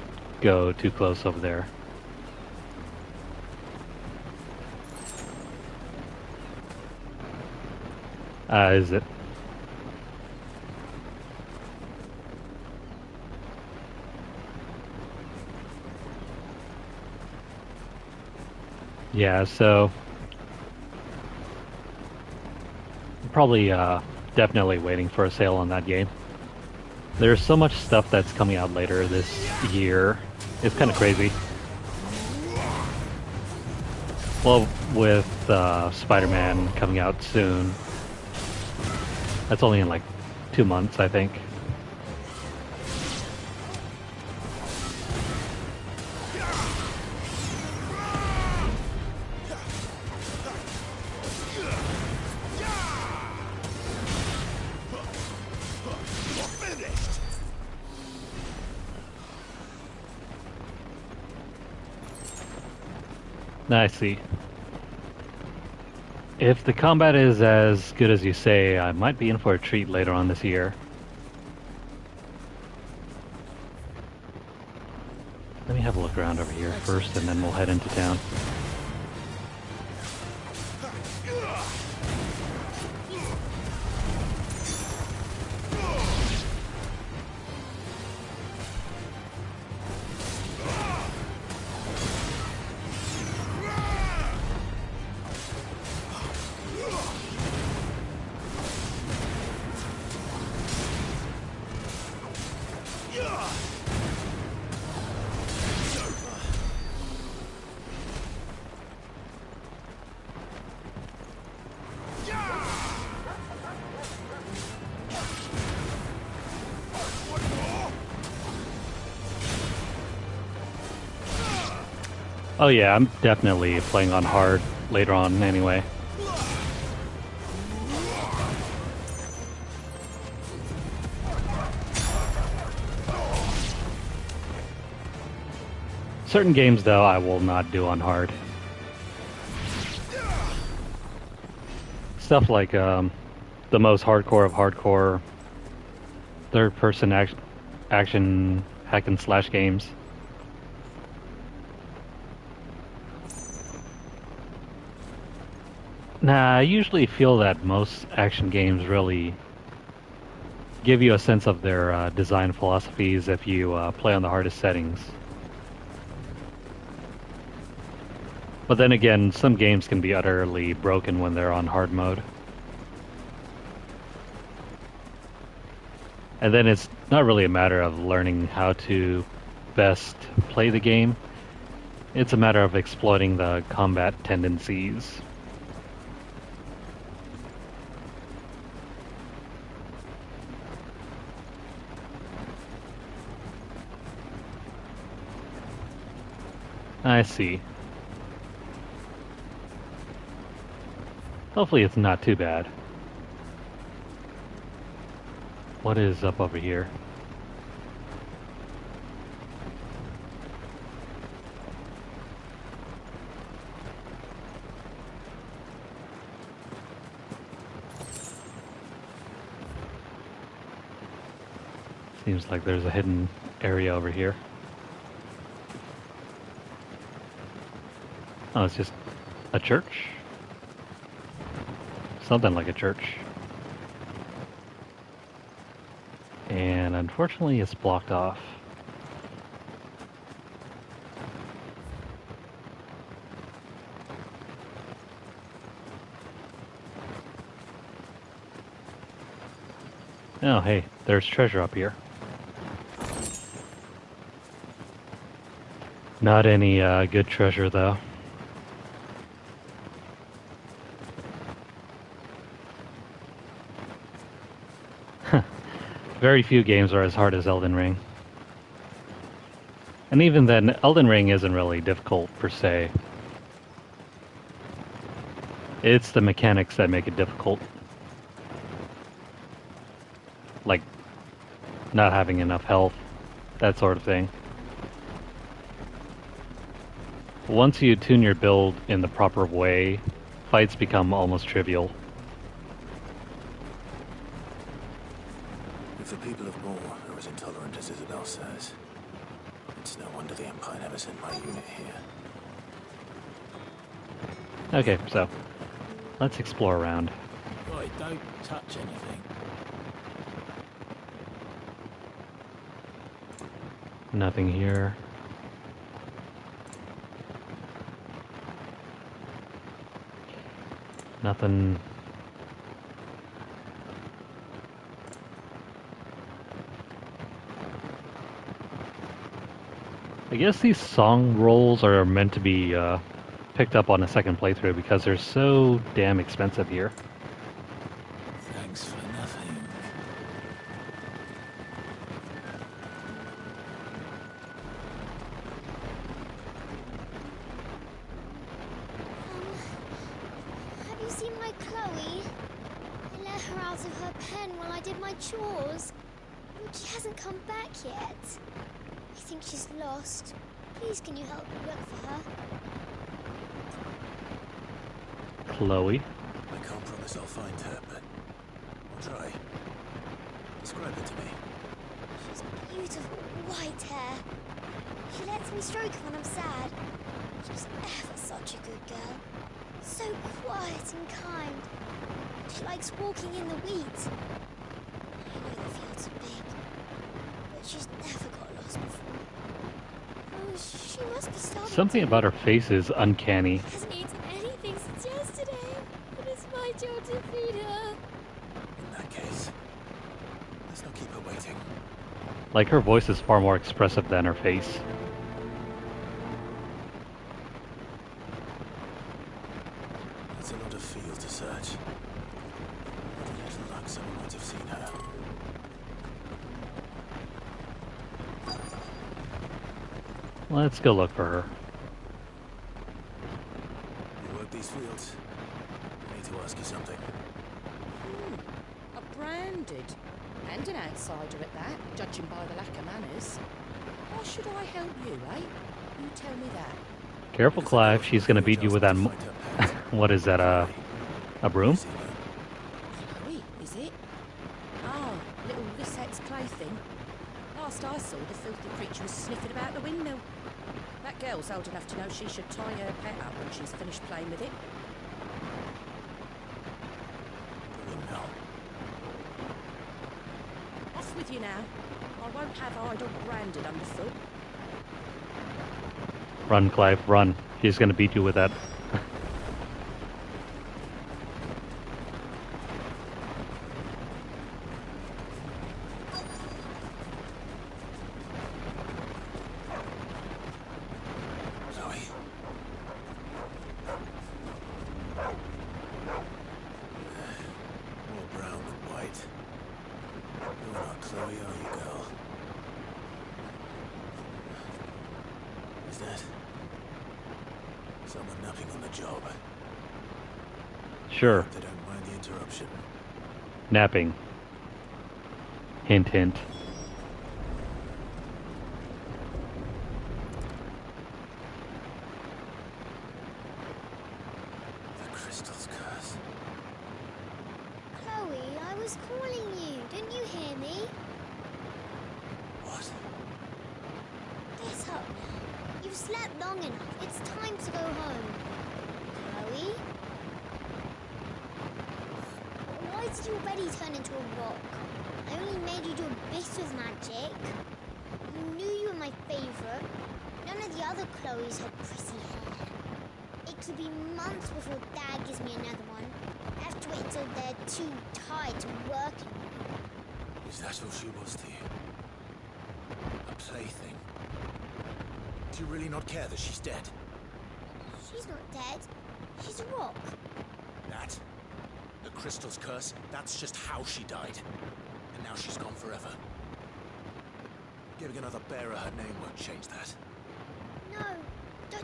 go too close over there. Is it? Yeah, so probably definitely waiting for a sale on that game. There's so much stuff that's coming out later this year. It's kind of crazy. Well, with Spider-Man coming out soon. That's only in like 2 months, I think. I see. If the combat is as good as you say, I might be in for a treat later on this year. Let me have a look around over here first, and then we'll head into town. Oh yeah, I'm definitely playing on hard later on anyway. Certain games though I will not do on hard. Stuff like the most hardcore of hardcore third-person action hack and slash games. Nah, I usually feel that most action games really give you a sense of their design philosophies if you play on the hardest settings. But then again, some games can be utterly broken when they're on hard mode. And then it's not really a matter of learning how to best play the game. It's a matter of exploiting the combat tendencies. I see. Hopefully it's not too bad. What is up over here? Seems like there's a hidden area over here. Oh, it's just a church? Something like a church. And unfortunately it's blocked off. Oh, hey, there's treasure up here. Not any good treasure, though. Very few games are as hard as Elden Ring. And even then, Elden Ring isn't really difficult per se. It's the mechanics that make it difficult. Like, not having enough health, that sort of thing. Once you tune your build in the proper way, fights become almost trivial. If the people of Moor are as intolerant as Isabel says, it's no wonder the Empire never sent my unit here. Okay, so let's explore around. Boy, don't touch anything. Nothing here. Nothing. I guess these song rolls are meant to be picked up on a second playthrough because they're so damn expensive here. Thanks for nothing. Have you seen my Chloe? I let her out of her pen while I did my chores. But she hasn't come back yet. I think she's lost. Please, can you help me look for her? Chloe. I can't promise I'll find her, but I'll try. Describe her to me. She's beautiful white hair. She lets me stroke her when I'm sad. She's ever such a good girl. So quiet and kind. She likes walking in the wheat. I know the fields are big, but she's never got lost before. Oh, she must be starving. Something about her face is uncanny. She hasn't eaten anything since yesterday, but it's my job to feed her. In that case, let's not keep her waiting. Like, her voice is far more expressive than her face. That's a lot of field to search. With a little luck, someone might have seen her. Let's go look for her. You work these fields? I need to ask you something. A branded. And an outsider at that, judging by the lack of manners. Why should I help you, eh? You tell me that. Careful, Clive. She's gonna beat you with that. What is that? A broom? Chloe, is it? Oh, little Lisette's plaything. Last I saw, the filthy creature was sniffing about the windmill. That girl's old enough to know she should tie her pet up when she's finished playing with it. Off with you now. I won't have idle branded underfoot. Run, Clive, run. She's gonna beat you with that. More brown than white. You're not Chloe, are you, girl? Is that someone napping on the job? Sure. They don't mind the interruption. Napping. Hint, hint. The crystal's curse. Chloe, I was calling you. Didn't you hear me? What? Get up now. You've slept long enough. It's time to go home. Chloe? Why did you already turn into a rock? I only made you do a bit of magic. You knew you were my favorite. None of the other Chloes had pretty hair. It could be months before Dad gives me another one. I have to wait until they're too tired to work anymore. Is that all she was to you? A plaything? Do you really not care that she's dead? She's not dead. She's a rock. That? The crystal's curse? That's just how she died. And now she's gone forever. Giving another bearer her name won't change that. No,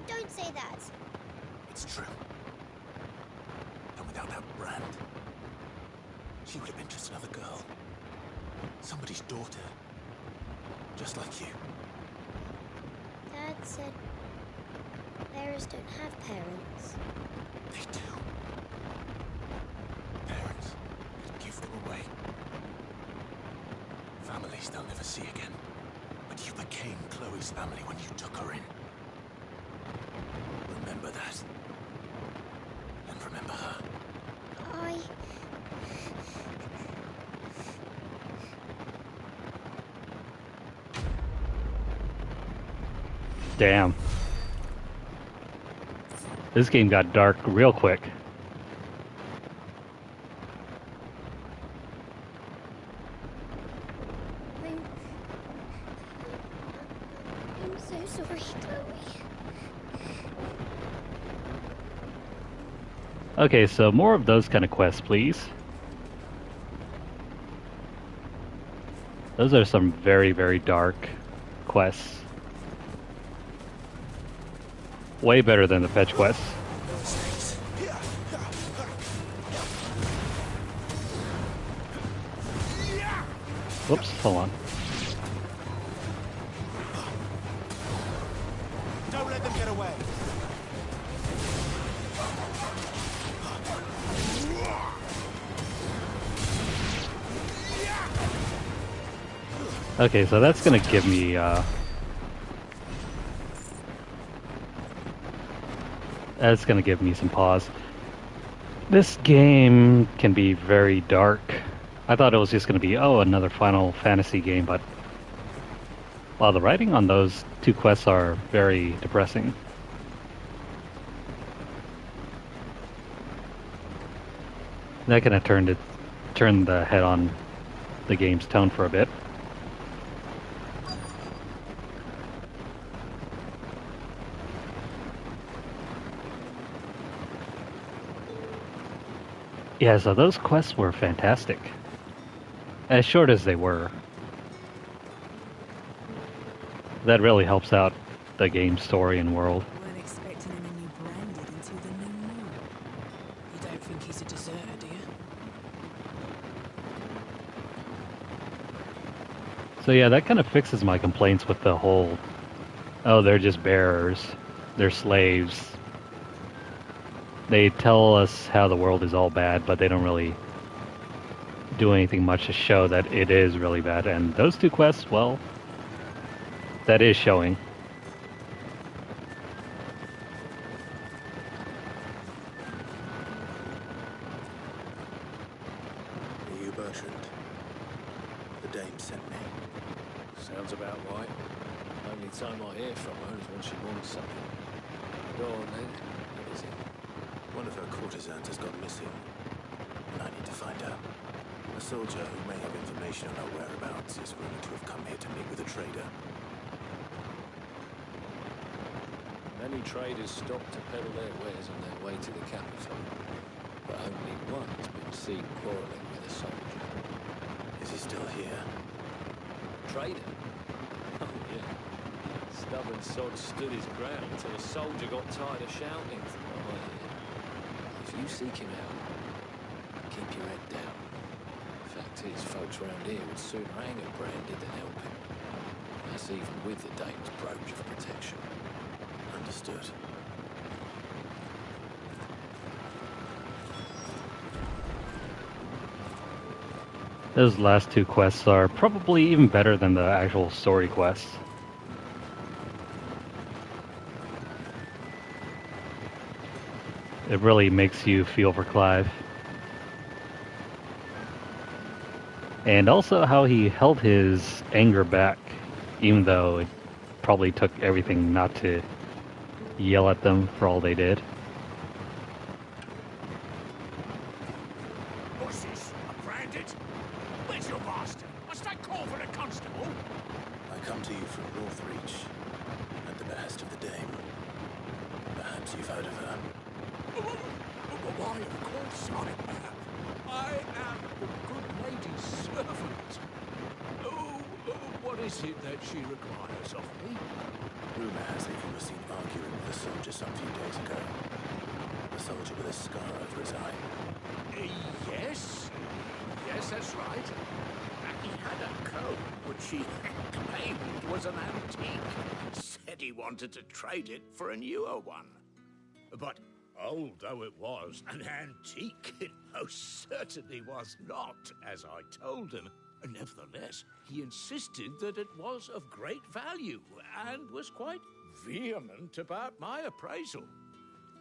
don't say that. It's true. And without that brand, she would have been just another girl. Somebody's daughter. Just like you. Dad said bearers don't have parents. They do. Parents that give them away. Families they'll never see again. But you became Chloe's family when you took her in. Remember that. And remember her. Damn. This game got dark real quick. I'm so sorry, Chloe. Okay, so more of those kind of quests, please. Those are some very, very dark quests. Way better than the fetch quests. Whoops, hold on. Don't let them get away. Okay, so that's gonna give me that's gonna give me some pause. This game can be very dark. I thought it was just gonna be, oh, another Final Fantasy game, but wow, the writing on those two quests are very depressing. That kind of turned the head on the game's tone for a bit. Yeah, so those quests were fantastic. As short as they were. That really helps out the game's story and world. Weren't expecting him to be branded until the new moon. You don't think he's a deserter, do you? So yeah, that kind of fixes my complaints with the whole, oh, they're just bearers. They're slaves. They tell us how the world is all bad, but they don't really do anything much to show that it is really bad. And those two quests, well, that is showing. Are you Bertrand? The dame sent me. Sounds about right. Only time I hear from her is when she wants something. Go on then. What is it? One of her courtesans has gone missing, and I need to find her. A soldier who may have information on her whereabouts is rumored to have come here to meet with a trader. Many traders stop to peddle their wares on their way to the capital, but only one's been seen quarrelling with a soldier. Is he still here? Trader? Oh, yeah. Stubborn sod stood his ground until a soldier got tired of shouting from behind him. If you seek him out, keep your head down. Fact is, folks round here would sooner hang a Brandy than help him. That's even with the dame's brooch of protection. Understood. Those last two quests are probably even better than the actual story quests. It really makes you feel for Clive. And also how he held his anger back, even though it probably took everything not to yell at them for all they did. What's this? A branded? Where's your master? Must I call for a constable? I come to you from Northreach, at the behest of the dame. Perhaps you've heard of her. Why, of course I have. I am the good lady's servant. What is it that she requires of me? Rumor has it you were seen arguing with a soldier some few days ago. A soldier with a scar over his eye. Yes. Yes, that's right. He had a coat which he claimed was an antique. Said said he wanted to trade it for a newer one. But old though it was, an antique it most certainly was not, as I told him. Nevertheless, he insisted that it was of great value, and was quite vehement about my appraisal.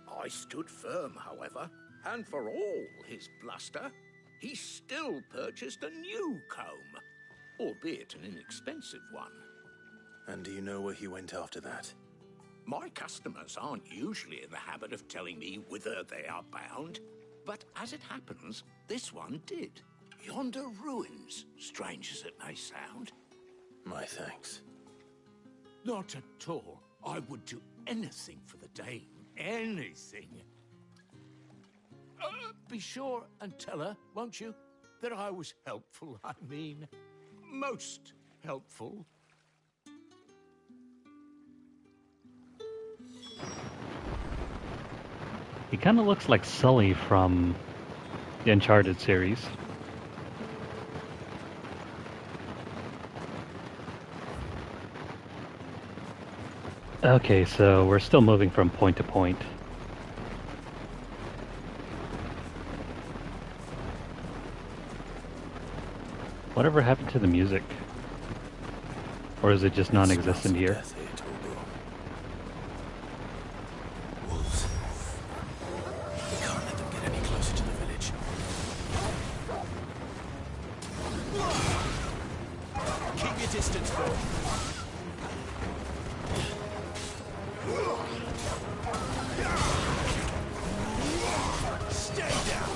I stood firm, however, and for all his bluster, he still purchased a new comb, albeit an inexpensive one. And do you know where he went after that? My customers aren't usually in the habit of telling me whither they are bound, but as it happens, this one did. Yonder ruins, strange as it may sound. My thanks. Not at all. I would do anything for the Dame. Anything. Be sure and tell her, won't you, that I was helpful. I mean, most helpful. He kind of looks like Sully from the Uncharted series. Okay, so we're still moving from point to point. Whatever happened to the music? Or is it just non-existent here? Wolves. We can't let them get any closer to the village. Keep your distance, bro. Stay down.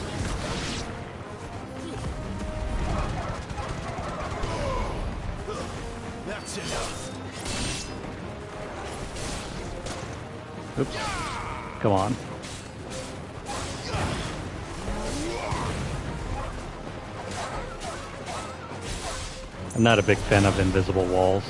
That's enough. Oops. Come on. I'm not a big fan of invisible walls.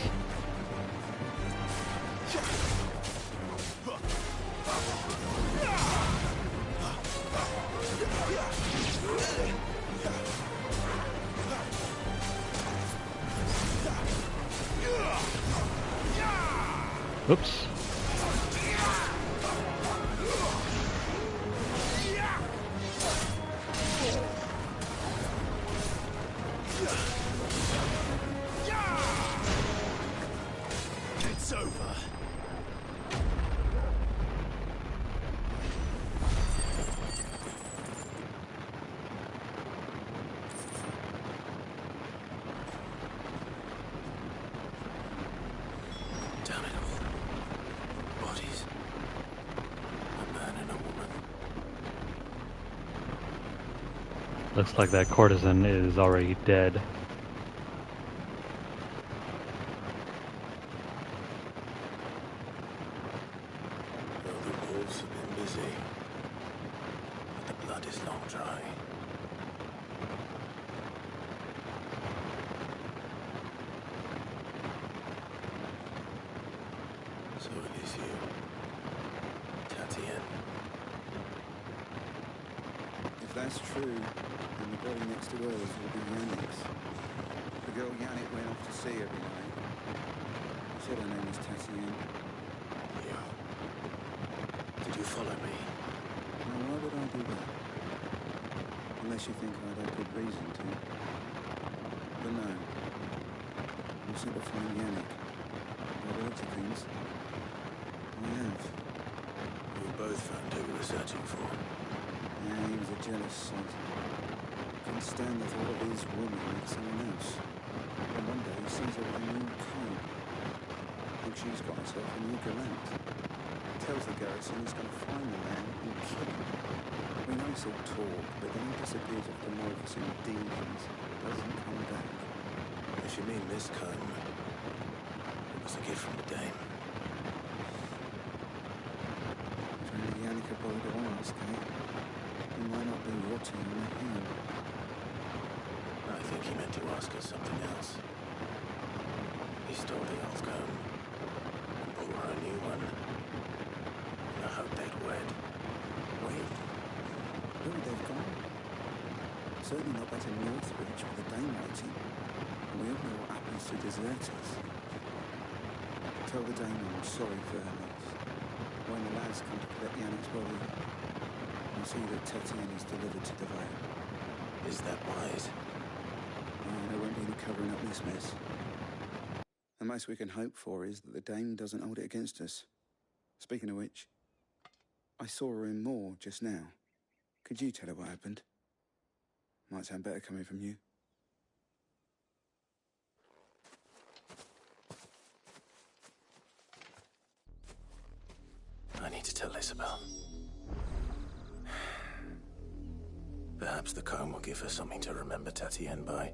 Oops. It's over. Damn it all. Bodies. A man and a woman. Looks like that courtesan is already dead. Well, the wolves have been busy. But the blood is long dry. So it is you, Tatienne. If that's true, then the body next to hers will be Yannick's. The girl Yannick went off to sea every night. He said her name was Tatienne. Yeah. Did you follow me? Now, why would I do that? Unless you think I'd have good reason to. But no. I'm sent to find Yannick. By the looks of things, I have. You both found who we were searching for. Yeah, he was a jealous sod. Couldn't stand the thought of his woman with someone else. And one day he sees her with a new comb. Thinks she's got herself a new gallant. Tells the garrison he's going to find the man and kill him. We know he'll talk, but then he disappears off the Morris in Deans. Doesn't come back. If you mean this comb, it was a gift from the Dame. If only Yannick had bothered to ask, eh? He might not be rotting in the hand. I think he meant to ask us something else. He stole the old comb and bought her a new one. And I hope they'd wed. Wait. Where would they've gone? Certainly not back to Northridge with the Dame waiting. And we all know what happens to deserters. tell the dame I'm sorry for her loss. When the lads come to collect Yannick's body, you'll see that Tetienne is delivered to the Vale. Is that wise? Oh, there won't be any covering up this mess. The most we can hope for is that the dame doesn't hold it against us. Speaking of which, I saw her in Moor just now. Could you tell her what happened? Might sound better coming from you. I need to tell Isabel. Perhaps the comb will give her something to remember Tatienne by.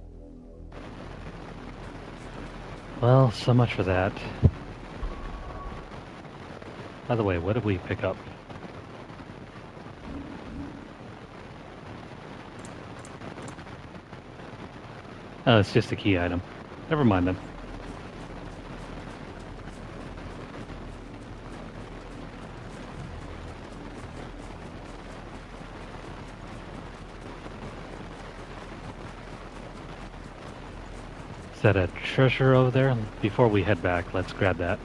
Well, so much for that. By the way, what did we pick up? Oh, it's just a key item. Never mind then. Is that a treasure over there? Before we head back, let's grab that.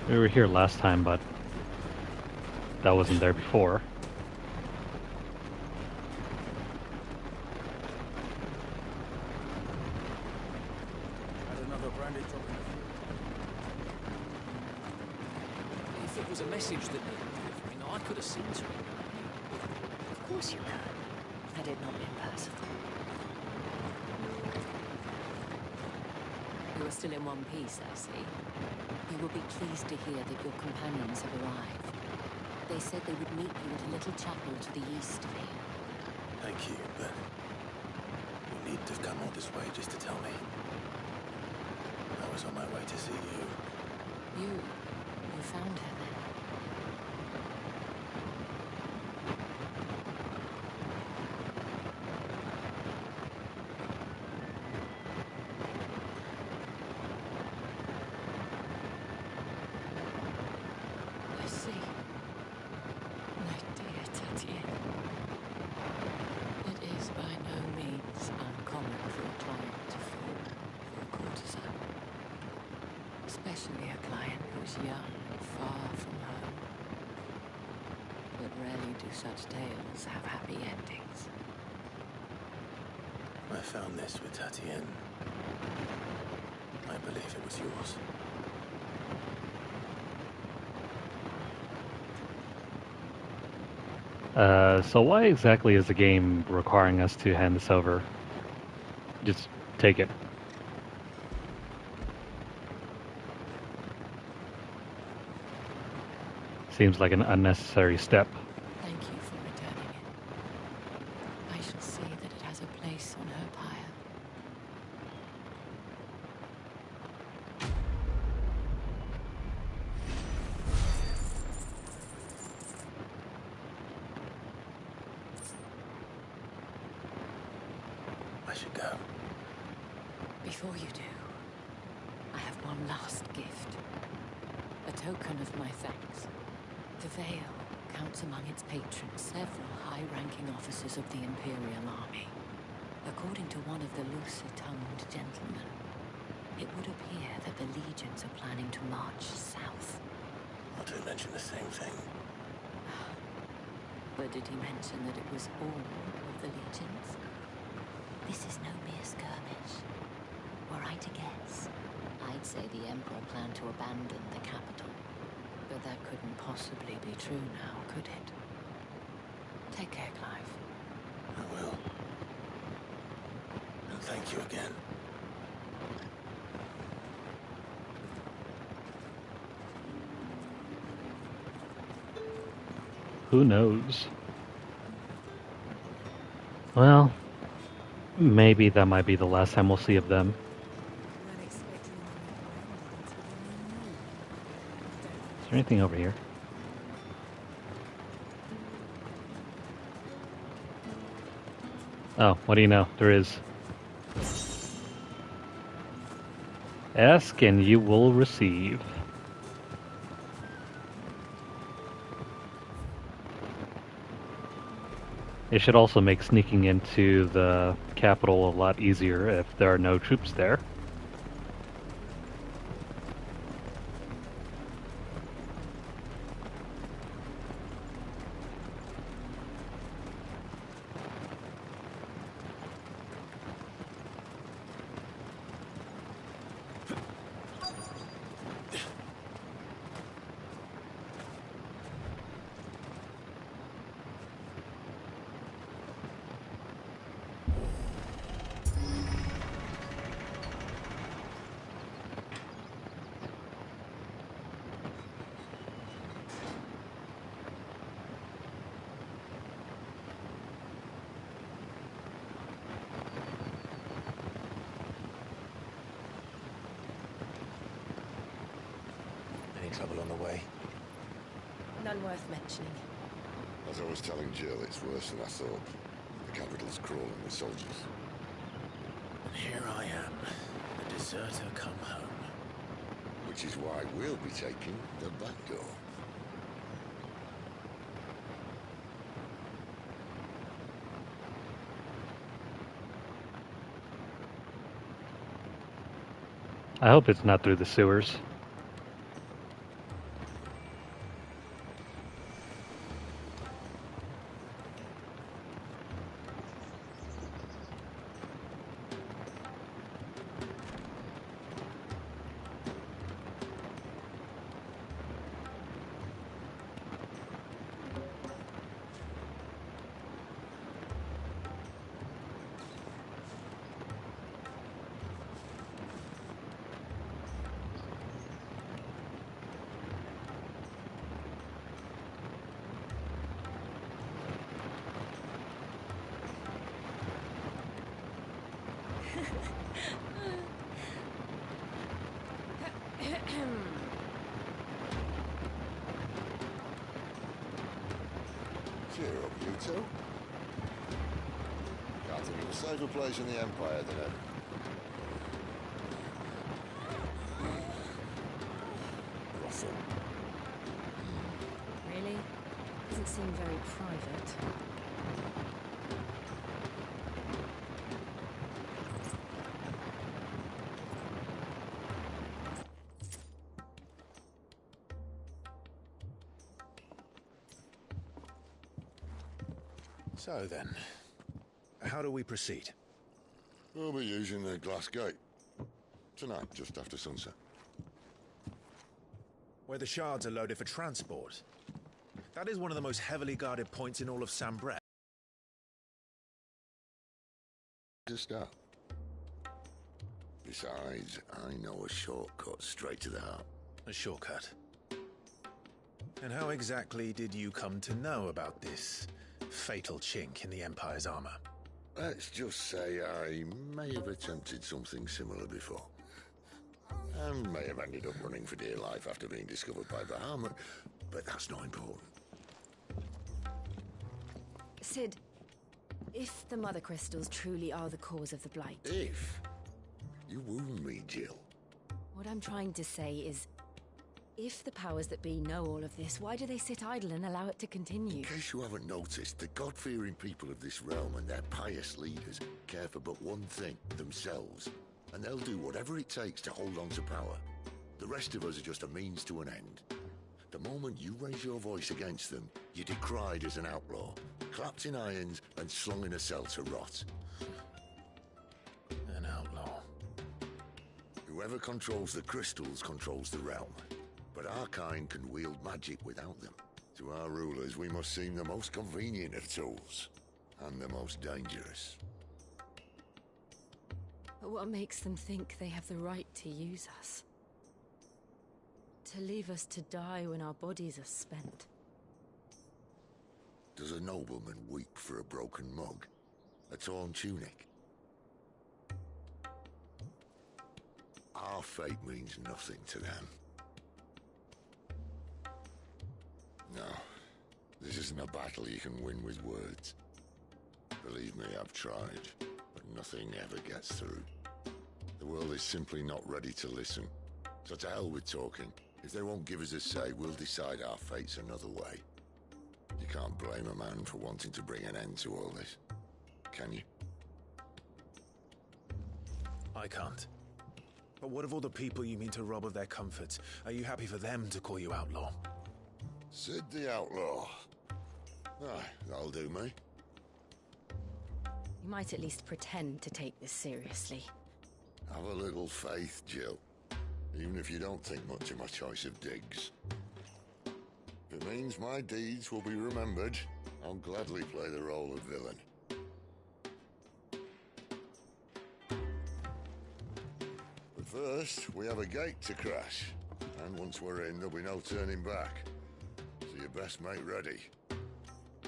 We were here last time, but that wasn't there before. If it was a message that needed delivering, I could have seen to it. Of course you could, had it not been Percival. You are still in one piece, I see. You will be pleased to hear that your companions have arrived. They said they would meet you at a little chapel to the east of here. Thank you, but you needn't have come all this way just to tell me. I was on my way to see you. You found her then? I see. My dear Tatienne. It is by no means uncommon for a client to fall for a courtesan. Especially a client who's young and far from home. But rarely do such tales have happy endings. I found this with Tatienne. I believe it was yours. So why exactly is the game requiring us to hand this over? Just take it. Seems like an unnecessary step. Thank you for returning it. I shall see that it has a place on her pyre. I should go. Before you do, I have one last gift. A token of my thanks. The Vale counts among its patrons several high-ranking officers of the Imperial Army. According to one of the looser-tongued gentlemen, it would appear that the legions are planning to march south. Not to mention the same thing. But did he mention that it was all of the legions? This is no mere skirmish. Were I to guess, I'd say the Emperor planned to abandon the capital. But that couldn't possibly be true now, could it? Take care, Clive. I will. And thank you again. Who knows? Well, maybe that might be the last time we'll see of them. Is there anything over here? Oh, what do you know? There is. Ask and you will receive. It should also make sneaking into the capital a lot easier if there are no troops there. Any trouble on the way? None worth mentioning. As I was telling Jill, it's worse than I thought. The capital's crawling with soldiers. And here I am, a deserter come home. Which is why we'll be taking the back door. I hope it's not through the sewers. Cheer up, you two. Can't think of a safer place in the Empire than ever. Russell. Really? Doesn't seem very private. So then, how do we proceed? We'll be using the glass gate. Tonight, just after sunset. Where the shards are loaded for transport. That is one of the most heavily guarded points in all of Sambre. Just up. Besides, I know a shortcut straight to the heart. A shortcut? And how exactly did you come to know about this fatal chink in the Empire's armor? Let's just say I may have attempted something similar before. And may have ended up running for dear life after being discovered by Bahamut, but that's not important. Sid, if the Mother Crystals truly are the cause of the Blight... If? You wound me, Jill. What I'm trying to say is, if the powers that be know all of this, why do they sit idle and allow it to continue? In case you haven't noticed, the God-fearing people of this realm and their pious leaders care for but one thing, themselves. And they'll do whatever it takes to hold on to power. The rest of us are just a means to an end. The moment you raise your voice against them, you're decried as an outlaw, clapped in irons and slung in a cell to rot. An outlaw. Whoever controls the crystals controls the realm. But our kind can wield magic without them. To our rulers, we must seem the most convenient of tools, and the most dangerous. But what makes them think they have the right to use us? To leave us to die when our bodies are spent? Does a nobleman weep for a broken mug? A torn tunic? Our fate means nothing to them. No, this isn't a battle you can win with words. Believe me, I've tried, but nothing ever gets through. The world is simply not ready to listen. So to hell with talking. If they won't give us a say, we'll decide our fates another way. You can't blame a man for wanting to bring an end to all this, can you? I can't. But what of all the people you mean to rob of their comforts? Are you happy for them to call you outlaw? Sid the Outlaw. Aye, that'll do me. You might at least pretend to take this seriously. Have a little faith, Jill. Even if you don't think much of my choice of digs. If it means my deeds will be remembered, I'll gladly play the role of villain. But first, we have a gate to crash. And once we're in, there'll be no turning back. So you best make ready.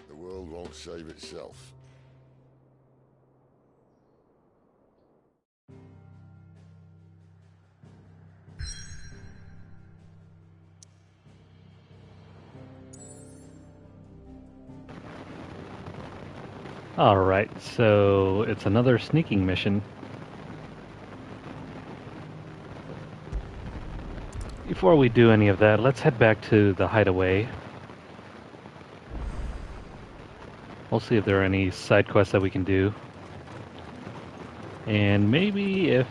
The world won't save itself. Alright, so it's another sneaking mission. Before we do any of that, let's head back to the hideaway. We'll see if there are any side quests that we can do. And maybe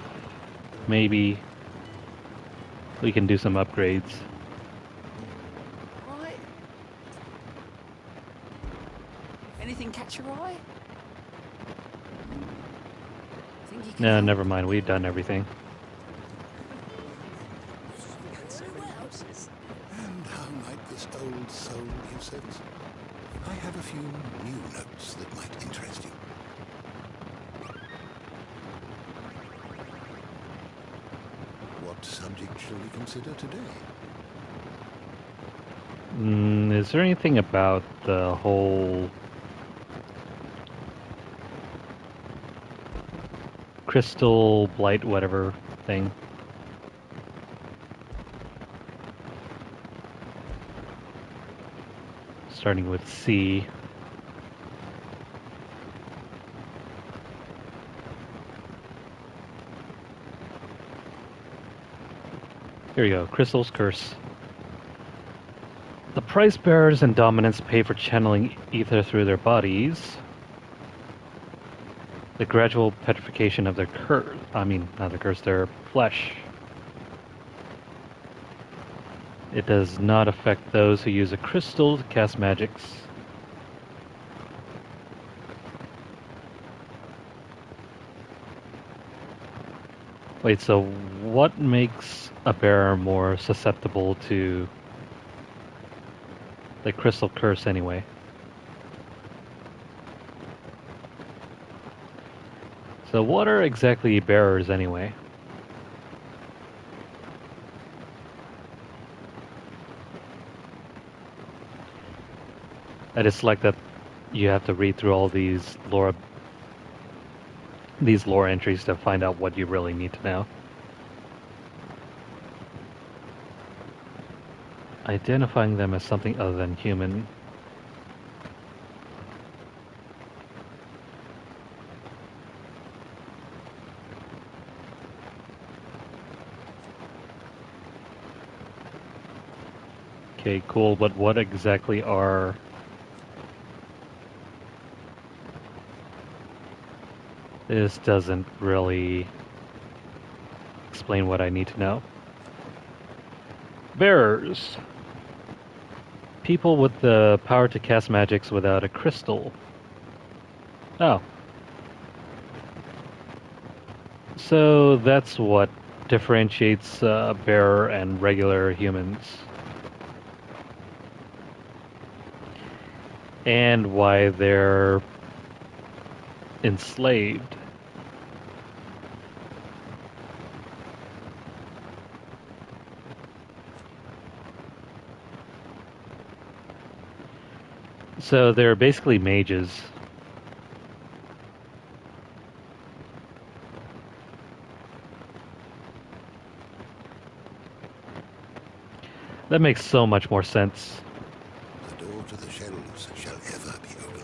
we can do some upgrades. Right. Anything catch your eye? Think you can No, help? never mind, we've done everything. And how might this old soul be of service? I have a few new notes that might interest you. What subject shall we consider today? Is there anything about the whole crystal blight whatever thing? Starting with C. Here we go, Crystal's Curse. The price bearers and dominants pay for channeling ether through their bodies. The gradual petrification of their their flesh. It does not affect those who use a crystal to cast magics. Wait, so what makes a bearer more susceptible to the crystal curse anyway? So what are exactly bearers anyway? I just like that you have to read through all these lore entries to find out what you really need to know. Identifying them as something other than human. Okay, cool, but what exactly are... This doesn't really explain what I need to know. Bearers. People with the power to cast magics without a crystal. Oh. So that's what differentiates a bearer and regular humans. And why they're enslaved. So they're basically mages. That makes so much more sense. The door to the shelves shall ever be open.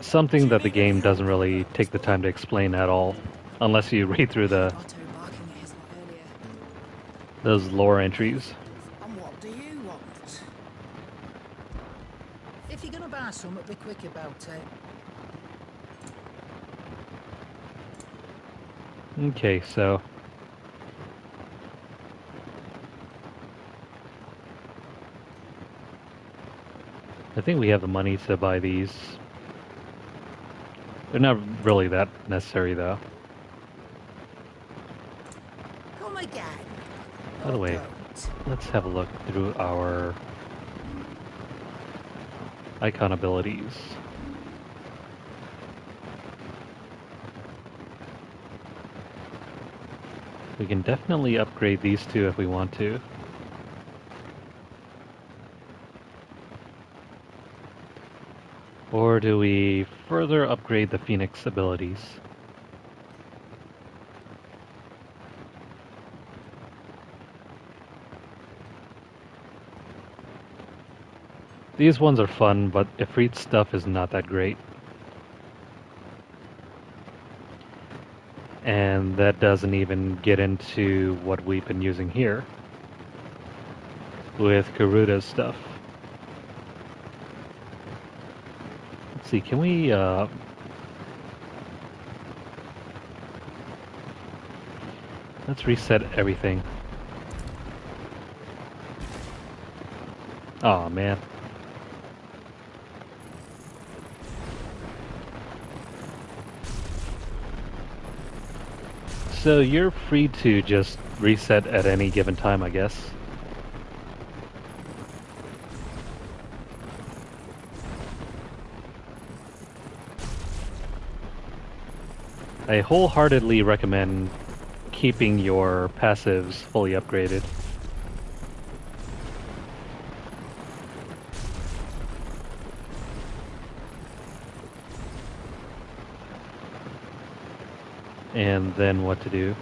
Something that the game doesn't really take the time to explain at all, unless you read through those lore entries. And what do you want? something be quick about it. Okay, so I think we have the money to buy these. They're not really that necessary, though. Come again. By the way, let's have a look through our icon abilities. We can definitely upgrade these two if we want to. Or do we further upgrade the Phoenix abilities? These ones are fun, but Ifrit's stuff is not that great. And that doesn't even get into what we've been using here with Karuta's stuff. Let's see, can we let's reset everything. Oh man. So you're free to just reset at any given time, I guess. I wholeheartedly recommend keeping your passives fully upgraded. And then what to do.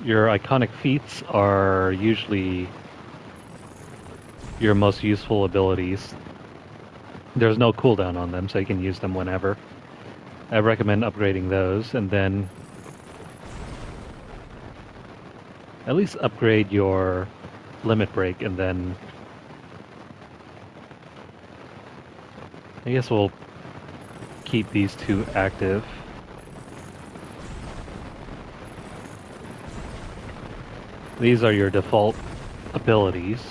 Your iconic feats are usually your most useful abilities. There's no cooldown on them, so you can use them whenever. I recommend upgrading those, and then at least upgrade your limit break, and then I guess we'll keep these two active. These are your default abilities.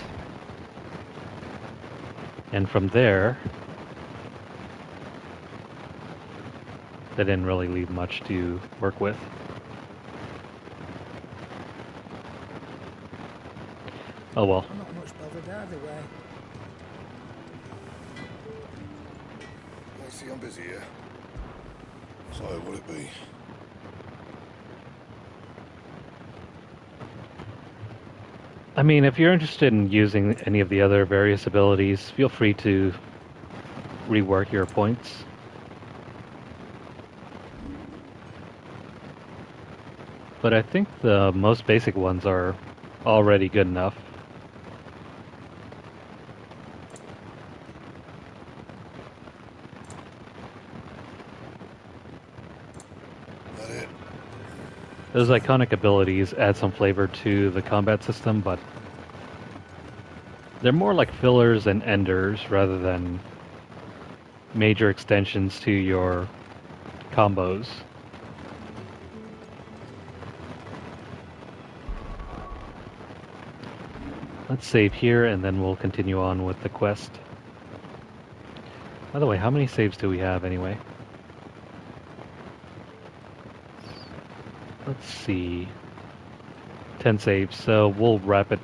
And from there, they didn't really leave much to work with. Oh well. I'm not much bothered either way. I see I'm busy here. So will it be? I mean, if you're interested in using any of the other various abilities, feel free to rework your points. But I think the most basic ones are already good enough. Those iconic abilities add some flavor to the combat system, but they're more like fillers and enders rather than major extensions to your combos. Let's save here and then we'll continue on with the quest. By the way, how many saves do we have anyway? Let's see. 10 saves, so we'll wrap it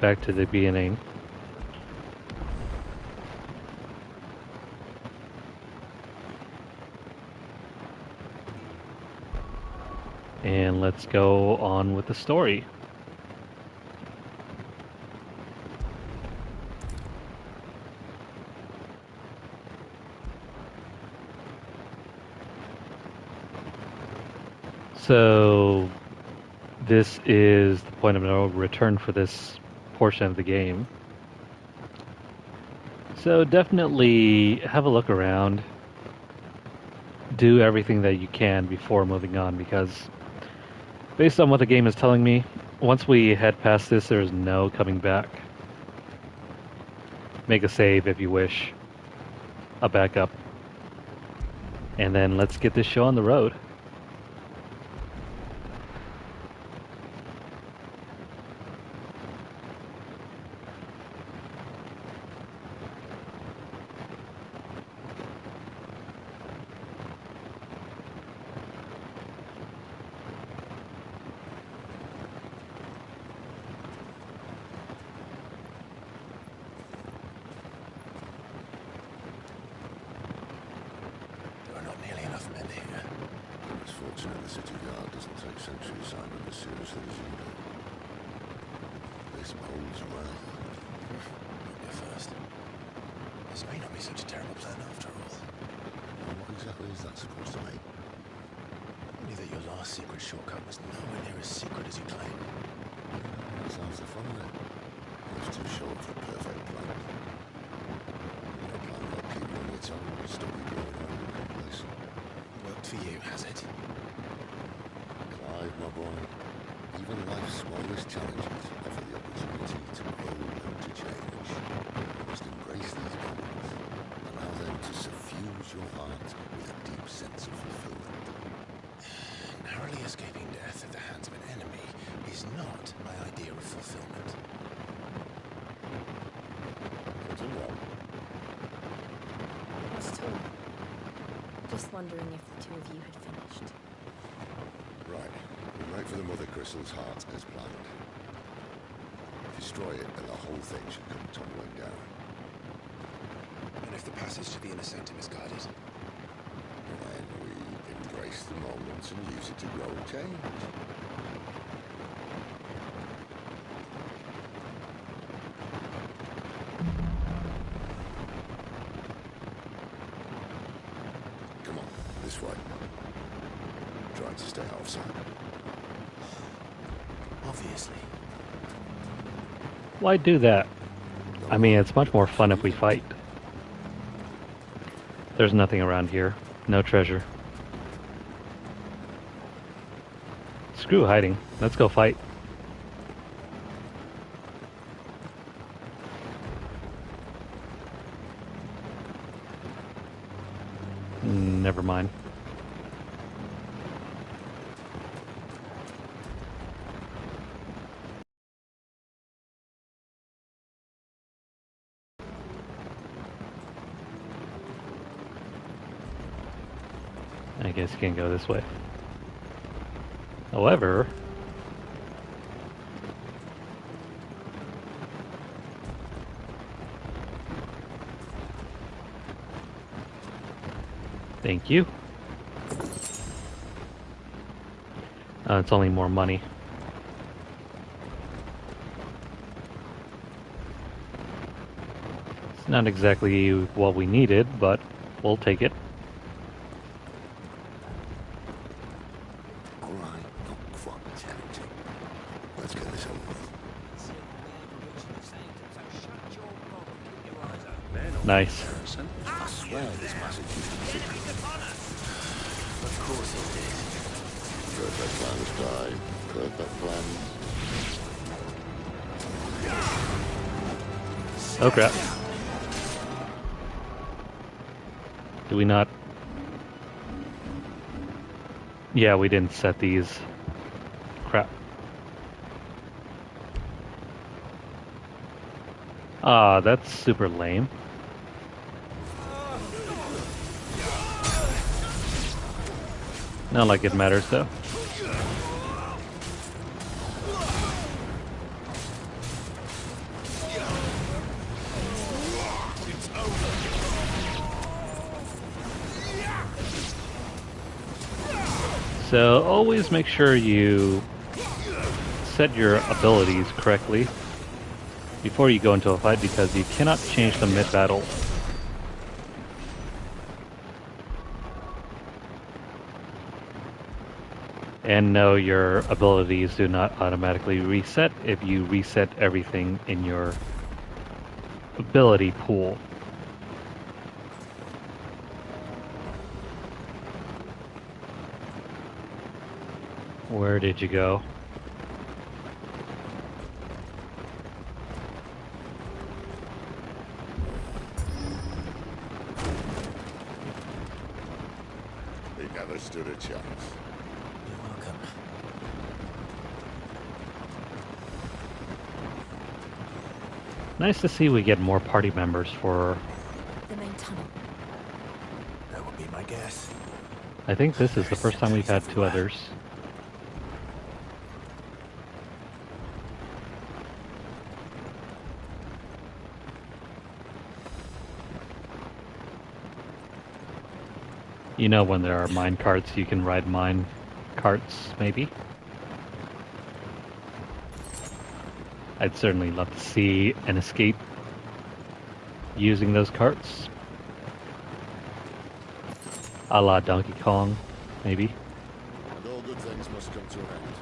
back to the beginning. And let's go on with the story. So this is the point of no return for this portion of the game. So definitely have a look around. Do everything that you can before moving on, because based on what the game is telling me, once we head past this, there's no coming back. Make a save if you wish. A backup. And then let's get this show on the road. There are not nearly enough men here. It's fortunate the city guard doesn't take sentry assignment as seriously as you do. This bodes well. Not your first. This may not be such a terrible plan after all. What exactly is that supposed to mean? Only that your last secret shortcut was nowhere near as secret as you claim. That sounds the fun of it. Life's too short for a perfect plan. A plan that'll keep you on your toes, stop you growing old and complacent. Worked for you, has it? Clive, my boy, even life's smallest challenges offer the opportunity to grow and to change. You must embrace these moments, allow them to suffuse your heart with a deep sense of fulfillment. Narrowly escaping death at the hands of an enemy is not my idea of fulfillment. Not at all. Just wondering if the two of you had finished. Right, we'll make for the Mother Crystal's heart as planned. Destroy it and the whole thing should come tumbling down. And if the passage to the inner sanctum is guarded? Then we embrace the moment and use it to grow and change. Come on, this way. Try to stay out of sight. Obviously. Why do that? I mean, it's much more fun if we fight. There's nothing around here. No treasure. Screw hiding. Let's go fight. Never mind. I guess you can't go this way. However, thank you. It's only more money. It's not exactly what we needed, but we'll take it. All right, not quite tempting. Let's get this over with. Nice. I swear this passage used to be secret. Of course it did. Perfect plans, Clive. Perfect plans. Oh crap. Do we not? Yeah, we didn't set these. Crap. Ah, that's super lame. Not like it matters though. So always make sure you set your abilities correctly before you go into a fight, because you cannot change them mid-battle. And no, your abilities do not automatically reset if you reset everything in your ability pool. Where did you go? never stood a chance. You're welcome. Nice to see we get more party members for... The main tunnel. That would be my guess. I think this is the first time we've had two others. You know when there are mine carts, you can ride mine carts, maybe? I'd certainly love to see an escape using those carts. A la Donkey Kong, maybe? And all good things must come to an end.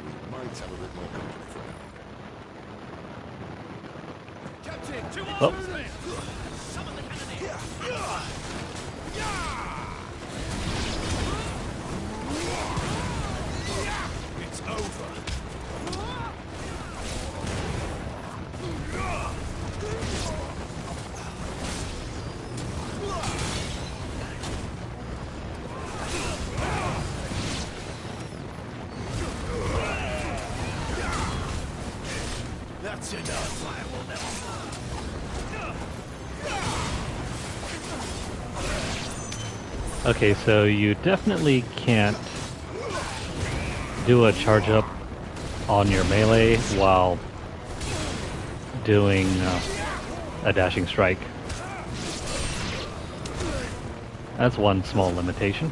We might have a bit more company for now. Captain, to Oh. Summon the cannoneer! It's over. That's enough. I will never. Okay, so you definitely can't do a charge up on your melee while doing a dashing strike. That's one small limitation.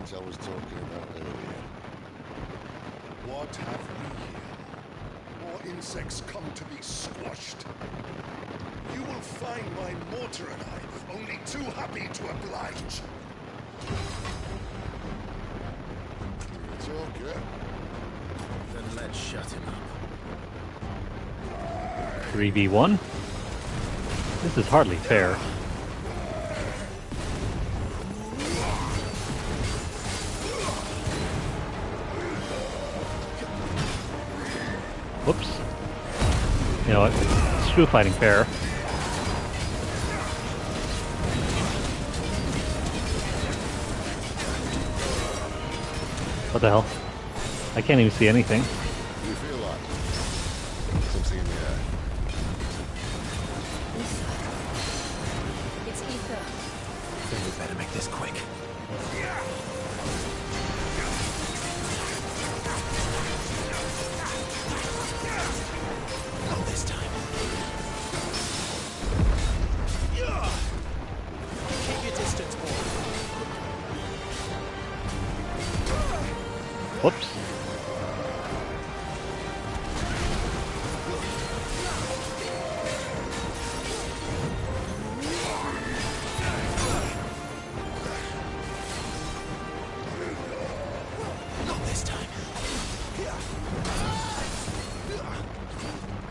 I was talking about earlier. What have we here? More insects come to be squashed. You will find my mortar and I only too happy to oblige. It's okay. Then let's shut him up. 3v1? This is hardly fair. Whoops. You know what? Screw fighting fair. What the hell? I can't even see anything. You feel like something in the air. It's ether. Then we better make this quick. Not this time. Keep your distance, boy. Whoops. Not this time.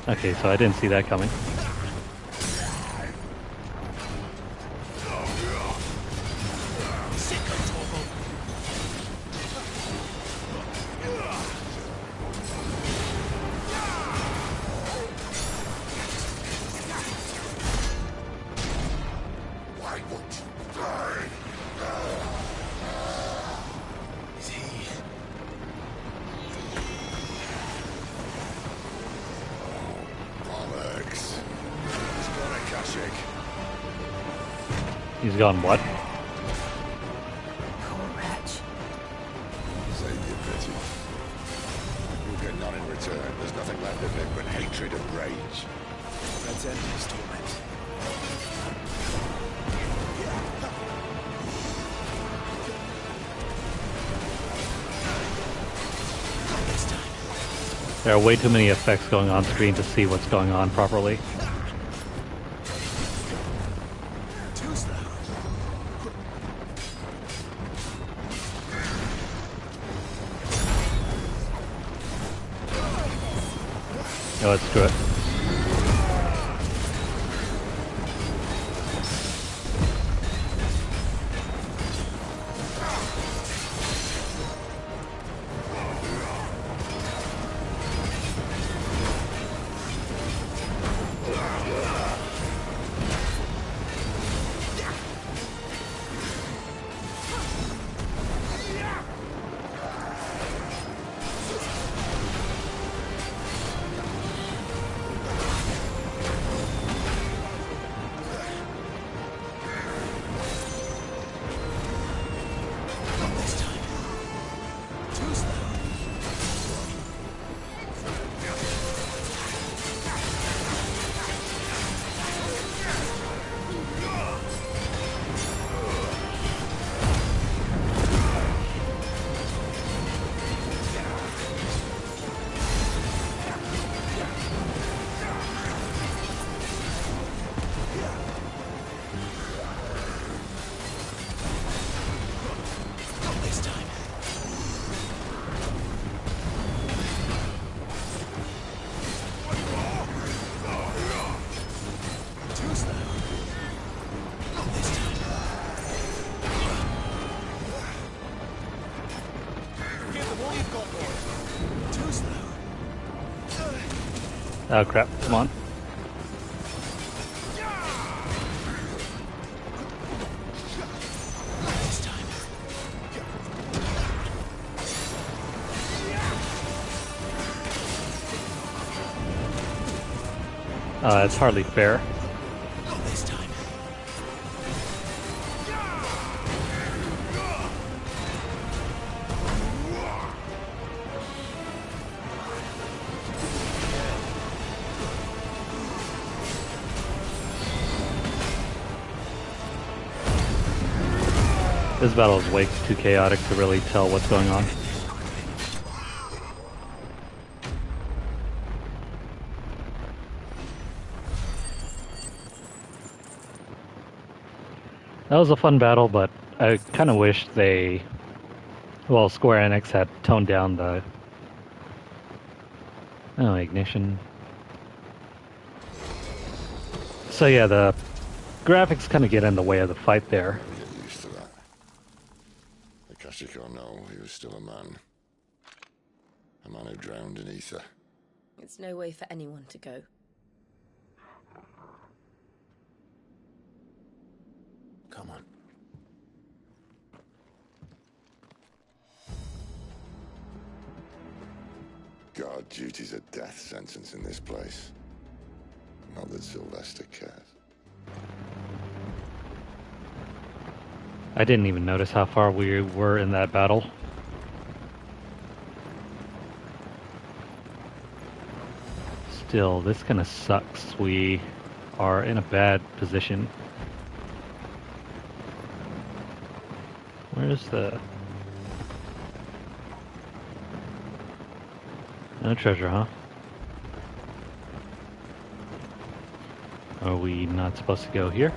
Okay, so I didn't see that coming. Why won't you die? Is he? Bollocks. He's got a Kashyyyk. He's gone what? Poor wretch. Save your pity. You'll get none in return. There's nothing left of him but hatred and rage. Let's end his torment. Not this time. There are way too many effects going on screen to see what's going on properly. Too slow. Oh, let's screw it. Oh crap, come on. It's hardly fair. This battle is way too chaotic to really tell what's going on. That was a fun battle, but I kind of wish they, well, Square Enix had toned down the, ignition. So yeah, the graphics kind of get in the way of the fight there. Get used to that. Akashic or no, he was still a man. A man who drowned in ether. It's no way for anyone to go. Come on. Guard duty's a death sentence in this place. Not that Sylvester cares. I didn't even notice how far we were in that battle. Still, this kind of sucks. We are in a bad position. Where's the... No treasure, huh? Are we not supposed to go here?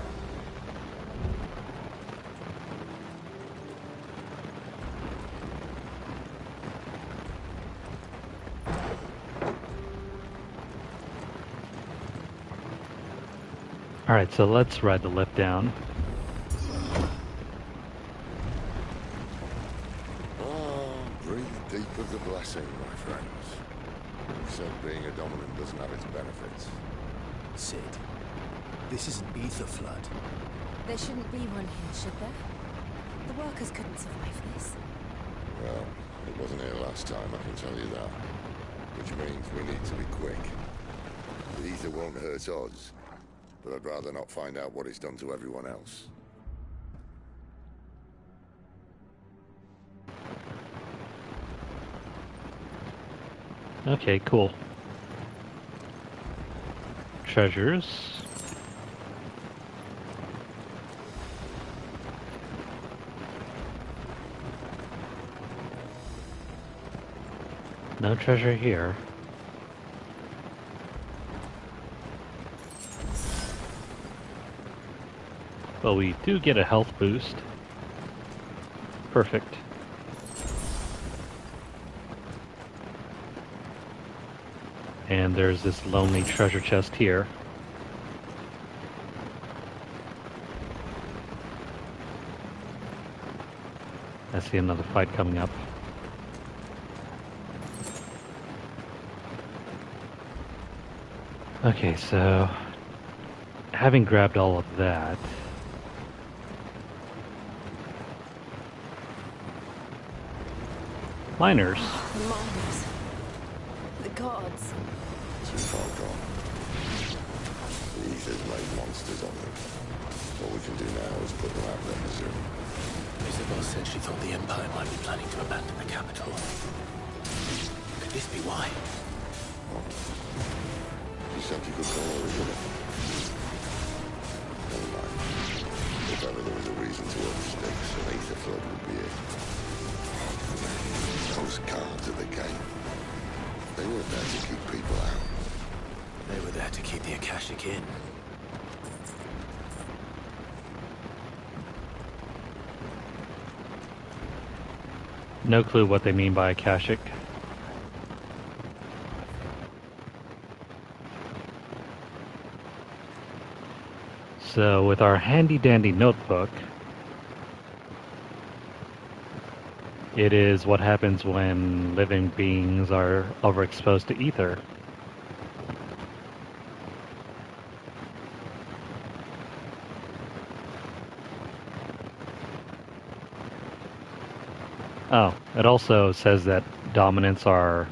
Alright, so let's ride the lift down. Breathe deep of the blessing, my friends. Said being a dominant doesn't have its benefits. Sid, this isn't Ether Flood. There shouldn't be one here, should there? The workers couldn't survive this. Well, it wasn't here last time, I can tell you that. Which means we need to be quick. The ether won't hurt us, but I'd rather not find out what it's done to everyone else. Okay, cool. Treasures. No treasure here. But we do get a health boost. Perfect. And there's this lonely treasure chest here. I see another fight coming up. Okay, so having grabbed all of that, miners. The miners. The gods. Too far gone. The ether's made monsters of them. All we can do now is put them out of their misery. Isabel said she thought the Empire might be planning to abandon the capital. Could this be why? You said you could call her a villain. Never mind. If ever there was a reason to up stakes, an ether flood would be it. Those guards at the gate. They weren't there to keep people out. They were there to keep the Akashic in. No clue what they mean by Akashic. So with our handy-dandy notebook, it is what happens when living beings are overexposed to ether. Oh, it also says that dominants are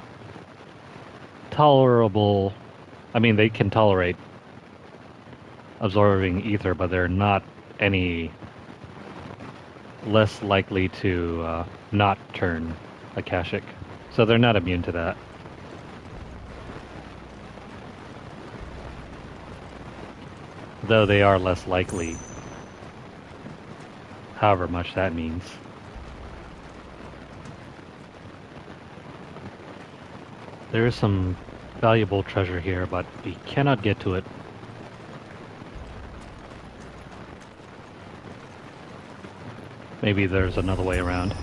tolerable. I mean, they can tolerate absorbing ether, but they're not any less likely to not turn Akashic. So they're not immune to that. Though they are less likely, however much that means. There is some valuable treasure here, but we cannot get to it. Maybe there's another way around.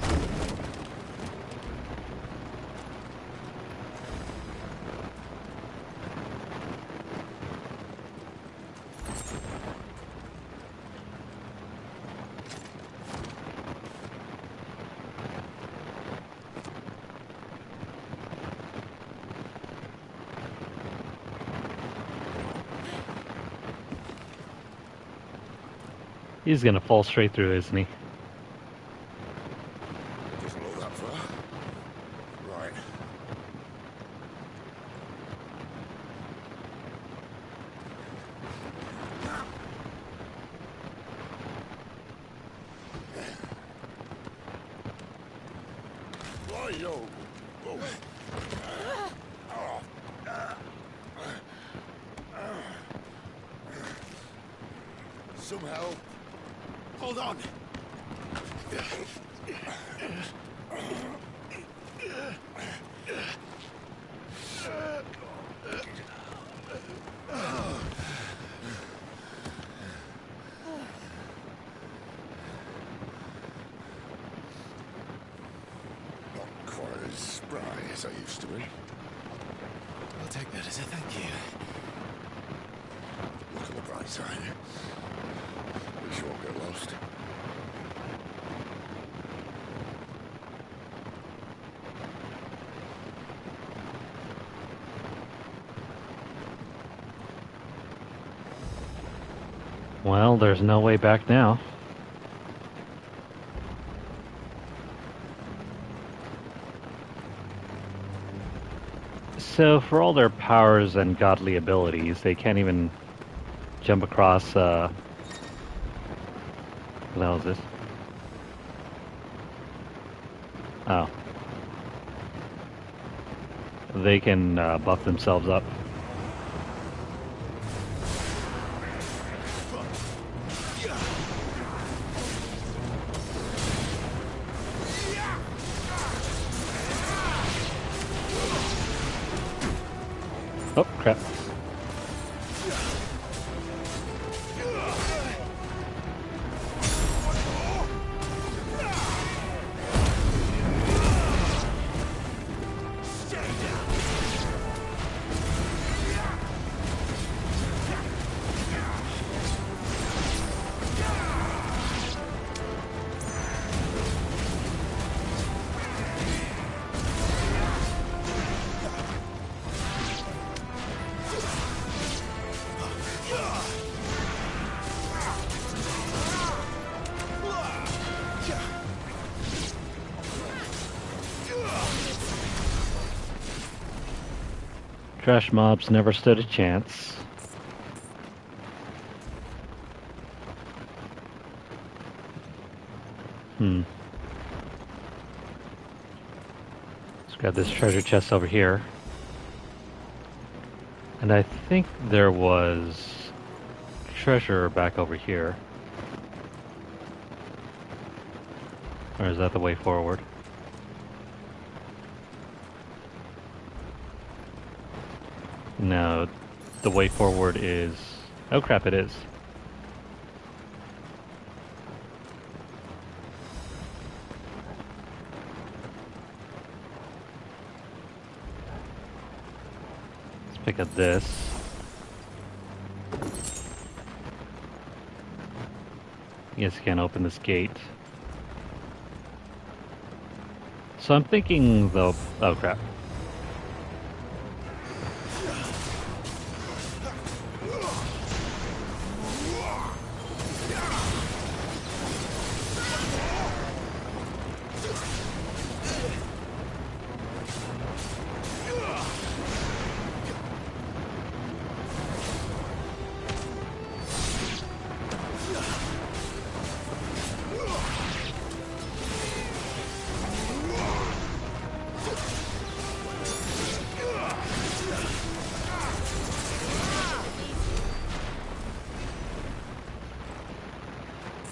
He's gonna fall straight through, isn't he? Doesn't look that far. Right. Why, yo? Oh. Somehow. Hold on. Not quite as spry as I used to be. I'll take that as a thank you. Look on the bright side. At least you won't get lost. Well, there's no way back now. So, for all their powers and godly abilities, they can't even jump across, what the hell is this? Oh. They can buff themselves up. Oh, crap. Trash mobs never stood a chance. Let's grab this treasure chest over here. And I think there was treasure back over here. Or is that the way forward? No, the way forward is... Oh crap, it is. Let's pick up this. Yes, you can't open this gate. So I'm thinking though... Oh crap.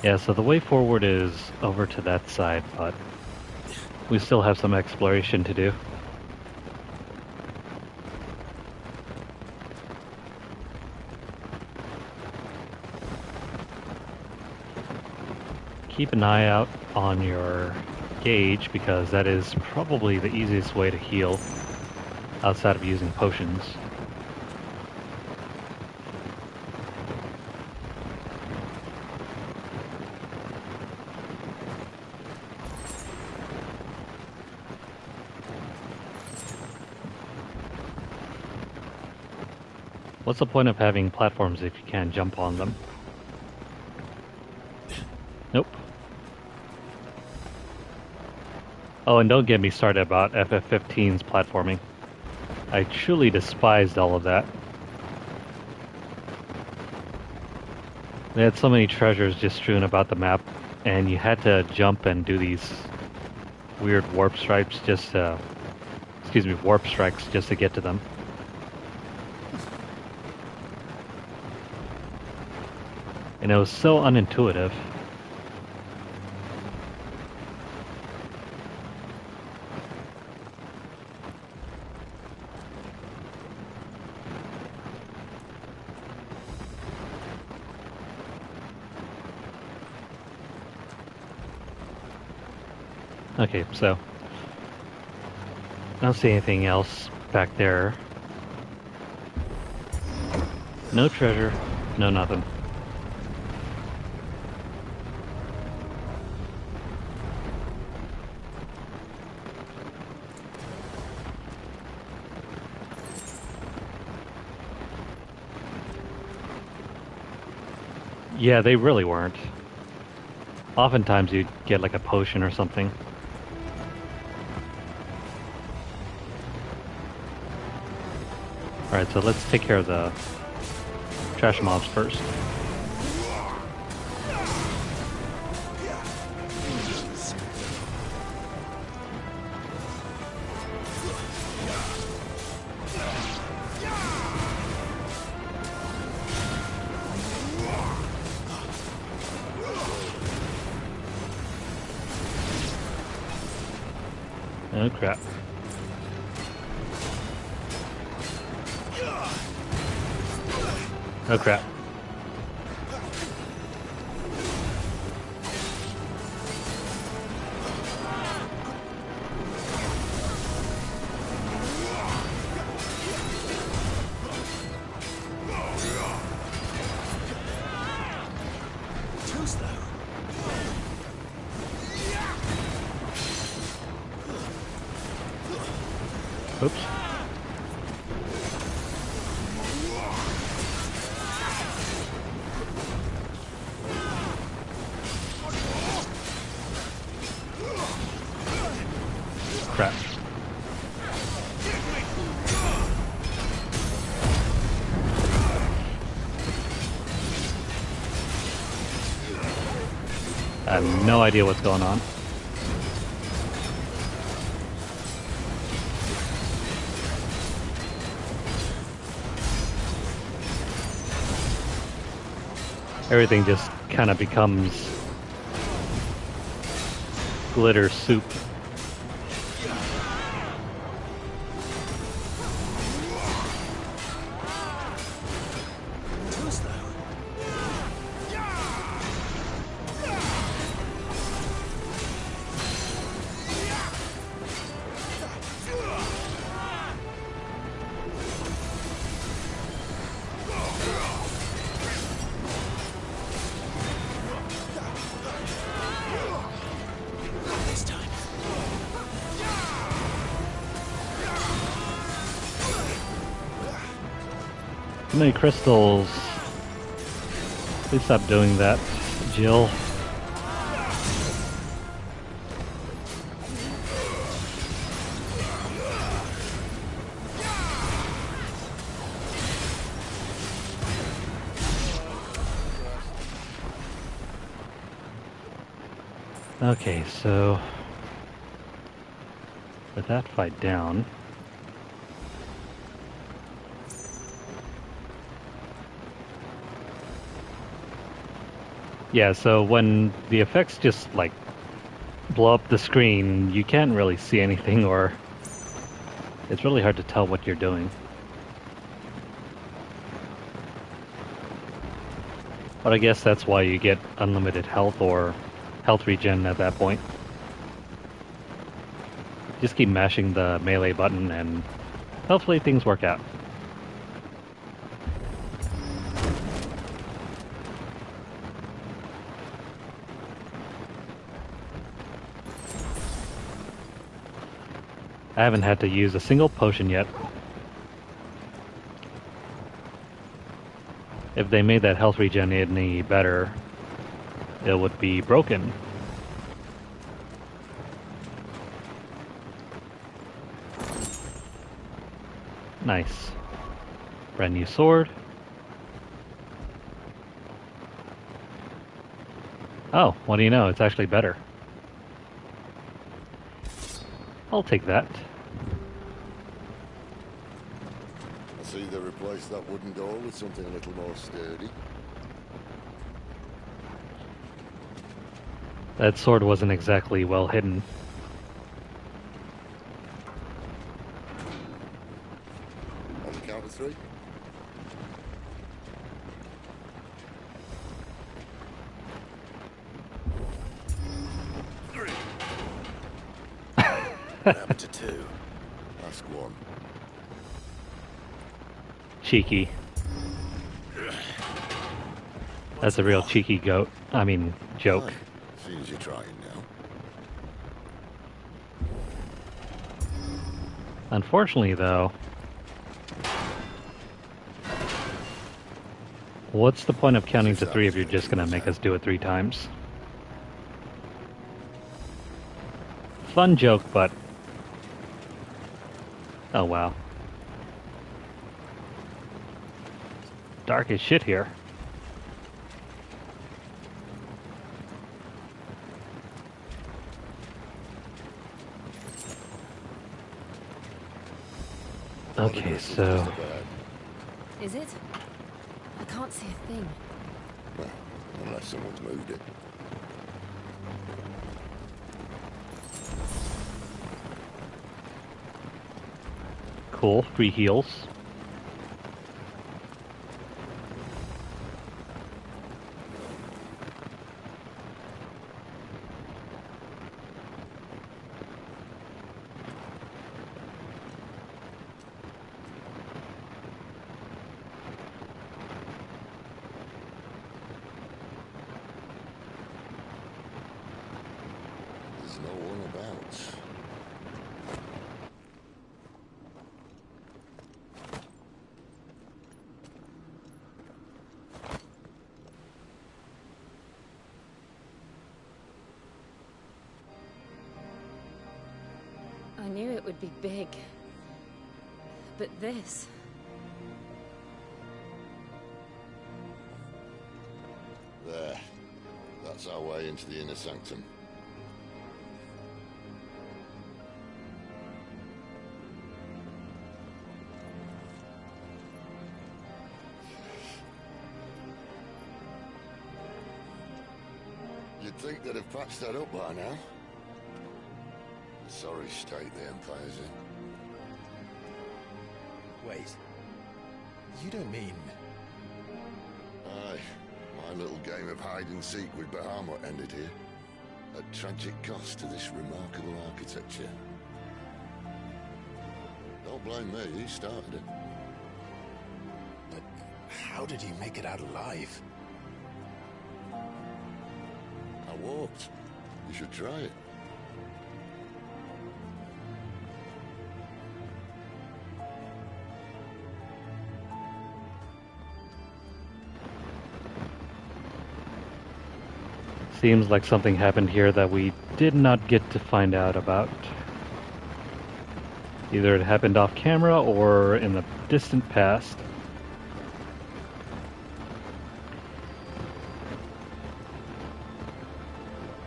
Yeah, so the way forward is over to that side, but we still have some exploration to do. Keep an eye out on your gauge, because that is probably the easiest way to heal outside of using potions. What's the point of having platforms if you can't jump on them? Nope. Oh, and don't get me started about FF15's platforming. I truly despised all of that. They had so many treasures just strewn about the map, and you had to jump and do these weird warp strikes just to, warp strikes just to get to them. And it was so unintuitive. Okay, so I don't see anything else back there. No treasure, no nothing. Yeah, they really weren't. Oftentimes you'd get like a potion or something. Alright, so let's take care of the trash mobs first. Oh crap. Oh crap. Oops. Crap. I have no idea what's going on. Everything just kind of becomes glitter soup. Too many crystals. Please stop doing that, Jill. Okay, so with that fight down, Yeah, so when the effects just, like, blow up the screen, you can't really see anything, or it's really hard to tell what you're doing. But I guess that's why you get unlimited health or health regen at that point. Just keep mashing the melee button and hopefully things work out. I haven't had to use a single potion yet. If they made that health regen any better, it would be broken. Nice. Brand new sword. Oh, what do you know? It's actually better. I'll take that. I see they replaced that wooden door with something a little more sturdy. That sword wasn't exactly well hidden. On the count of 3. Up to 2. Ask 1. Cheeky. That's a real cheeky goat. I mean, joke. Seems you're trying now. Unfortunately, though, what's the point of counting to 3 if you're just gonna make us do it 3 times? Fun joke, but... oh wow. Dark as shit here. Okay, so... Is it? I can't see a thing. Well, unless someone's moved it. Cool, free heals. There's no one about. I knew it would be big. But this... There. That's our way into the inner sanctum. You'd think they'd have patched that up by now. Sorry state the Empire's in. Wait. You don't mean... Aye. My little game of hide-and-seek with Bahamut ended here. At tragic cost to this remarkable architecture. Don't blame me, he started it. But how did he make it out alive? I walked. You should try it. Seems like something happened here that we did not get to find out about. Either it happened off camera or in the distant past.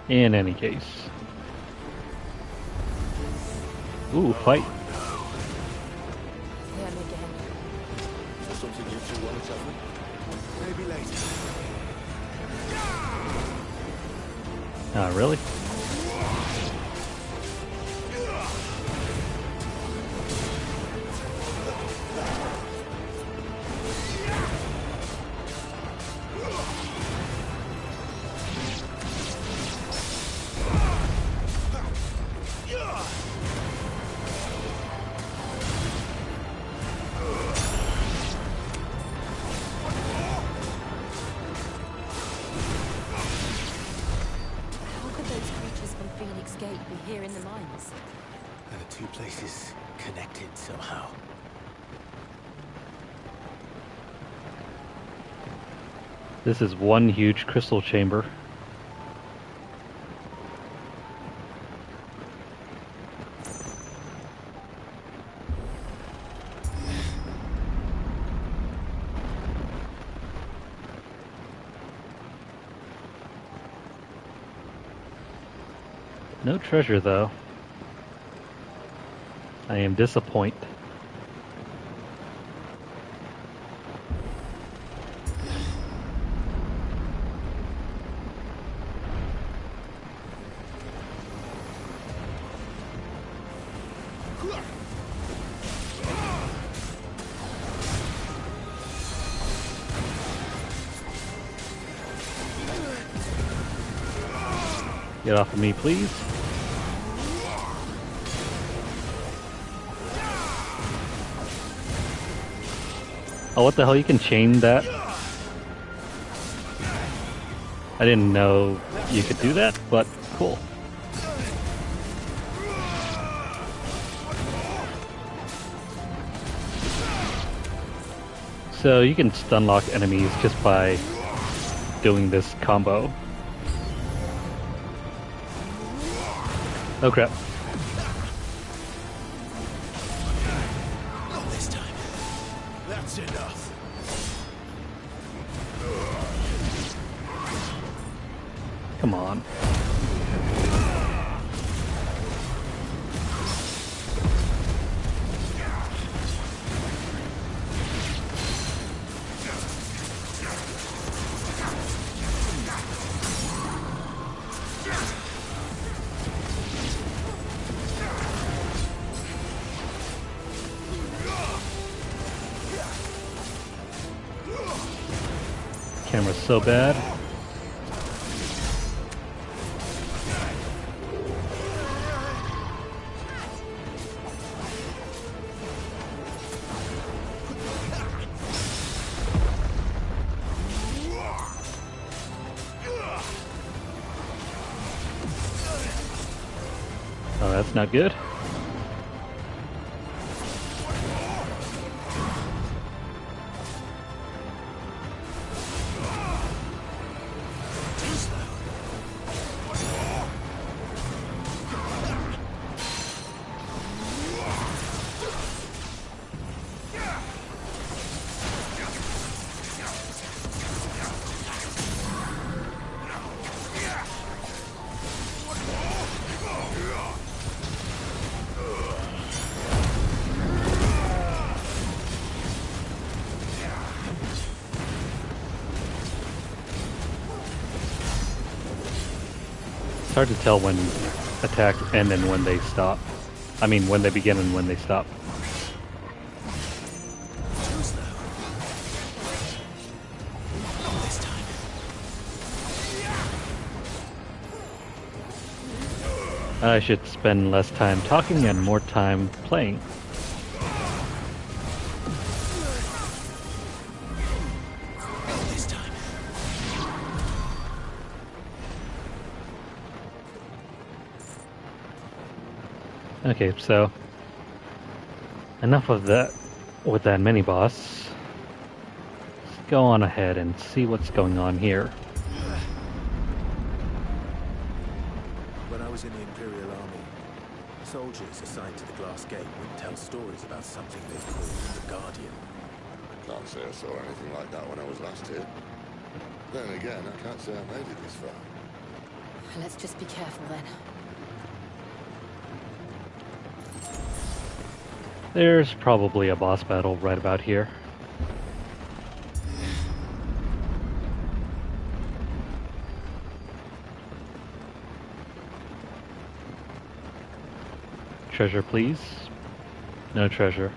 In any case. Ooh, fight. Them again. Is there something you two want to tell me? Maybe later. Really? Here in the mines. Are the two places connected somehow? This is one huge crystal chamber. No treasure, though. I am disappointed. Get off of me, please. Oh, what the hell? You can chain that? I didn't know you could do that, but cool. So you can stun lock enemies just by doing this combo. Oh crap. Not this time. That's enough. Come on. Camera's so bad. Oh, that's not good. It's hard to tell when attacks end and when they stop. I mean, when they begin and when they stop. I should spend less time talking and more time playing. Okay, so enough of that with that mini boss. Let's go on ahead and see what's going on here. When I was in the Imperial Army, soldiers assigned to the Glass Gate would tell stories about something they called the Guardian. I can't say I saw anything like that when I was last here. Then again, I can't say I made it this far. Let's just be careful then. There's probably a boss battle right about here. Treasure, please. No treasure.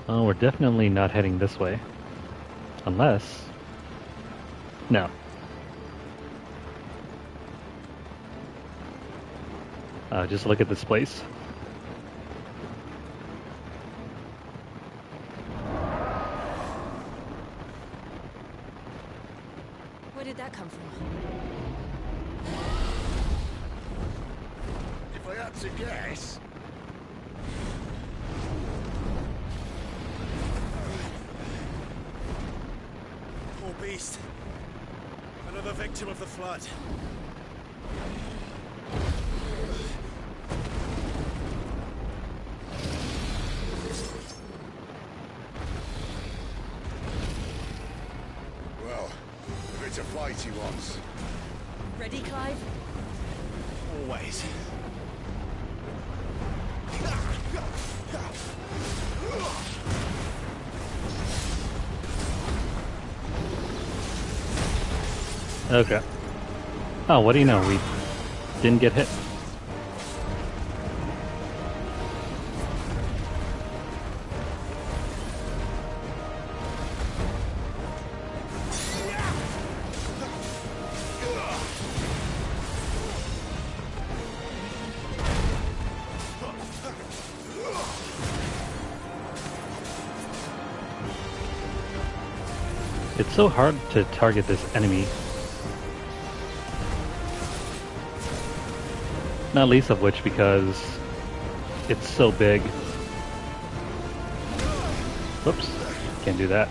Oh, we're definitely not heading this way. Unless... No. Just look at this place. Where did that come from? If I had to guess... Poor beast. Another victim of the flood. Well, if it's a fight he wants. Ready, Clive? Always. Okay. Oh, what do you know? We didn't get hit. It's so hard to target this enemy. Not least of which because it's so big. Whoops, can't do that.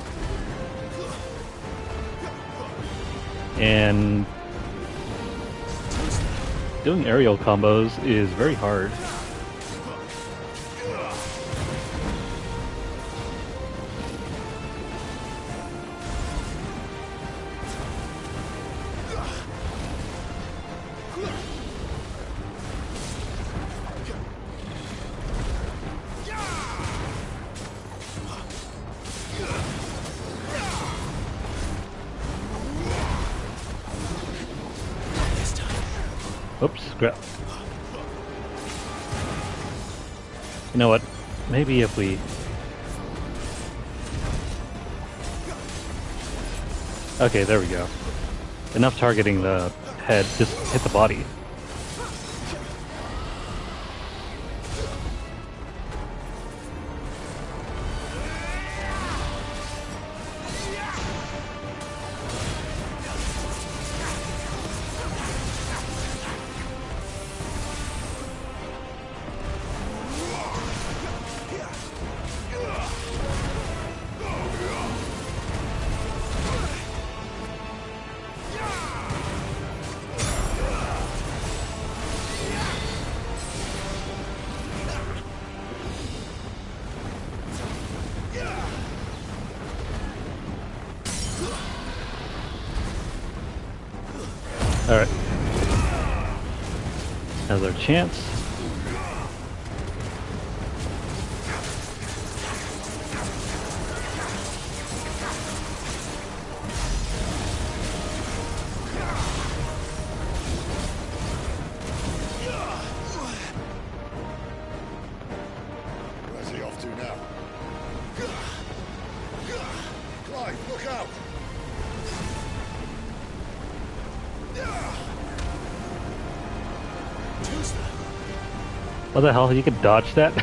And doing aerial combos is very hard. Oops, crap. You know what? Maybe if we... Okay, there we go. Enough targeting the head, just hit the body. Alright. Now's our chance. Where's he off to now? Clive, look out! What the hell? You could dodge that?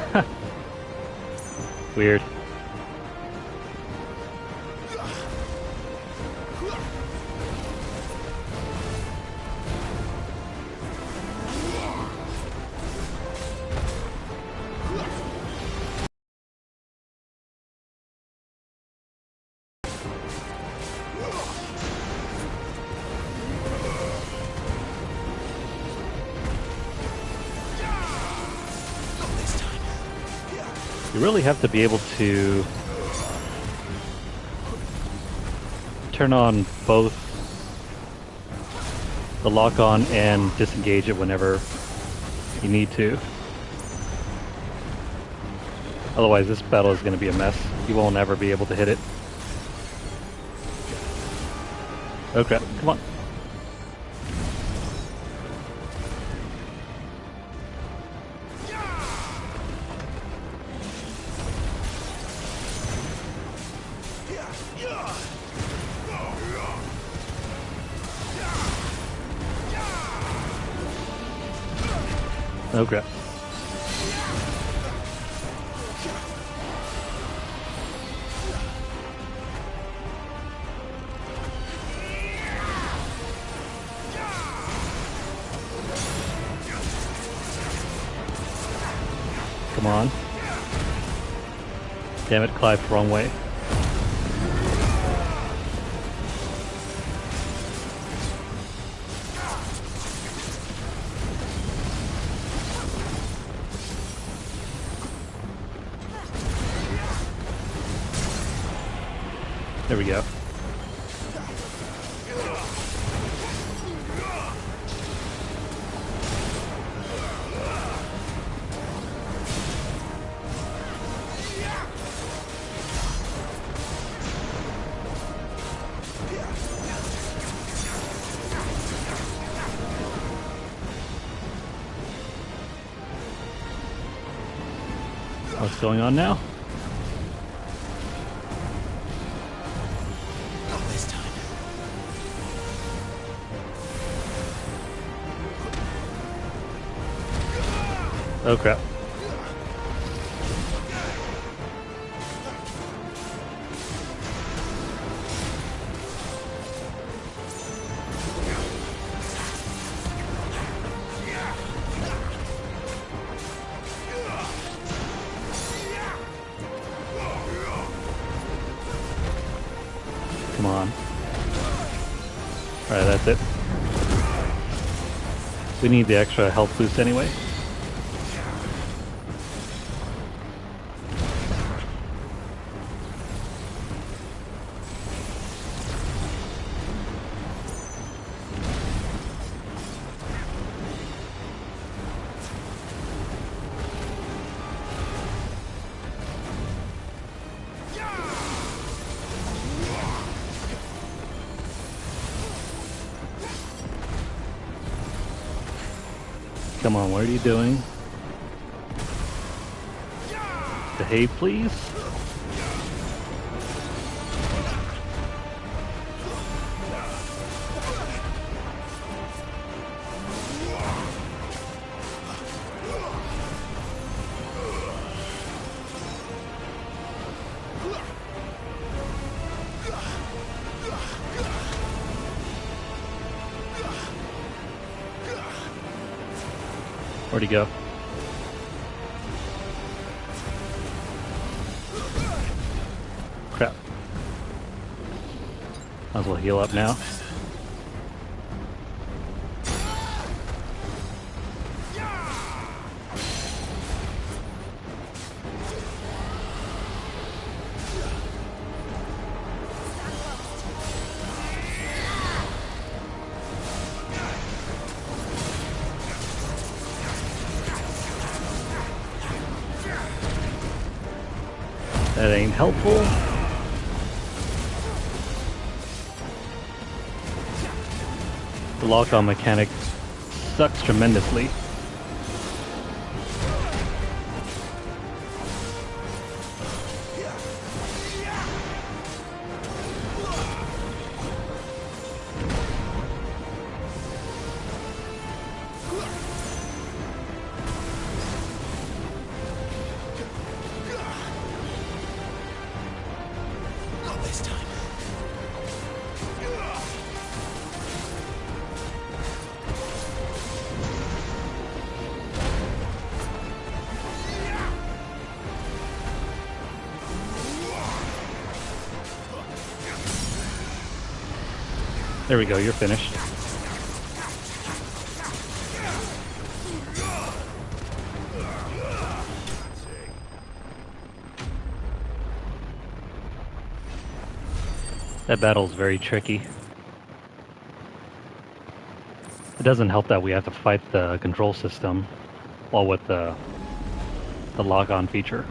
Weird. You really have to be able to turn on both the lock-on and disengage it whenever you need to. Otherwise this battle is going to be a mess. You won't ever be able to hit it. Oh crap, come on. Okay. Come on. Damn it, Clive, wrong way. There we go. What's going on now? Not this time. Oh crap. Come on. Alright, that's it. We need the extra health boost anyway. Come on, what are you doing? Behave, please. Where'd he go? Crap. Might as well heal up now. That ain't helpful. The lock-on mechanic sucks tremendously. Not this time. There we go, you're finished. That battle's very tricky. It doesn't help that we have to fight the control system while with the lock-on feature.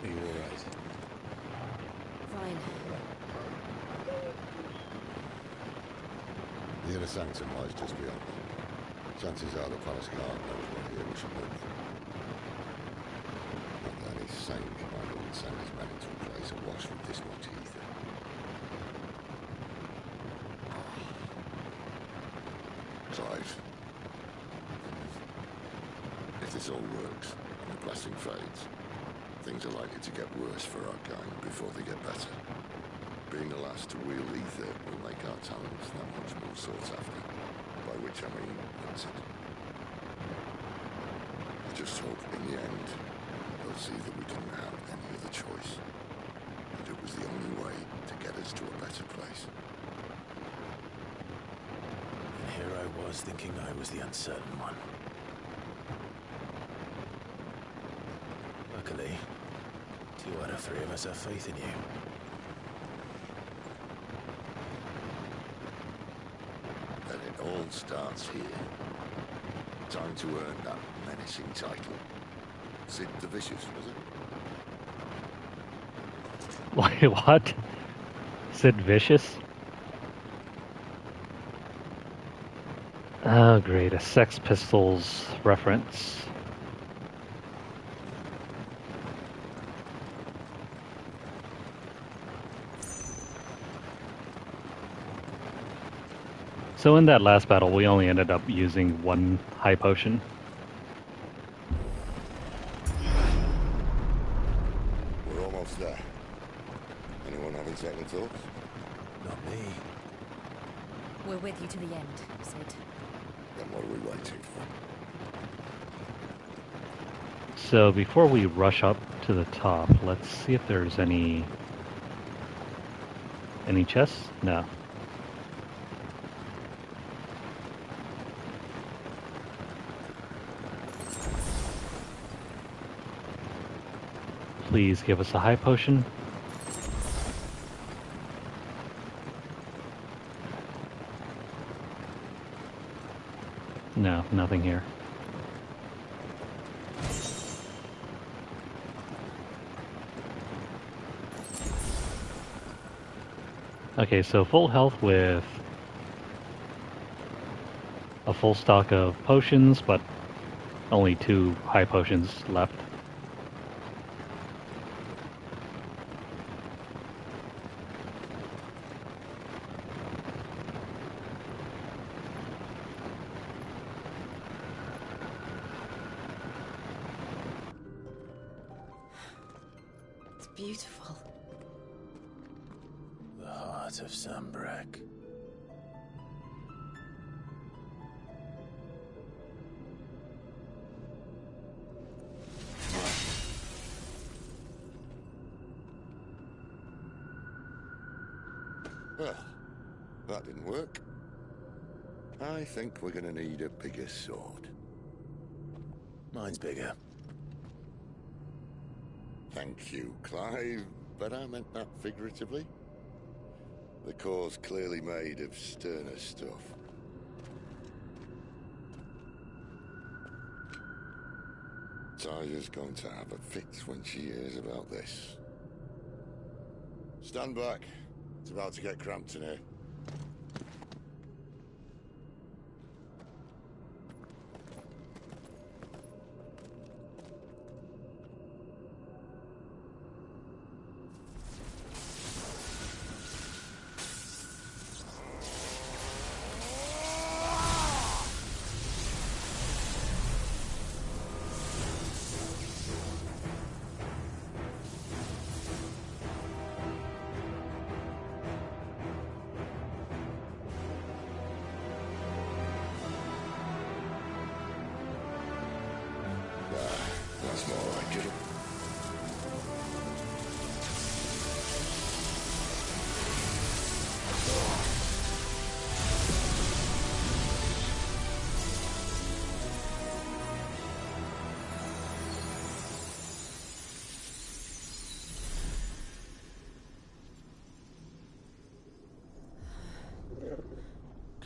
Are you alright? Fine. The inner sanctum lies just beyond. Chances are the palace guard knows where here we should move. Not that any sane commander would send his men into a place awash with this much ether. Clive. If this all works, and the blessing fades, things are likely to get worse for our kind before they get better. Being the last to wield ether will make our talents that much more sought after, by which I mean wanted. I just hope in the end they'll see that we didn't have any other choice, that it was the only way to get us to a better place. And here I was thinking I was the uncertain one. Luckily, 2 out of 3 of us have faith in you. And it all starts here. Time to earn that menacing title. Sid the Vicious, was it? Wait, what? Sid Vicious? Oh, great. A Sex Pistols reference. So in that last battle, we only ended up using 1 high potion. We're almost there. Anyone having second thoughts? Not me. We're with you to the end, Sid. Then what are we waiting for? So before we rush up to the top, let's see if there's any chests? No. Please give us a high potion. No, nothing here. Okay, so full health with a full stock of potions, but only 2 high potions left. It's beautiful. The heart of Sambrek. Well, that didn't work. I think we're gonna need a bigger sword. Mine's bigger. Thank you, Clive, but I meant that figuratively. The core's clearly made of sterner stuff. Taya's going to have a fit when she hears about this. Stand back. It's about to get cramped in here. That's more like it.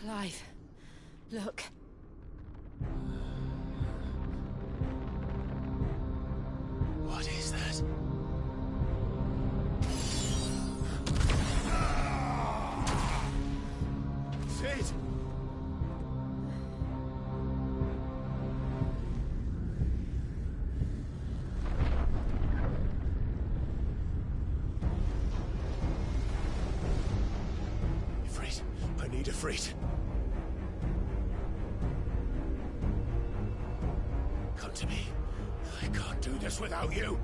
Clive, look. What is that? Sid! I need a freight. Come to me. I can't do this without you.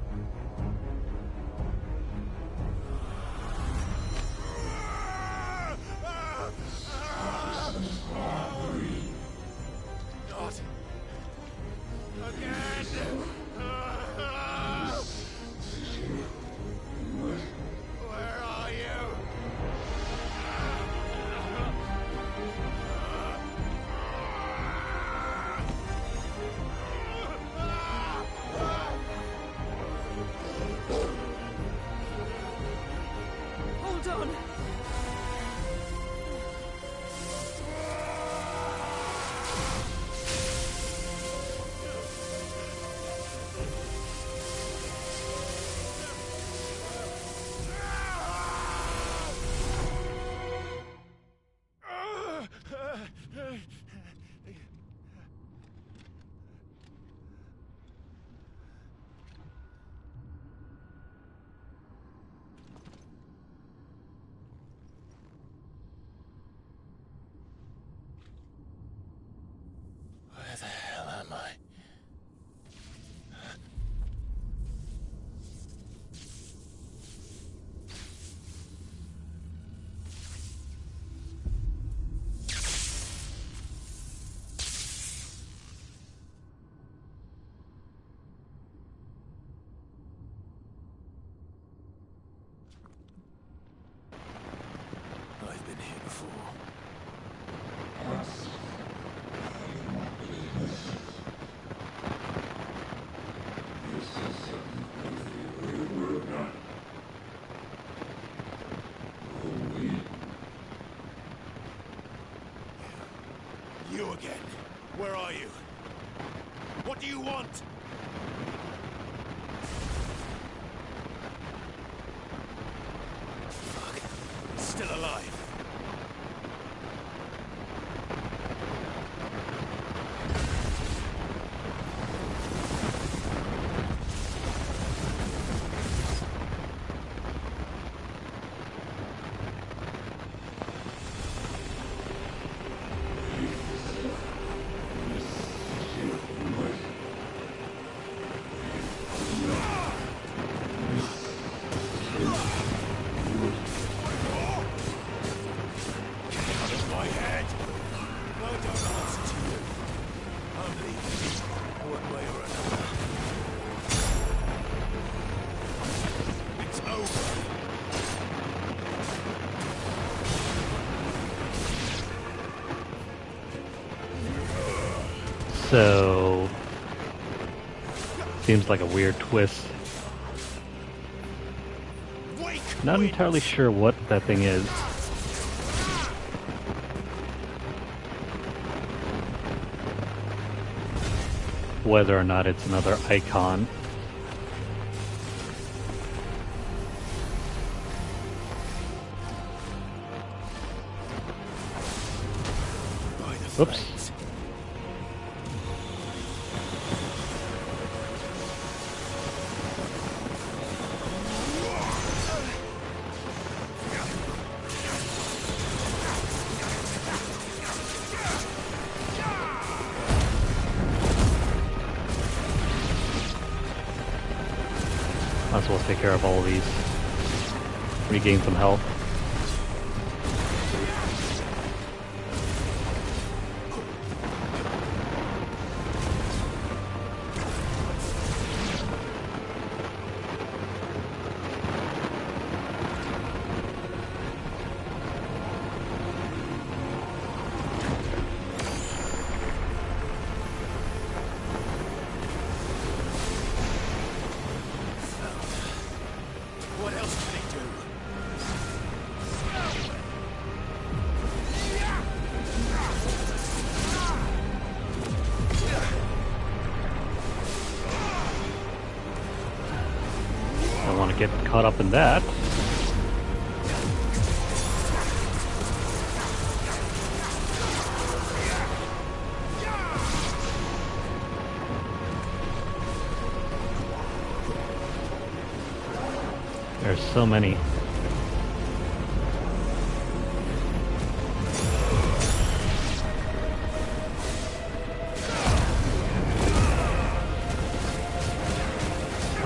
Not again. Where are you? Hold on. Where the hell am I? I've been here before. You again. Where are you? What do you want? Fuck. Still alive. So, seems like a weird twist. Not entirely sure what that thing is. Whether or not it's another icon. Oops. Might as well take care of all of these. Regain some health. What else can they do? Don't want to get caught up in that. There's so many.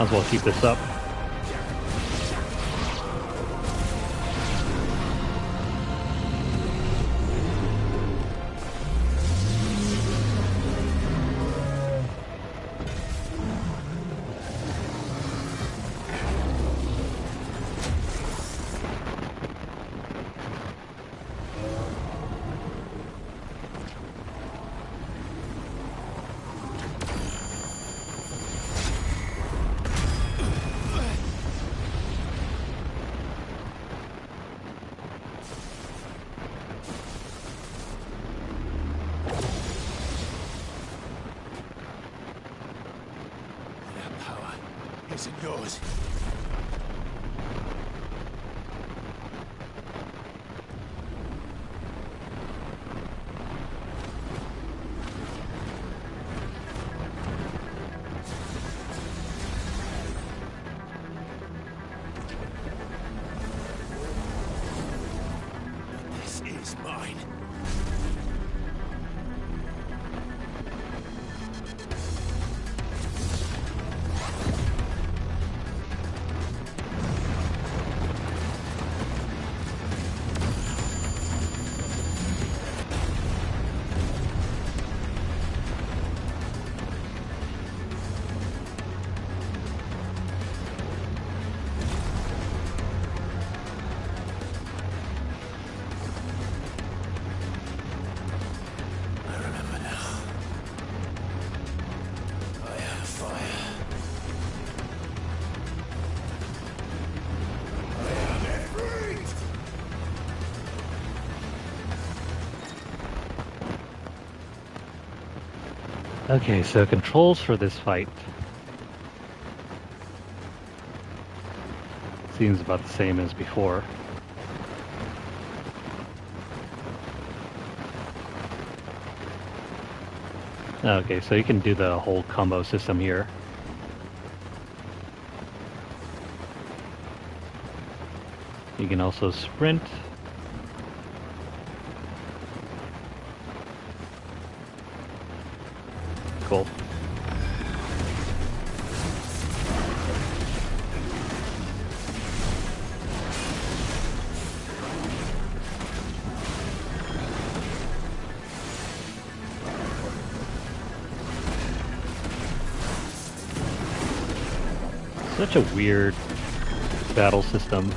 as well keep this up. Isn't yours. This is mine. Okay, so controls for this fight seems about the same as before. Okay, so you can do the whole combo system here. You can also sprint. Cool. Such a weird battle system.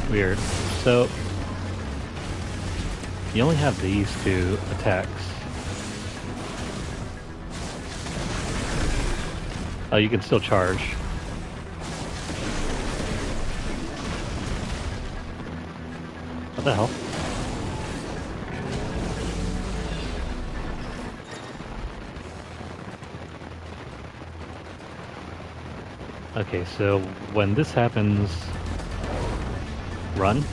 Weird. So, you only have these two attacks. Oh, you can still charge. What the hell? Okay, so when this happens, run.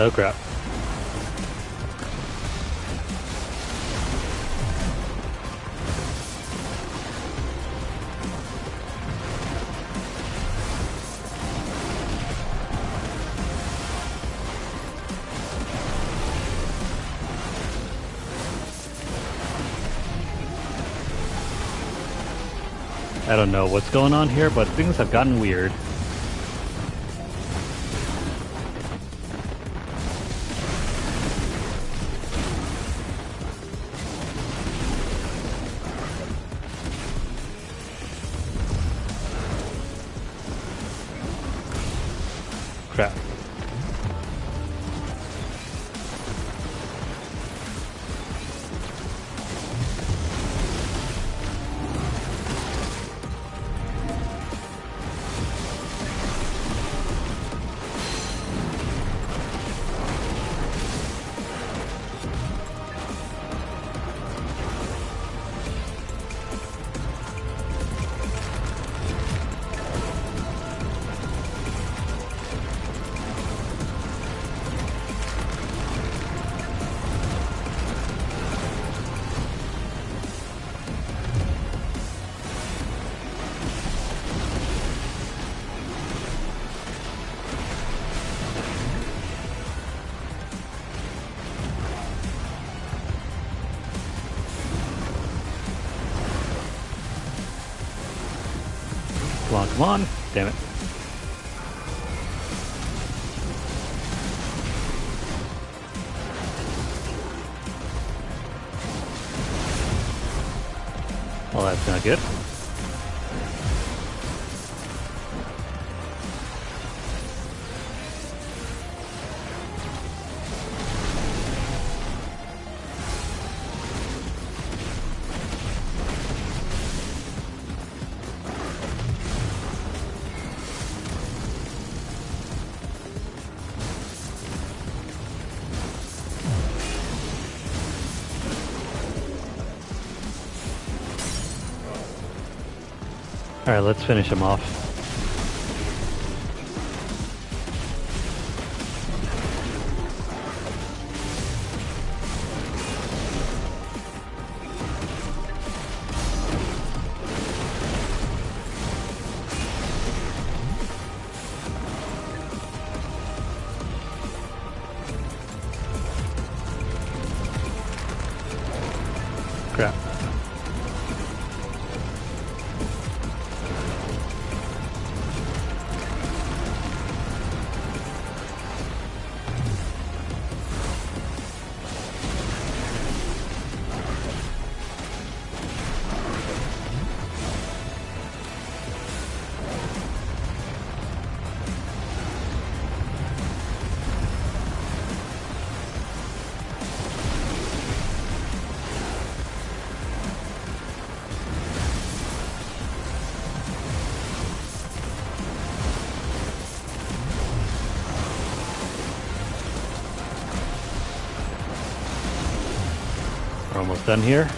Oh crap. I don't know what's going on here, but things have gotten weird. Crap. Come on, come on. Damn it. Well, that's not good. Alright, let's finish him off. Crap. We're almost done here.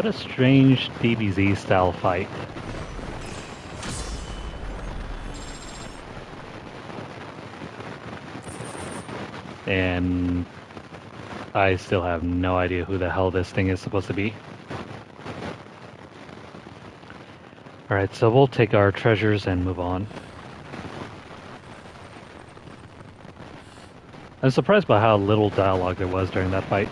what a strange DBZ style fight. And I still have no idea who the hell this thing is supposed to be. Alright, so we'll take our treasures and move on. I'm surprised by how little dialogue there was during that fight.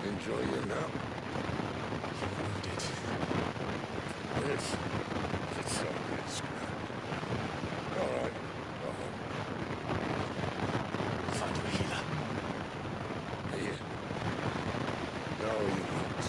Enjoy your nap. Yes. It's so good, Scrap. All right. Go home. Find a healer. Here. No, you won't.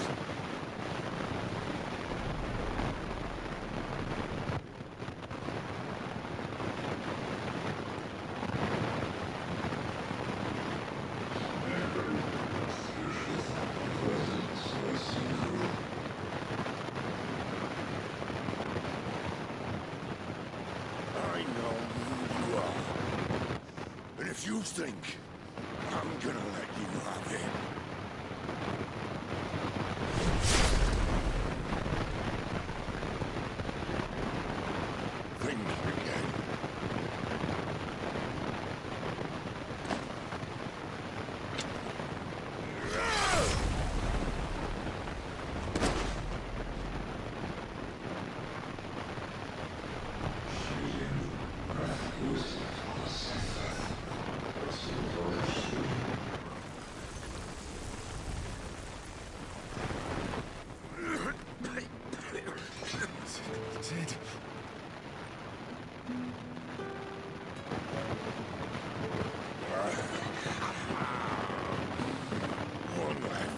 I know who you are. And if you think I'm gonna let you have it. Think again. Sid. One left.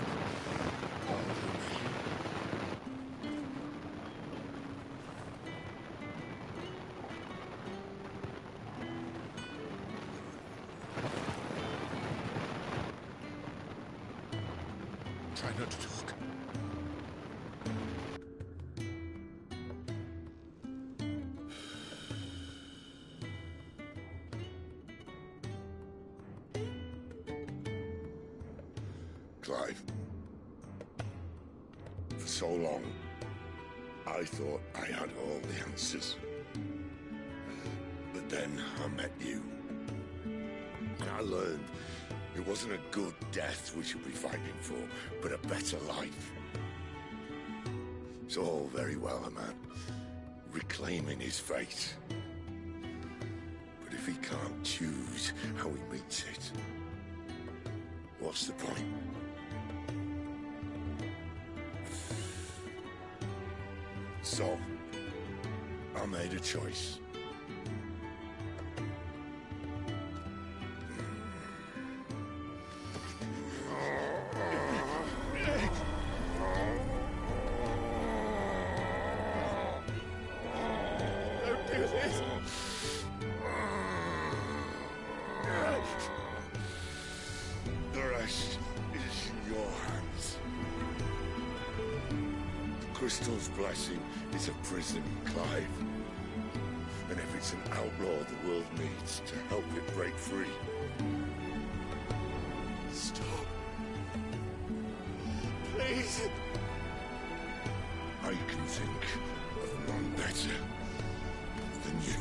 Try not to talk. Clive. For so long, I thought I had all the answers. But then I met you. And I learned it wasn't a good death we should be fighting for, but a better life. It's all very well, a man reclaiming his fate. But if he can't choose how he meets it, what's the point? So, I made a choice. Don't do this! The rest is in your hands. Crystal's blessing is a prison, Clive. And if it's an outlaw the world needs to help it break free. Stop. Please. I can think of none better than you.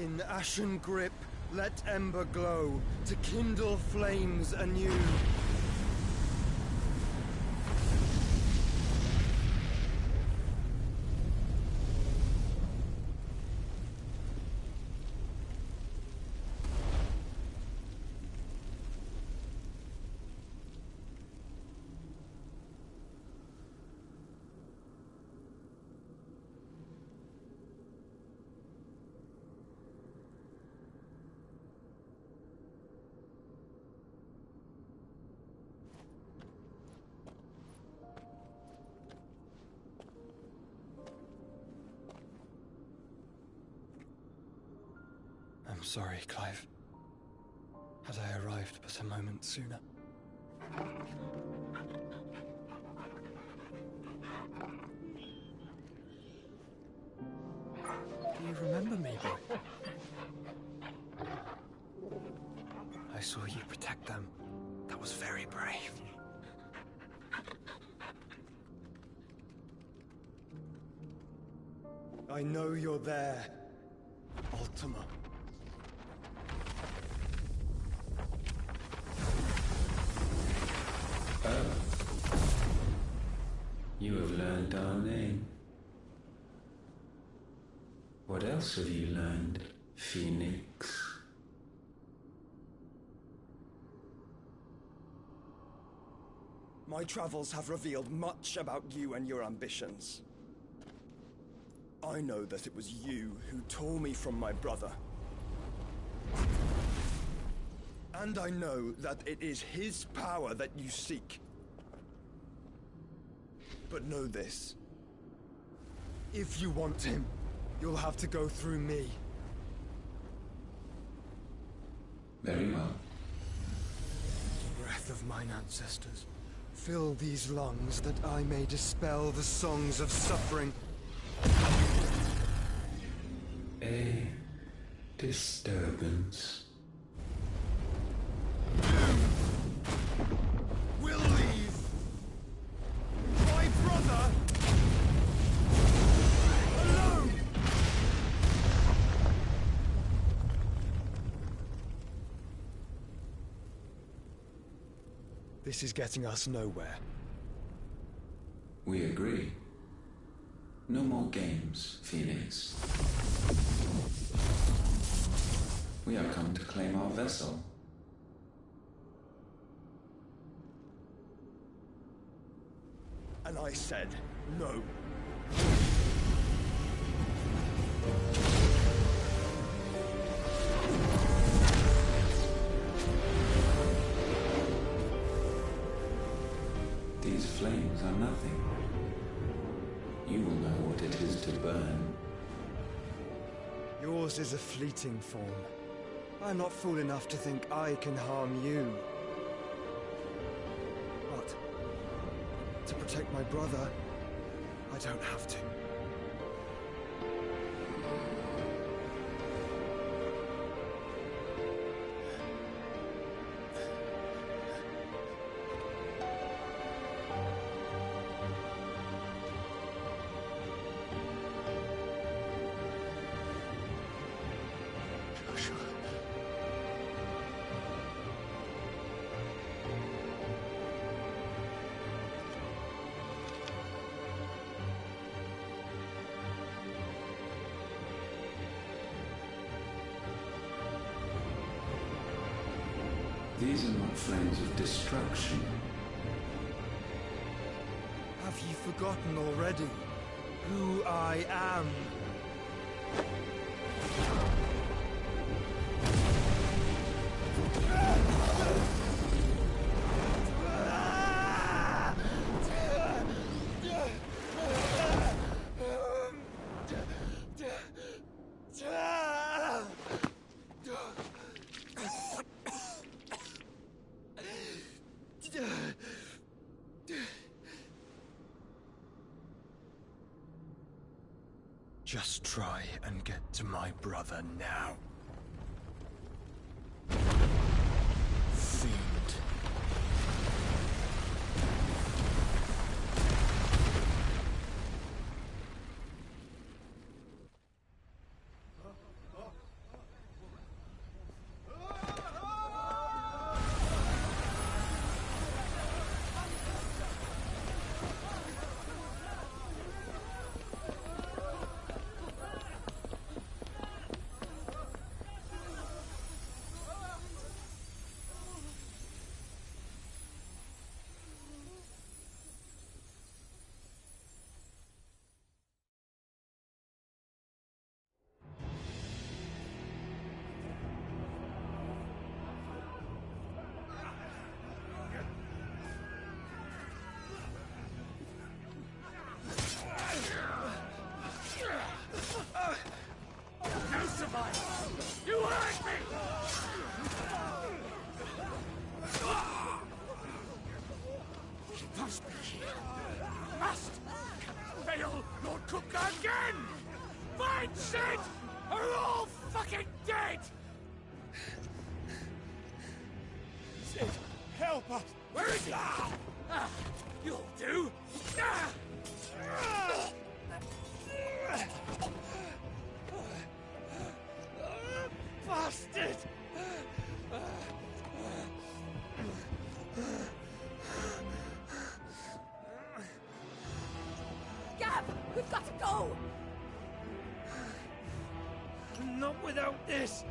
In ashen grip, let ember glow, to kindle flames anew. I'm sorry, Clive. Had I arrived but a moment sooner. Do you remember me, boy? I saw you protect them. That was very brave. I know you're there, Ultima. You have learned our name. What else have you learned, Phoenix? My travels have revealed much about you and your ambitions. I know that it was you who tore me from my brother. And I know that it is his power that you seek. But know this. If you want him, you'll have to go through me. Very well. Breath of mine ancestors, fill these lungs that I may dispel the songs of suffering. A disturbance. We'll leave. My brother alone. This is getting us nowhere. We agree. No more games, Phoenix. We have come to claim our vessel. And I said no. These flames are nothing. You will know what it is to burn. Yours is a fleeting form. I'm not fool enough to think I can harm you. But to protect my brother, I don't have to. These are not flames of destruction. Have you forgotten already who I am? Just try and get to my brother now. Fiend. are all fucking dead! Sid, help us! Where is he? You'll do! Bastard! Gav, we've got to go! Not without this!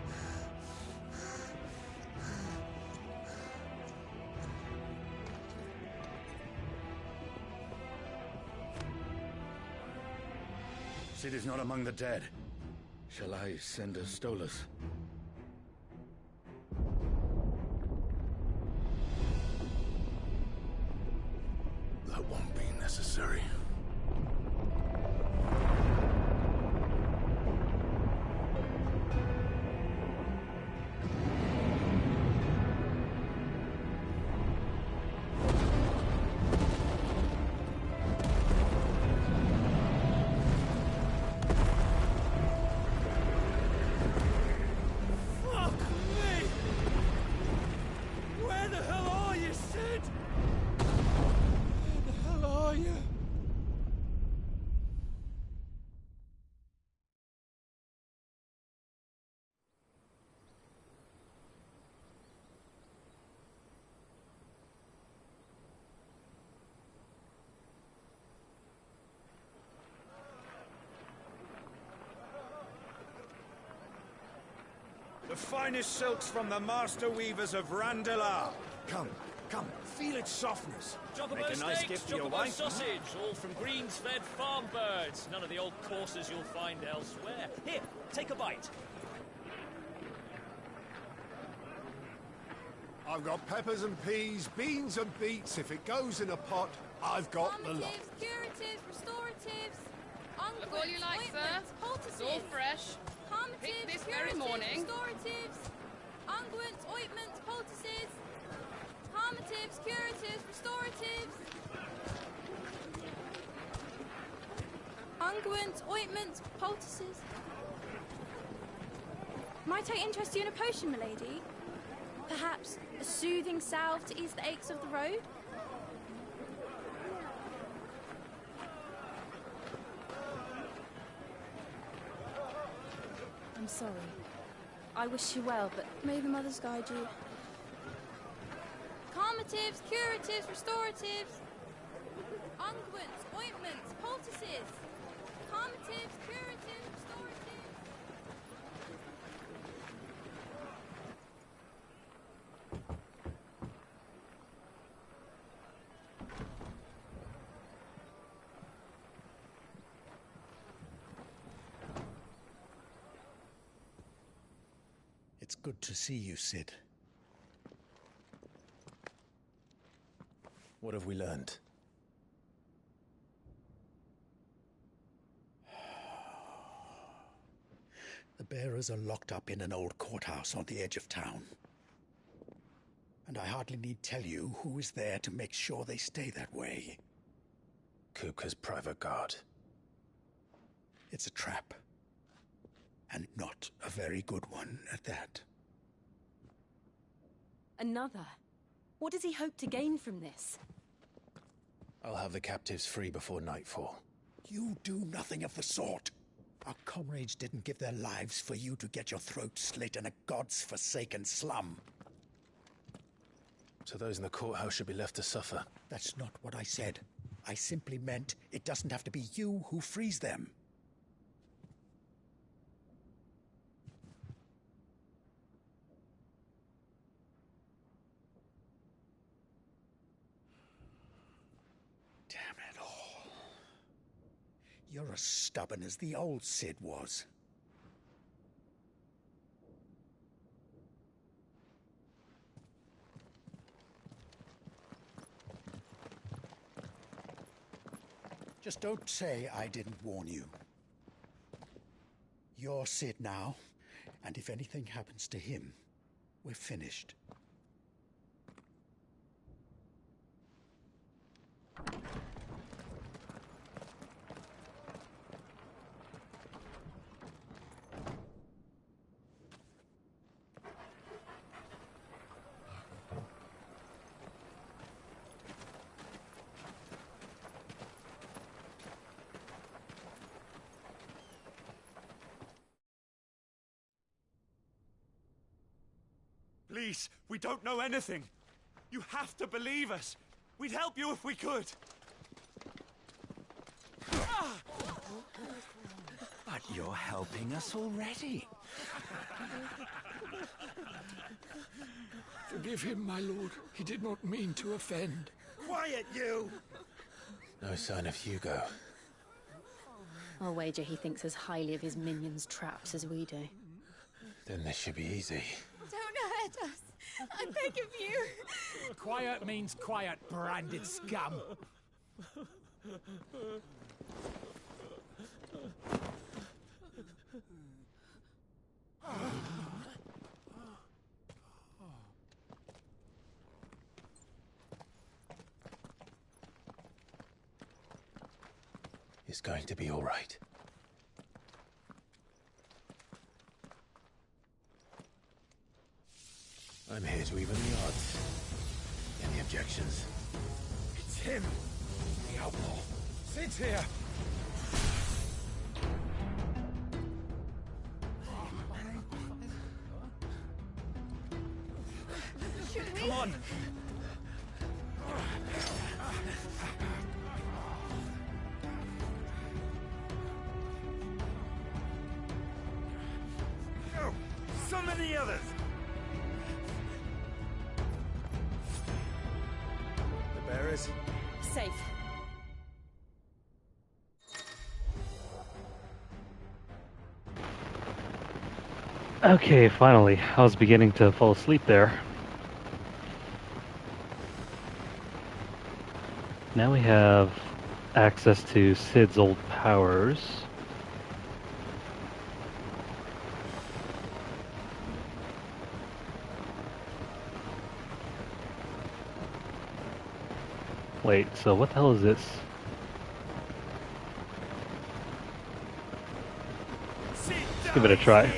Sid is not among the dead. Shall I send a Stolas? That won't be necessary. Fuck me! Where the hell are you, Sid? Where the hell are you? The finest silks from the master weavers of Randalar. Come, come, feel its softness. Chocobo Make a nice steaks, gift for your chocobo wife. sausage, all from greens-fed farm birds. None of the old courses you'll find elsewhere. Here, take a bite. I've got peppers and peas, beans and beets. If it goes in a pot, I've got the lot. Curatives, restoratives, Look all you like, sir. It's all fresh. Picked this very morning. restoratives, unguents, ointments, poultices, harmatives, curatives, restoratives, unguents, ointments, poultices. Might I interest you in a potion, milady? Perhaps a soothing salve to ease the aches of the road? I'm sorry. I wish you well, but may the mothers guide you. Calmatives, curatives, restoratives, unguents, ointments, poultices. Calmatives, curatives, restoratives. It's good to see you, Sid. What have we learned? The bearers are locked up in an old courthouse on the edge of town. And I hardly need tell you who is there to make sure they stay that way. Kupka's private guard. It's a trap. And not a very good one at that. Another? What does he hope to gain from this? I'll have the captives free before nightfall. You do nothing of the sort. Our comrades didn't give their lives for you to get your throat slit in a god's forsaken slum. So those in the courthouse should be left to suffer. That's not what I said. I simply meant it doesn't have to be you who frees them. You're as stubborn as the old Sid was. Just don't say I didn't warn you. You're Sid now, and if anything happens to him, we're finished. Please, we don't know anything. You have to believe us. We'd help you if we could. But you're helping us already. Forgive him, my lord. He did not mean to offend. Quiet, you! No sign of Hugo. I'll wager he thinks as highly of his minions' traps as we do. Then this should be easy. Don't hurt us. I beg of you. Quiet means quiet, branded scum. It's going to be all right. I'm here to even the odds. Any objections? It's him, the outlaw. Sit here. Come on. Go! Summon the others! The bearers? Safe. Okay, finally. I was beginning to fall asleep there. Now we have access to Sid's old powers. Wait, so what the hell is this? Let's give it a try.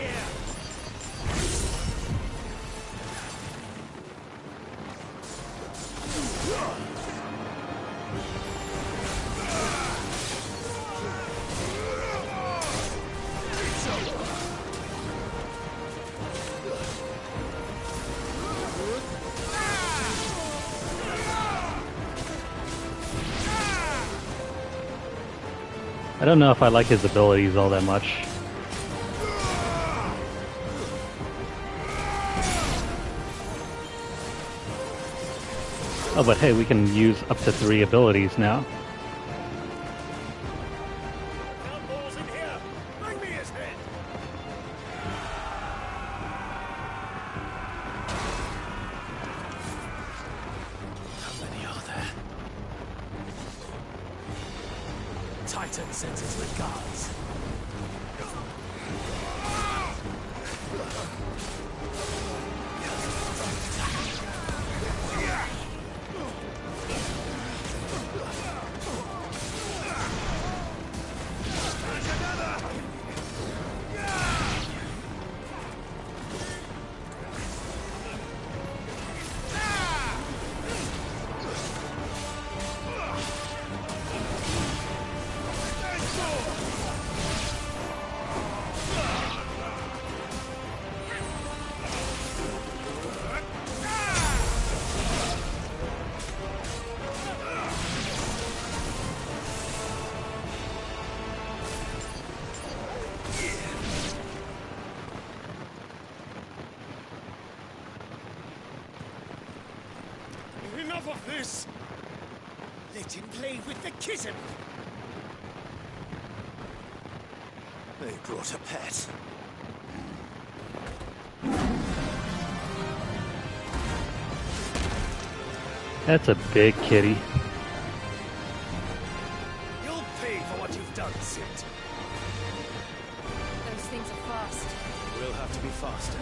I don't know if I like his abilities all that much. Oh, but hey, we can use up to 3 abilities now. Titan sends his regards. Enough of this! Let him play with the kitten! They brought a pet. That's a big kitty. You'll pay for what you've done, Sid. Those things are fast. We'll have to be faster.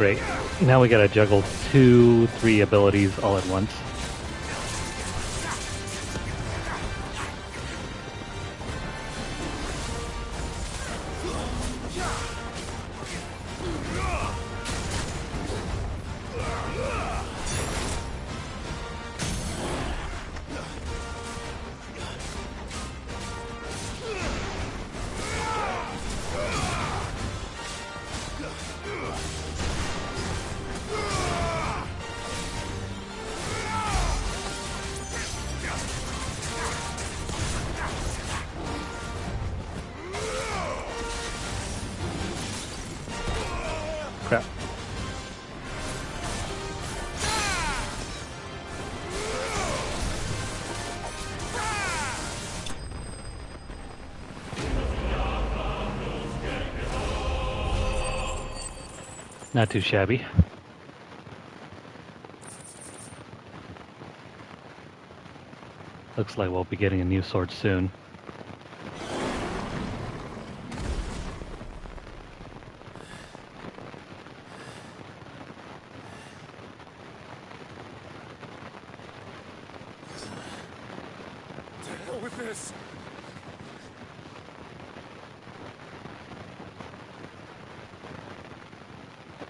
Great. Now we gotta juggle 2, 3 abilities all at once. Crap. Not too shabby. Looks like we'll be getting a new sword soon. To hell with this!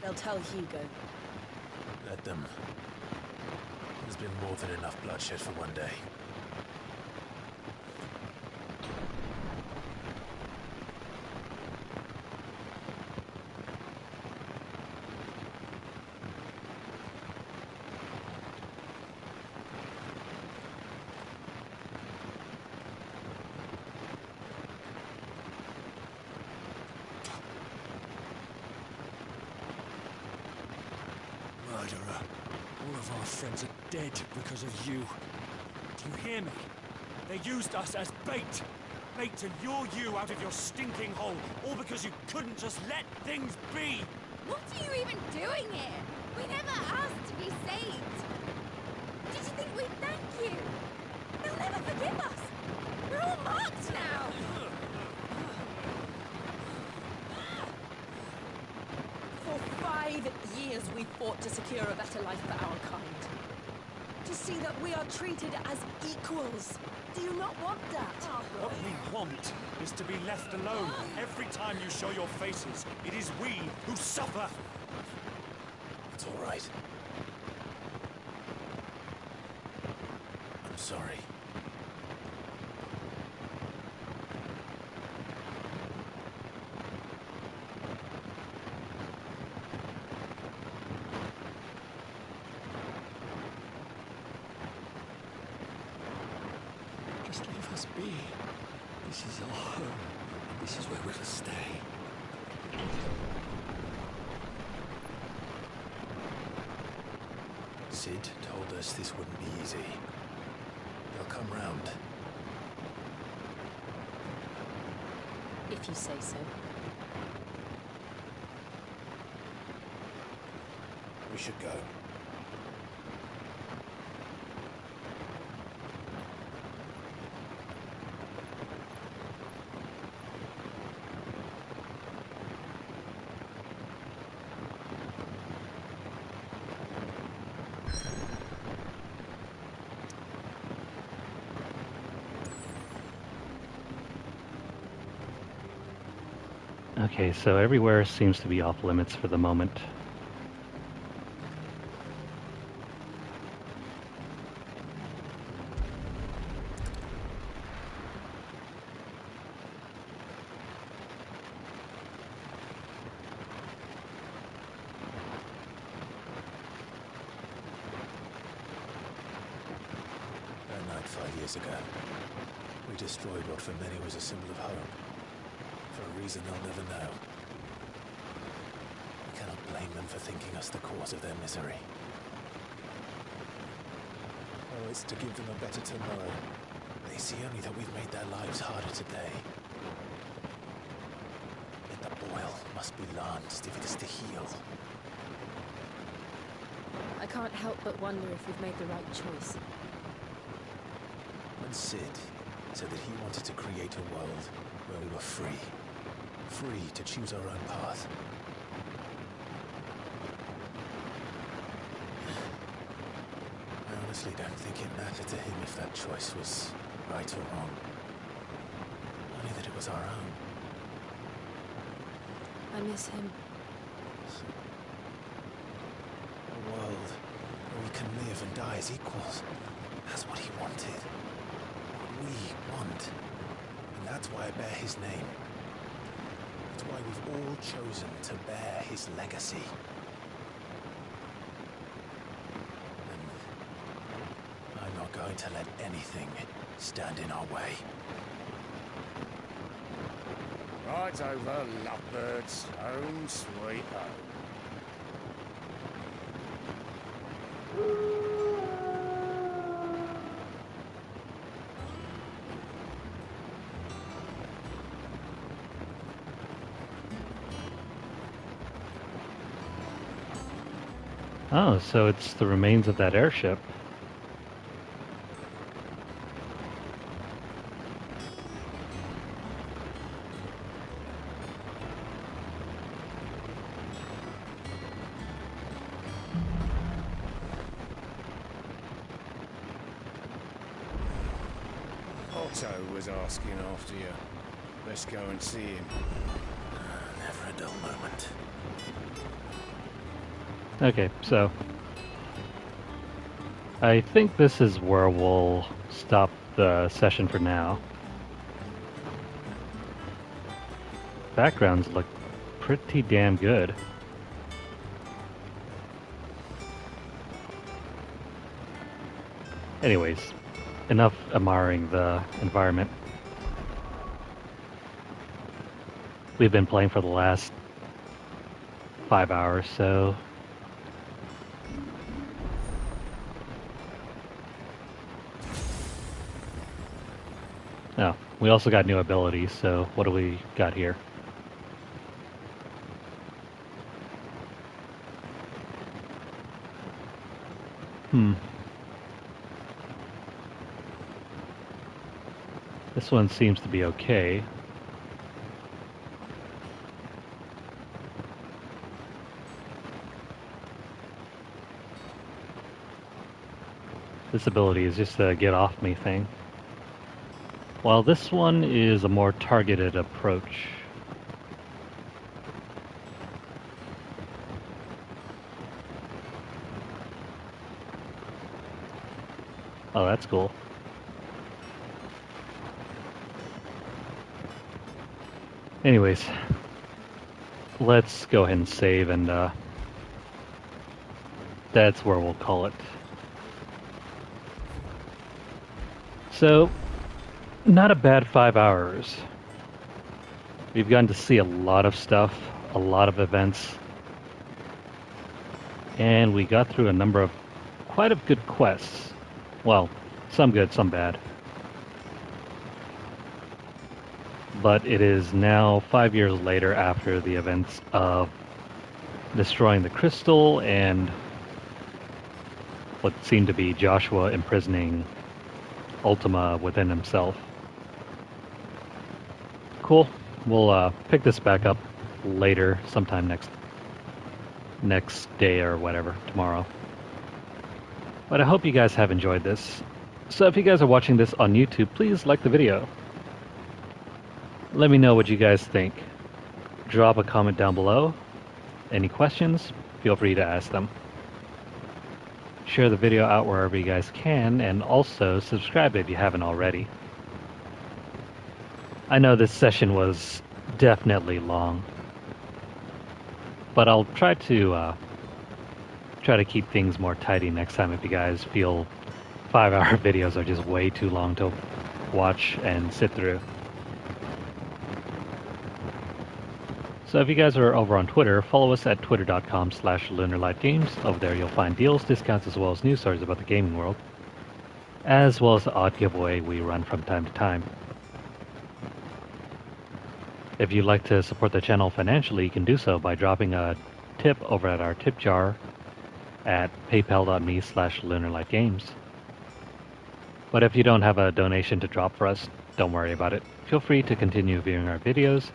They'll tell Hugo. Let them. There's been more than enough bloodshed for one day. Murderer. All of our friends are dead because of you. Do you hear me? They used us as bait. Bait to lure you out of your stinking hole, all because you couldn't just let things be. What are you even doing here? We never asked to be saved. Did you think we'd thank you? They'll never forgive us. We're all marked now. For 5 years we fought to secure a better life for our kind. To see that we are treated as equals. Do you not want that? What we want is to be left alone. Every time you show your faces, it is we who suffer. It's all right. I'm sorry. Just leave us be. This is our home, and this is where we'll stay. Sid told us this wouldn't be easy. They'll come round. If you say so. We should go. Okay, so everywhere seems to be off limits for the moment. That night 5 years ago, we destroyed what for many was a symbol of hope. For a reason they'll never know. We cannot blame them for thinking us the cause of their misery. Oh, it's to give them a better tomorrow. They see only that we've made their lives harder today. Yet the boil must be lanced if it is to heal. I can't help but wonder if we've made the right choice. When Sid said that he wanted to create a world where we were free to choose our own path, honestly don't think it mattered to him if that choice was right or wrong. Only that it was our own. I miss him. A world where we can live and die as equals. That's what he wanted. What we want. And that's why I bear his name. That's why we've all chosen to bear his legacy. And I'm not going to let anything stand in our way. Right over, lovebirds. Home sweet home. Oh, so it's the remains of that airship. Otto was asking after you. Let's go and see him. Never a dull moment. Okay, so I think this is where we'll stop the session for now. Backgrounds look pretty damn good. Anyways, enough admiring the environment. We've been playing for the last 5 hours, so oh, we also got new abilities, so what do we got here? This one seems to be okay. This ability is just a get off me thing. While this one is a more targeted approach. Oh, that's cool. Anyways, let's go ahead and save, and that's where we'll call it. So, not a bad 5 hours. We've gotten to see a lot of stuff, a lot of events, and we got through a number of quite good quests. Well, some good, some bad. But it is now 5 years later after the events of destroying the crystal and what seemed to be Joshua imprisoning Ultima within himself. Cool. We'll pick this back up later, sometime next day or whatever, tomorrow. But I hope you guys have enjoyed this. So if you guys are watching this on YouTube, please like the video. Let me know what you guys think. Drop a comment down below. Any questions, feel free to ask them. Share the video out wherever you guys can, and also subscribe if you haven't already. I know this session was definitely long, but I'll try to keep things more tidy next time if you guys feel 5-hour videos are just way too long to watch and sit through. So if you guys are over on Twitter, follow us at twitter.com/LunarlightGames. Over there you'll find deals, discounts, as well as news stories about the gaming world, as well as the odd giveaway we run from time to time. If you'd like to support the channel financially, you can do so by dropping a tip over at our tip jar at paypal.me/LunarlightGames. But if you don't have a donation to drop for us, don't worry about it. Feel free to continue viewing our videos,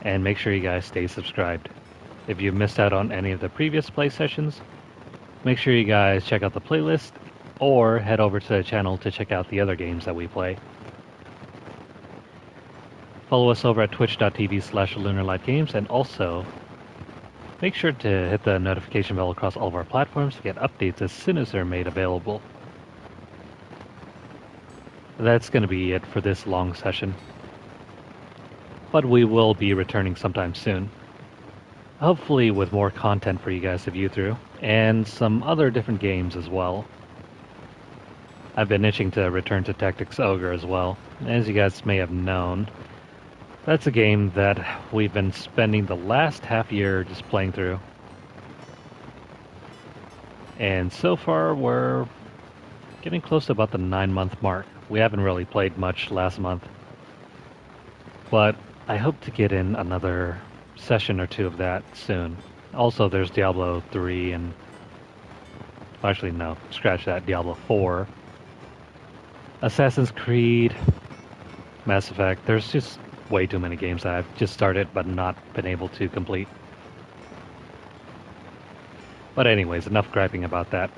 and make sure you guys stay subscribed. If you missed out on any of the previous play sessions, make sure you guys check out the playlist or head over to the channel to check out the other games that we play. Follow us over at twitch.tv/LunarlightGames, and also make sure to hit the notification bell across all of our platforms to get updates as soon as they're made available. That's going to be it for this long session, but we will be returning sometime soon. Hopefully with more content for you guys to view through, and some other different games as well. I've been itching to return to Tactics Ogre as well. As you guys may have known, that's a game that we've been spending the last half year just playing through. And so far we're getting close to about the 9-month mark. We haven't really played much last month, but I hope to get in another session or two of that soon. Also, there's Diablo 3 and... actually, no, scratch that, Diablo 4. Assassin's Creed, Mass Effect. There's just way too many games that I've just started but not been able to complete. But anyways, enough griping about that.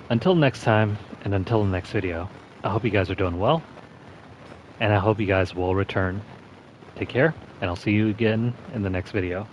Until next time, and until the next video, I hope you guys are doing well, and I hope you guys will return. Take care, and I'll see you again in the next video.